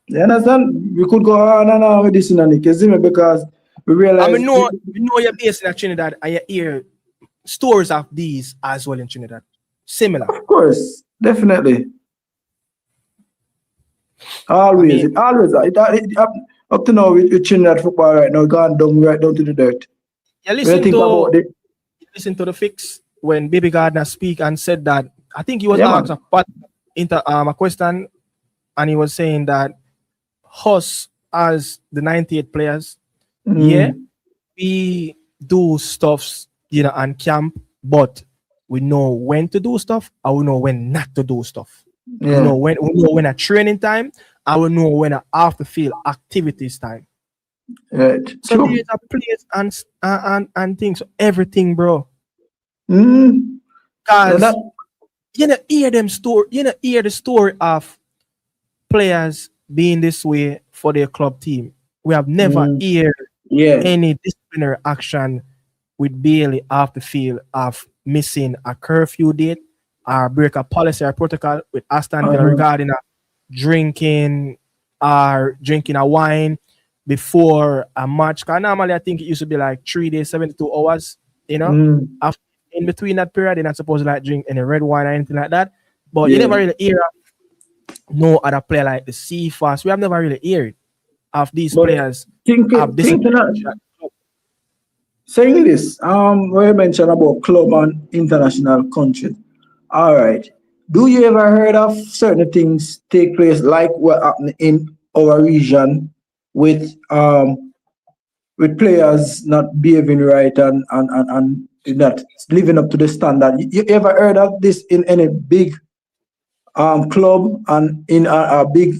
You understand? We could go on and on with this in Nick, because we realize. I mean, we know you're based in Trinidad and you hear stories of these as well in Trinidad. Similar. Of course, definitely. Always, up to now with Trinidad football right now, gone down right down to the dirt. You listen to the fix when Baby Gardner speak and said that, I think he was asked a question, and he was saying that us as the 98 players, we do stuffs, on camp, but we know when to do stuff, and we know when not to do stuff. We know when a training time, and we know when a after field activities time. Right. So there's a place and things, everything, bro. Because you hear the story of players being this way for their club team. We have never heard any disciplinary action with Bailey off the field of missing a curfew date or break a policy or protocol with Aston Villa regarding drinking a wine before a match. Because normally I think it used to be like 3 days, 72 hours, after, in between that period, they're not supposed to like drink any red wine or anything like that. But you never really hear no other player like the C-Fast. We have never really heard of these players. Saying this, where you mentioned about club and international countries. All right. Do you ever heard of certain things take place like what happened in our region with players not behaving right and not living up to the standard? You ever heard of this in any big club and in a big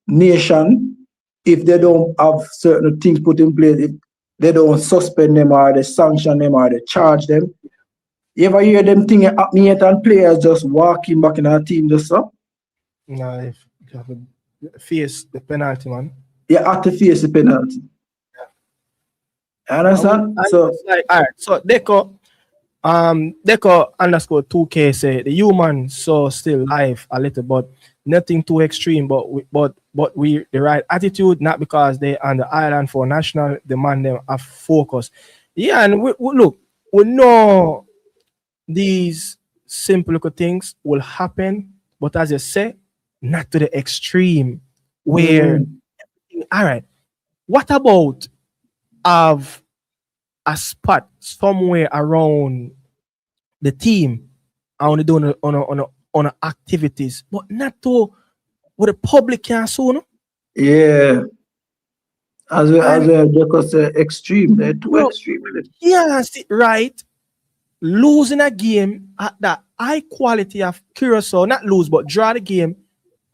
nation? If they don't have certain things put in place, if they don't suspend them or they sanction them or they charge them. You ever hear them thing happening yet and players just walking back in our team just so? No, if you have to face the penalty, man. You have to face the penalty. Yeah. Understand? So like, all right, so Deco underscore 2K say the human so still live a little, but nothing too extreme, but we the right attitude, not because they on the island for national demand them a focus. Yeah, and we look, we know these simple little things will happen, but as you say, not to the extreme where all right, what about have a spot somewhere around the team only doing on activities, but not to what the public can see, no? Yeah. As well, say extreme, they're too extreme. Yeah, right. Losing a game at that high quality of Curacao, not lose, but draw the game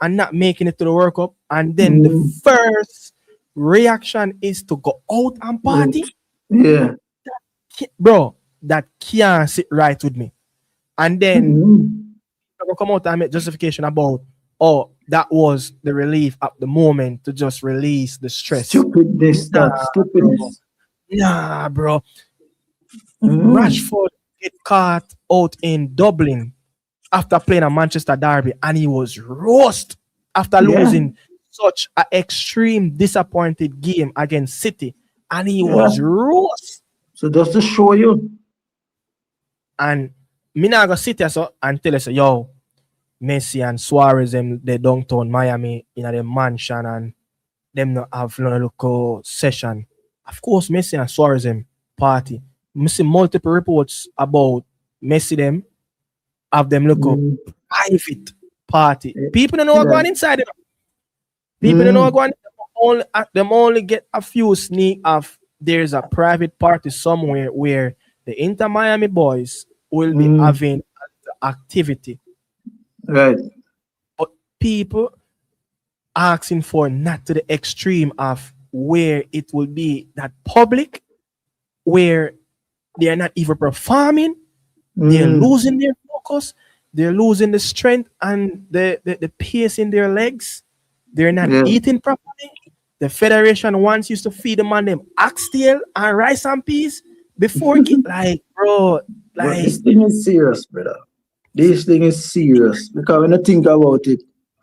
and not making it to the World Cup, and then the first reaction is to go out and party. Yeah. Bro, that can't sit right with me. And then I will come out and make justification about, oh, that was the relief at the moment to just release the stress. Stupidness, that stupidness. Nah, bro. Rashford get caught out in Dublin after playing a Manchester derby, and he was roast after losing such an extreme disappointed game against City, and he was roast. So just to show you. And me now go sit here so and tell us, yo, Messi and Suarez them they downtown Miami in a mansion and them not have no local session. Of course, Messi and Suarez them party. I see multiple reports about Messi them have them local private party. People don't know what going inside it. People don't know what going. Them only get a few sneak of there's a private party somewhere where the Inter Miami boys will be having activity. Right. But people asking for not to the extreme of where it will be that public, where they are not even performing, they're losing their focus, they're losing the strength and the pace in their legs, they're not eating properly. The federation once used to feed them on them oxtail and rice and peas before like, bro, like, but this thing is serious, brother. This thing is serious because when I think about it,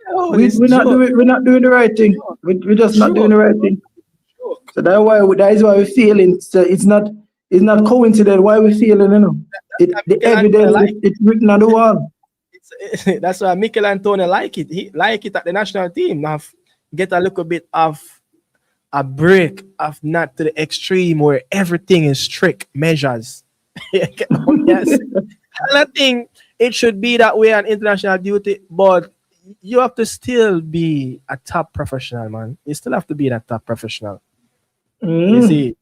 we're not doing the right thing. We're just not doing the right thing. So that is why we're feeling. So it's not coincident why we're feeling. You know, the evidence it's written on the wall. That's why Mikel Antonio like it. He like it at the national team. Now get a little bit of a break of not to the extreme where everything is strict measures. Yes. And I think it should be that way on international duty, but you have to still be a top professional, man. You still have to be that top professional. You see,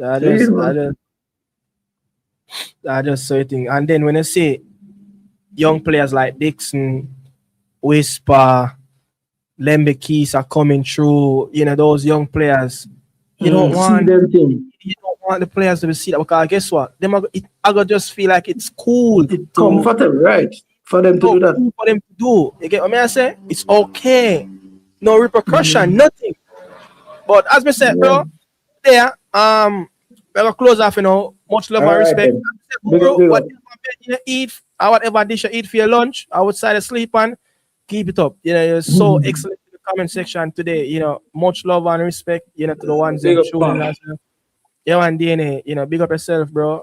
I just so think. And then when I say young players like Dixon, Whisper, Lembe Keys are coming through, you know, those young players, you don't want the players to be see that because guess what? I go just feel like it's cool. It's comfortable, right? For them to do that. Cool for them to do. You get what I say? It's okay. No repercussion, nothing. But as I said, bro, there, we're gonna close off, you know. Much love and respect. Bro, whatever you eat or whatever dish you eat for your lunch, outside of sleep and keep it up. You know, you're so excellent in the comment section today. You know, much love and respect, you know, to the ones that showing us. Yeah, and DNA, you know, big up yourself, bro.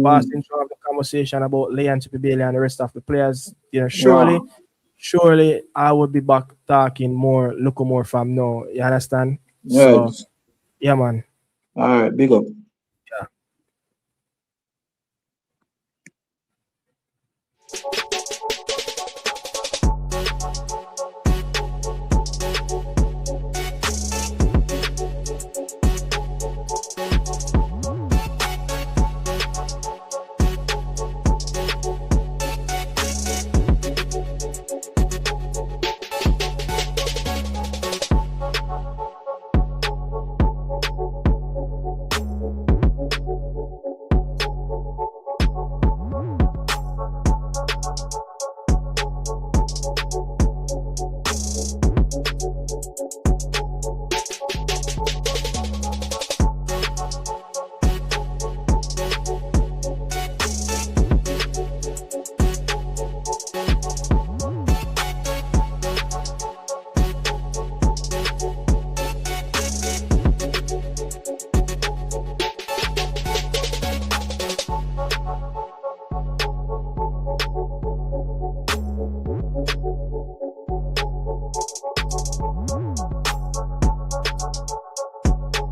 Passing through the conversation about Leon Chippy Bailey and the rest of the players. You know, surely I would be back talking more, look more from now. You understand? So, yeah, man. All right, big up. Yeah.